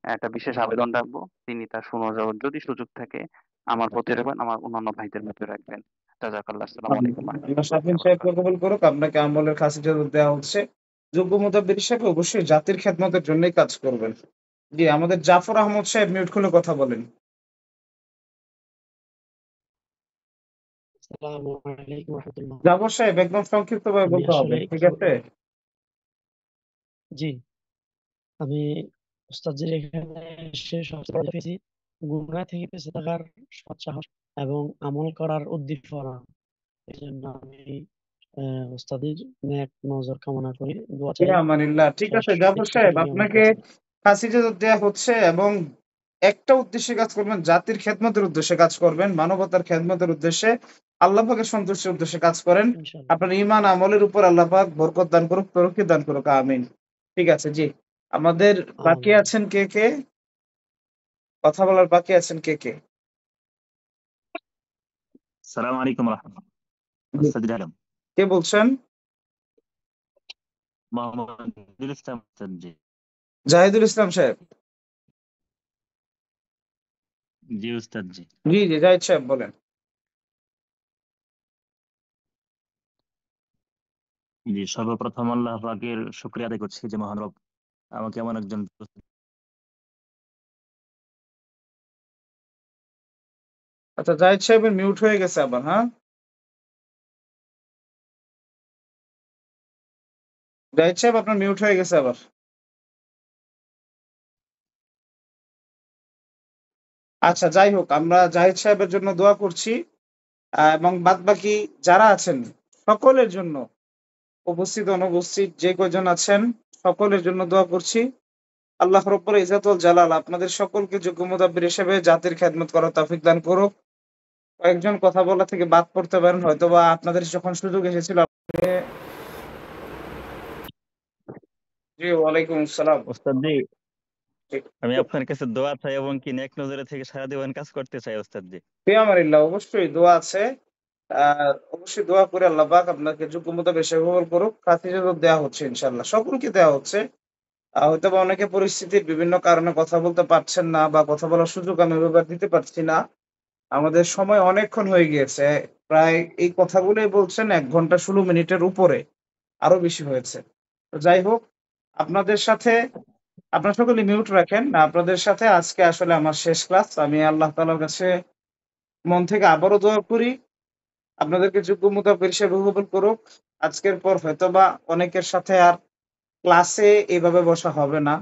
একটা বিশেষ আবেদন রাখবো, তিনি তার সুনজর যদি সুযোগ থাকে আমার প্রতি রাখবেন, আমার অন্যান্য ভাইদের মধ্যে রাখবেন। জাযাকাল্লাহ। আসসালামু আলাইকুম ওয়া আল্লাহ শাফিন আচ্ছা, সাহেবকে কবুল করুক। আপনাকে আমলের খাস ইজাজত দেওয়া হচ্ছে। যোগ্য মোতাবেক হিসেবে অবশ্যই জাতির খেদমতের জন্যই কাজ করবেন। জি, আমাদের জাফর আহমদ সাহেব মিউট খুলে কথা বলেন। আসসালামু আলাইকুম রহমতুল্লাহ। জাফর সাহেব একদম সংক্ষিপ্তভাবে আমি বলতে হবে, আসলে ঠিক একটু আছে? জি, আমি উস্তাদজির এখানে এসে সবচেয়ে বড় পেয়েছি গুনাহ থেকে বেঁচে থাকার সৎ সাহস এবং আমল করার উদ্দীপনা। এই জন্য আমি উস্তাদের নেক নজর কামনা করি, দোয়া চাই। আমানিল্লাহ। ঠিক আছে জাফর একটু সাহেব, যদি আমার আপনাকে কাছে ফাঁসি দেওয়া হচ্ছে, এবং একটা উদ্দেশ্যে কাজ করবেন, জাতির খেদমতের উদ্দেশ্যে কাজ করবেন, মানবতার খেদমতের উদ্দেশ্যে, আল্লাহ পাকের সন্তুষ্টির উদ্দেশ্যে কাজ করেন। ইনশাআল্লাহ। আপনার ঈমান আমলের উপর আল্লাহ পাক বরকত দান করুক, তৌফিক দান করুক, আমিন। ঠিক আছে, জি। আমাদের বাকি আমিন। আছেন কে কে? কথা বলার বাকি আছেন কে কে? সালাম আলাইকুম রহমতুল্লাহ। জি। ওস্তাদ আলম কে বলছেন? মোহাম্মদুল ইসলাম ওস্তাদ জি। জাহিদুল ইসলাম সাহেব। জি ওস্তাদ জি। জি জি, জাহিদ সাহেব বলেন। জি, সর্বপ্রথম আল্লাহ পাকের শুকরিয়া আদায় করছি যে মহান রব আমাকে এমন একজন আচ্ছা, জাহিদ সাহেবের মিউট হয়ে গেছে আবার, হ্যাঁ? জাহিদ সাহেব আপনার মিউট হয়ে গেছে আবার। আচ্ছা, যাই হোক, আমরা জাহিদ সাহেবের জন্য দোয়া করছি, এবং বাদবাকি যারা আছেন সকলের জন্য, উপস্থিত অনুপস্থিত যে কয়জন আছেন সকলের জন্য দোয়া করছি। আল্লাহ রব্বুল ইজ্জাতুল জালাল আপনাদের সকলকে যোগ্য মুদাব্বির হিসেবে জাতির খেদমত করার তৌফিক দান করুক। কয়েকজন কথা বলা থেকে বাদ পড়তে পারেন, হয়তোবা আপনাদের যখন সুযোগ এসেছিল জি, ওয়ালাইকুম আসসালাম। ওস্তাদ জি, জি। আমি আপনার কাছে দোয়া চাই এবং কি নেক নজরে থেকে সারা জীবন কাজ করতে চাই ওস্তাদ জি। ফিয়ামানিল্লাহ, অবশ্যই দোয়া আছে। অবশ্যই দোয়া করে আল্লাহ পাক আপনাকে যোগ্য মুতাবিক কবুল করুক। ফাঁসি দেওয়া হচ্ছে ইনশাআল্লাহ, সকলকে দেওয়া হচ্ছে। হয়তোবা অনেকে পরিস্থিতির বিভিন্ন কারণে কথা বলতে পারছেন না, বা কথা বলার সুযোগ আমি এভাবে দিতে পারছি না। আমাদের সময় অনেকক্ষণ হয়ে গিয়েছে, প্রায় এই কথাগুলোই বলছেন 1 ঘন্টা 16 মিনিটের উপরে, আরো বেশি হয়েছে। তো যাই হোক, আপনাদের সাথে, আপনারা সকলে মিউট রাখেন। আপনাদের সাথে আজকে আসলে আমার শেষ ক্লাস। আমি আল্লাহ তাআলার কাছে মন থেকে আবারও দোয়া করি আপনাদেরকে যোগ্য মুতাবিক হিসেবে কবুল করুক। আজকের পর হয়তোবা অনেকের সাথে আর ক্লাসে এভাবে বসা হবে না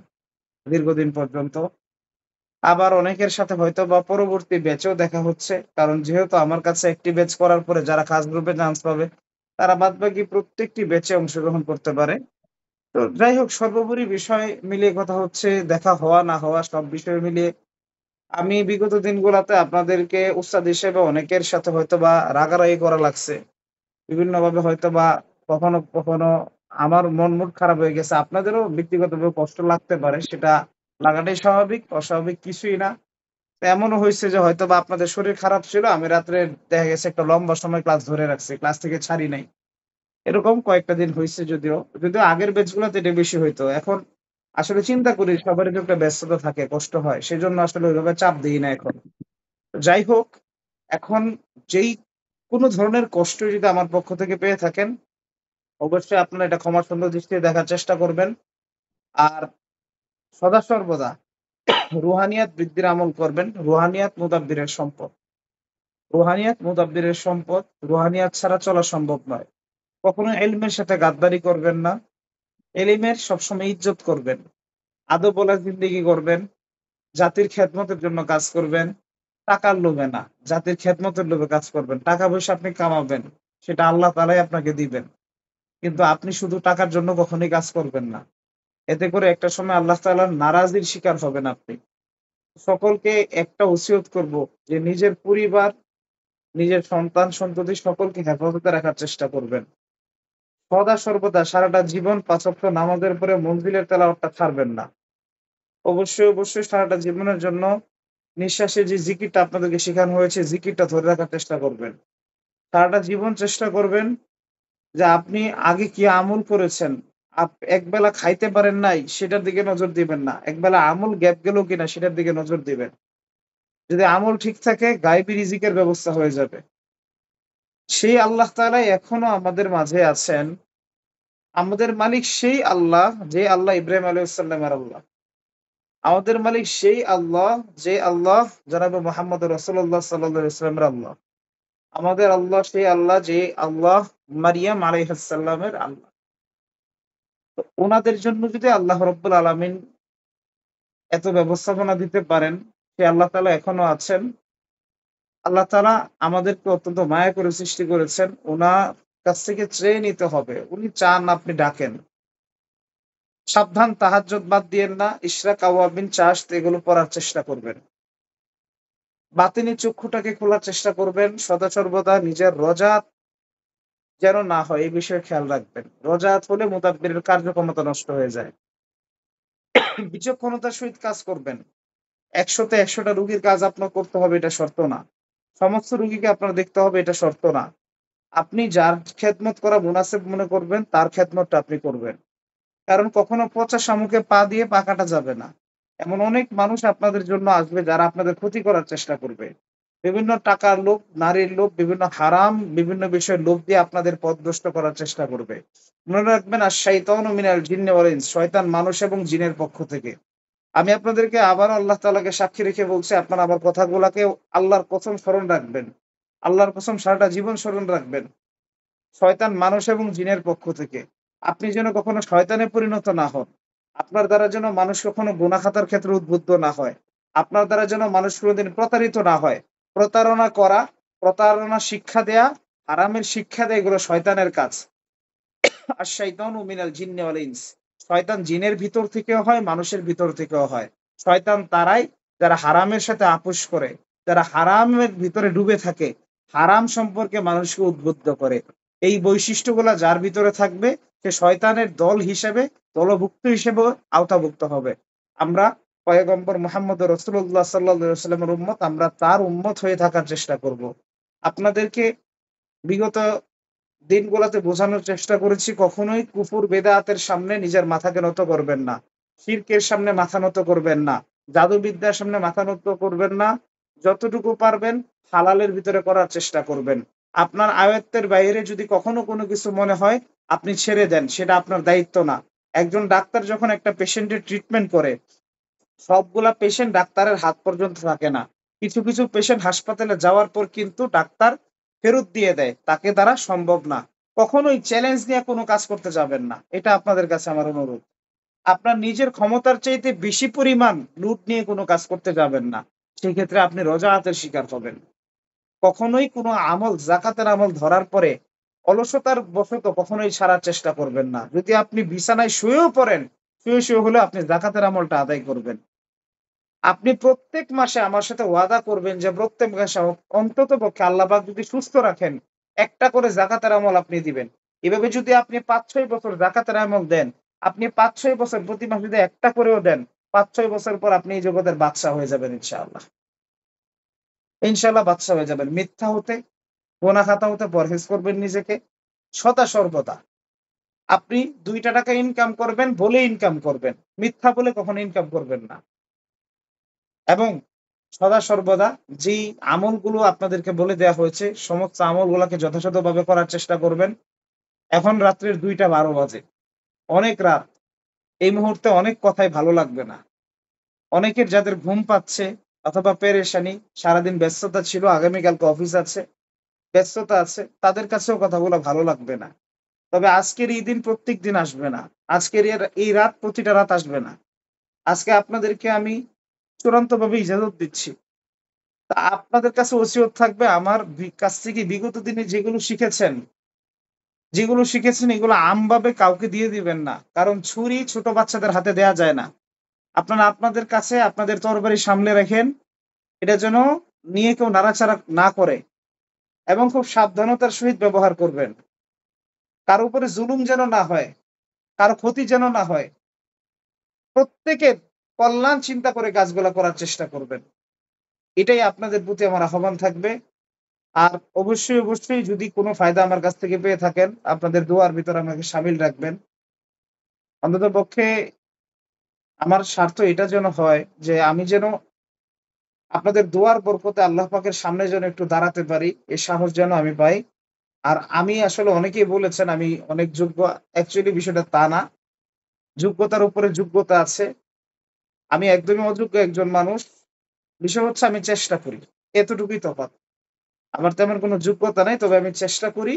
দীর্ঘদিন পর্যন্ত। আবার অনেকের সাথে হয়তোবা পরবর্তী ব্যাচেও দেখা হচ্ছে। কারণ যেহেতু আমার কাছে একটি ব্যাচ করার পরে যারা খাস গ্রুপে চান্স পাবে, তারা বাদবাকি প্রত্যেকটি ব্যাচে অংশগ্রহণ করতে পারে। তো যাই হোক, সর্বোপরি বিষয় মিলিয়ে কথা হচ্ছে, দেখা হওয়া না হওয়া সব বিষয় মিলিয়ে আমি বিগত দিনগুলাতে আপনাদেরকে উস্তাদ হিসেবে অনেকের সাথে হয়তোবা রাগারাগি করা লাগছে। বিভিন্নভাবে হয়তোবা কখনো, কখনো আমার মুড খারাপ হয়ে গেছে। আপনাদেরও ব্যক্তিগতভাবে কষ্ট লাগতে পারে। সেটা লাগাটাই স্বাভাবিক, অস্বাভাবিক কিছুই না। তো এমনও হইছে যে হয়তোবা আপনাদের শরীর খারাপ ছিল। আমি রাত্রে দেখা গেছে একটা লম্বা সময় ক্লাস ধরে রাখছি। ক্লাস থেকে ছাড়ি নাই। এরকম কয়েকটা দিন হইছে যদিও। যদিও আগের ব্যাচগুলোতে এটা বেশি হইতো। এখন আসলে চিন্তা করি সবারই তো একটা ব্যস্ততা থাকে, কষ্ট হয়। সেজন্য আসলে ওইভাবে চাপ দেই না এখন। তো যাই হোক, এখন যেই কোনো ধরনের কষ্ট যদি আমার পক্ষ থেকে পেয়ে থাকেন, অবশ্যই আপনারা এটা ক্ষমা সুন্দর দৃষ্টিতে দেখার চেষ্টা করবেন। আর সদা সর্বদা রুহানিয়াত বৃদ্ধির আমল করবেন। রুহানিয়াত মুদাব্বিরের সম্পদ। রুহানিয়াত মুদাব্বিরের সম্পদ। রুহানিয়াত ছাড়া চলা সম্ভব নয়। কখনো ইলমের সাথে গাদ্দারি করবেন না। ইলমের সবসময় ইজ্জত করবেন। আদবওয়ালা জিন্দেগি করবেন। জাতির খেদমতের জন্য কাজ করবেন। টাকার লোভে না, জাতির খেদমতের লোভে কাজ করবেন। টাকা পয়সা আপনি কামাবেন, সেটা আল্লাহ তাআলাই আপনাকে দিবেন। কিন্তু আপনি শুধু টাকার জন্য কখনোই কাজ করবেন না। এতে করে একটা সময় আল্লাহ তাআলার নারাজির শিকার হবেন আপনি। সকলকে একটা ওসিয়ত করব যে নিজের পরিবার, নিজের সন্তান সন্ততি সকলকে হেফাজতে রাখার চেষ্টা করবেন। সদা সর্বদা সারাটা জীবন 5 ওয়াক্ত নামাজের পরে মনজিলের তেলাওয়াতটা ছাড়বেন না। অবশ্যই, অবশ্যই সারাটা জীবনের জন্য নিঃশ্বাসে যে জিকিরটা আপনাদেরকে শেখানো হয়েছে, জিকিরটা ধরে রাখার চেষ্টা করবেন। সারাটা জীবন চেষ্টা করবেন যে আপনি আগে কি আমল করেছেন। একবেলা খাইতে পারেন নাই, সেটার দিকে নজর দিবেন না। একবেলা আমল গ্যাপ গেল কিনা সেটার দিকে নজর দিবেন। যদি আমল ঠিক থাকে, গায়বী রিজিকের ব্যবস্থা হয়ে যাবে। সেই আল্লাহ তাআলাই এখনো আমাদের মাঝে আছেন। আমাদের মালিক সেই আল্লাহ, যে আল্লাহ ইব্রাহিম আলাইহিস সালামের আল্লাহ। আমাদের মালিক সেই আল্লাহ, যে আল্লাহ জনাবে মুহাম্মদ রাসূলুল্লাহ সাল্লাল্লাহু আলাইহি ওয়াসাল্লামের আল্লাহ। আমাদের আল্লাহ সেই আল্লাহ, যে আল্লাহ মারিয়াম আলাইহিস সালামের আল্লাহ। তো ওনাদের জন্য যদি আল্লাহ রাব্বুল আলামিন এত ব্যবস্থাপনা দিতে পারেন, সে আল্লাহ তাআলা এখনো আছেন। আল্লাহ তাআলা আমাদেরকে অত্যন্ত মায়া করে সৃষ্টি করেছেন। উনার কাছ থেকে চেয়ে নিতে হবে। উনি চান আপনি ডাকেন। সাবধান, তাহাজ্জুদ বাদ দিয়েন না, ইশরাক, আওয়াবিন, চাশত এগুলো পড়ার চেষ্টা করবেন। বাতিনি চক্ষুটাকে খোলার চেষ্টা করবেন। সদা সর্বদা নিজের রজাত যেন না হয় এই বিষয়ে খেয়াল রাখবেন। রজাত হলে মুদাব্বিরের কার্যক্ষমতা নষ্ট হয়ে যায়। বিচক্ষণতার সহিত কাজ করবেন। 100তে 100টা রুগীর কাজ আপনার করতে হবে এটা শর্ত না। সমস্ত রুগীকে আপনার দেখতে হবে এটা শর্ত না। আপনি যার খেদমত করা মুনাসিব মনে করবেন তার খেদমতটা আপনি করবেন। কারণ কখনো পচা শামুকে পা দিয়ে পা কাটা যাবে না। এমন অনেক মানুষ আপনাদের জন্য আসবে যারা আপনাদের ক্ষতি করার চেষ্টা করবে। বিভিন্ন টাকার লোভ, নারীর লোভ, বিভিন্ন হারাম, বিভিন্ন বিষয়ের লোভ দিয়ে আপনাদের পথভ্রষ্ট করার চেষ্টা করবে। মনে রাখবেন, আর শাইতানু মিনাল জিন্নি ওয়াল ইনস, শয়তান মানুষ এবং জিনের পক্ষ থেকে। আমি আপনাদেরকে আবার আল্লাহ তাআলাকে সাক্ষী রেখে বলছি, আপনারা আমার কথাগুলাকে আল্লাহর কসম স্মরণ রাখবেন। আল্লাহর কসম সারাটা জীবন স্মরণ রাখবেন। শয়তান মানুষ এবং জিনের পক্ষ থেকে। আপনি যেন কখনো শয়তানে পরিণত না হন। আপনার দ্বারা যেন মানুষ কখনো গুনাহ খাতার ক্ষেত্রে উদ্বুদ্ধ না হয়। আপনার দ্বারা যেন মানুষ কোনোদিন প্রতারিত না হয়। প্রতারণা করা, প্রতারণা শিক্ষা দেয়া, হারামের শিক্ষা দেয়া এগুলো শয়তানের কাজ। আর শাইতানু মিনাল জিন্নি ওয়াল ইনস, শয়তান জিনের ভিতর থেকেও হয়, মানুষের ভিতর থেকেও হয়। শয়তান তারাই যারা হারামের সাথে আপোষ করে, যারা হারামের ভিতরে ডুবে থাকে, হারাম সম্পর্কে মানুষকে উদ্বুদ্ধ করে। এই বৈশিষ্ট্যগুলা যার ভিতরে থাকবে সে শয়তানের দল হিসেবে, দলভুক্ত হিসেবে আওতাভুক্ত হবে। আমরা পয়গম্বর মুহাম্মদ রাসূলুল্লাহ সাল্লাল্লাহু আলাইহি ওয়াসাল্লামের উম্মত, আমরা তার উম্মত হয়ে থাকার চেষ্টা করব। আপনাদেরকে বিগত দিনগুলোতে বোঝানোর চেষ্টা করেছি, কখনোই কুফর বেদাতের সামনে নিজের মাথাকে নত করবেন না। শিরকের সামনে মাথা নত করবেন না। জাদুবিদ্যার সামনে মাথা নত করবেন না। যতটুকু পারবেন হালালের ভিতরে করার চেষ্টা করবেন। আপনার আয়ত্তের বাইরে যদি কখনো কোনো কিছু মনে হয় আপনি ছেড়ে দেন, সেটা আপনার দায়িত্ব না। একজন ডাক্তার যখন একটা পেশেন্টের ট্রিটমেন্ট করে, সবগুলা পেশেন্ট ডাক্তারের হাত পর্যন্ত থাকে না। কিছু কিছু পেশেন্ট হাসপাতালে যাওয়ার পর কিন্তু ডাক্তার ফেরত দিয়ে দেয়, তাকে দ্বারা সম্ভব না। কখনোই চ্যালেঞ্জ নিয়ে কোনো কাজ করতে যাবেন না, এটা আপনাদের কাছে আমার অনুরোধ। আপনার নিজের ক্ষমতার চাইতে বেশি পরিমাণ লুট নিয়ে কোনো কাজ করতে যাবেন না, সেই ক্ষেত্রে আপনি রজাআতের শিকার হবেন। কখনোই কোনো আমল, জাকাতের আমল ধরার পরে অলসতার বশত কখনোই ছাড়ার চেষ্টা করবেন না। যদি আপনি বিছানায় শুয়েও পড়েন, শুয়ে হলে আপনি জাকাতের আমলটা আদায় করবেন। আপনি প্রত্যেক মাসে আমার সাথে ওয়াদা করবেন যে প্রত্যেক মাসে অন্তত পক্ষে আল্লাহ পাক যদি সুস্থ রাখেন একটা করে জাকাতের আমল আপনি দিবেন। এভাবে যদি আপনি 5-6 বছর জাকাতের আমল দেন, আপনি 5-6 বছর প্রতি মাসে যদি একটা করেও দেন, 5-6 বছর পর আপনি এই জগতের বাদশা হয়ে যাবেন ইনশাআল্লাহ। ইনশাআল্লাহ বাদশা হয়ে যাবেন। মিথ্যা হতে, গোনা খাতা হতে পরহেজ করবেন নিজেকে সদা সর্বদা। আপনি 2 টাকা ইনকাম করবেন বলে ইনকাম করবেন, মিথ্যা বলে কখনো ইনকাম করবেন না। এবং সদা সর্বদা যেই আমলগুলো আপনাদেরকে বলে দেওয়া হয়েছে সমস্ত আমলগুলোকে যথাযথভাবে করার চেষ্টা করবেন। এখন রাত্রের 2টা 12 বাজে, অনেক রাত। এই মুহূর্তে অনেক কথাই ভালো লাগবে না। অনেকের যাদের ঘুম পাচ্ছে অথবা পেরেশানি, সারাদিন ব্যস্ততা ছিল, আগামীকালকে অফিস আছে, ব্যস্ততা আছে, তাদের কাছেও কথাগুলো ভালো লাগবে না। তবে আজকের এই দিন প্রত্যেক দিন আসবে না, আজকের এই রাত প্রতিটা রাত আসবে না। আজকে আপনাদেরকে আমি চূড়ান্তভাবে ইজাজত দিচ্ছি। তা আপনাদের কাছে ওসিয়ত থাকবে, আমার কাছ থেকে বিগত দিনে যেগুলো শিখেছেন এগুলো আমভাবে কাউকে দিয়ে দিবেন না। কারণ ছুরি ছোট বাচ্চাদের হাতে দেয়া যায় না। আপনারা আপনাদের কাছে আপনাদের তরবারি সামনে রাখেন, এটা যেন নিয়ে কেউ নাড়াচাড়া না করে এবং খুব সাবধানতার সহিত ব্যবহার করবেন। কারো উপরে জুলুম যেন না হয়, কারো ক্ষতি যেন না হয়। প্রত্যেকের কল্যাণ চিন্তা করে কাজগুলো করার চেষ্টা করবেন। এটাই আপনাদের প্রতি আমার আহ্বান থাকবে। আর অবশ্যই যদি কোনো ফায়দা আমার কাছ থেকে পেয়ে থাকেন আপনাদের দোয়ার ভিতরে আমাকে শামিল রাখবেন। অন্তত পক্ষে আমার স্বার্থ এটা যেন হয় যে আমি যেন আপনাদের দোয়ার বরকতে আল্লাহ পাকের সামনে যেন একটু দাঁড়াতে পারি, এই সাহস যেন আমি পাই। আর আমি আসলে অনেকেই বলেছেন আমি অনেক যোগ্য, অ্যাকচুয়ালি বিষয়টা তা না। যোগ্যতার উপরে যোগ্যতা আছে। আমি একদমই অযোগ্য একজন মানুষ। বিষয় হচ্ছে আমি চেষ্টা করি, এতটুকুই তফাৎ। আমার তেমন কোনো যোগ্যতা নাই, তবে আমি চেষ্টা করি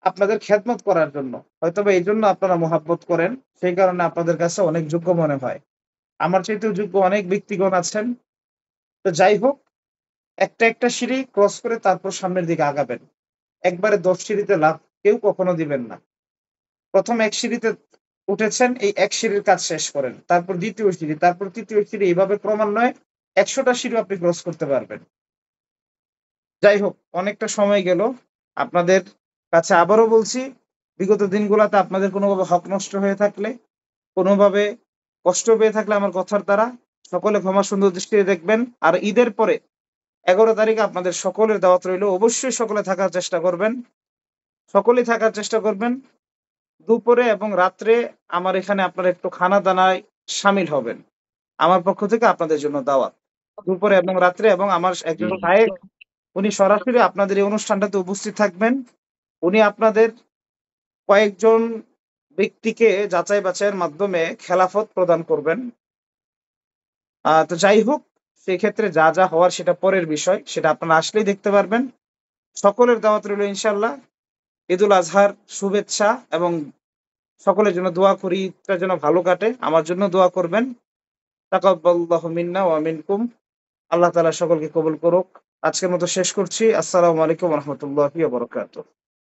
আপনাদের খেদমত করার জন্য। হয়তোবা এই জন্য আপনারা মহাব্বত করেন, সেই কারণে আপনাদের কাছে অনেক যোগ্য মনে হয়। আমার চাইতেও যোগ্য অনেক ব্যক্তিগণ আছেন। তো যাই হোক, একটা সিঁড়ি ক্রস করে তারপর সামনের দিকে আগাবেন। একবারে 10 সিঁড়িতে লাফ কেউ কখনো দিবেন না। প্রথম 1 সিঁড়িতে উঠেছেন, এই এক সিঁড়ির কাজ শেষ করেন, তারপর দ্বিতীয় সিঁড়ি, তারপর তৃতীয় সিঁড়ি, এইভাবে ক্রমান্বয়ে 100টা সিঁড়ি আপনি ক্রস করতে পারবেন। যাই হোক, অনেকটা সময় গেল। আপনাদের কাছে আবারও বলছি, বিগত দিনগুলোতে আপনাদের কোনোভাবে হক নষ্ট হয়ে থাকলে, কোনোভাবে কষ্ট পেয়ে থাকলে আমার কথার দ্বারা সকলে ক্ষমা সুন্দর দৃষ্টিতে দেখবেন। আর ঈদের পরে 11 তারিখে আপনাদের সকলের দাওয়াত রইল, অবশ্যই সকলে থাকার চেষ্টা করবেন, সকলেই থাকার চেষ্টা করবেন। দুপুরে এবং রাত্রে আমার এখানে আপনারা একটু খানা দানায় সামিল হবেন, আমার পক্ষ থেকে আপনাদের জন্য দাওয়াত, দুপুরে এবং রাত্রে। এবং আমার একজন গায়ক, উনি সরাসরি আপনাদের এই অনুষ্ঠানটাতে উপস্থিত থাকবেন। উনি আপনাদের কয়েকজন ব্যক্তিকে যাচাই বাছাইয়ের মাধ্যমে খেলাফত প্রদান করবেন। তো যাই হোক, সেক্ষেত্রে যা যা হওয়ার সেটা পরের বিষয়, সেটা আপনারা আসলেই দেখতে পারবেন। সকলের দাওয়াত রইল ইনশাল্লাহ। ঈদুল আজহার শুভেচ্ছা, এবং সকলের জন্য দোয়া করি ঈদটা যেন ভালো কাটে, আমার জন্য দোয়া করবেন। তাকাব্বালাহু মিন্না ওয়া মিনকুম। আল্লাহ তাআলা সকলকে কবুল করুক। আজকের মতো শেষ করছি। আসসালামু আলাইকুম ওয়া রাহমাতুল্লাহি ওয়া বারাকাতুহু।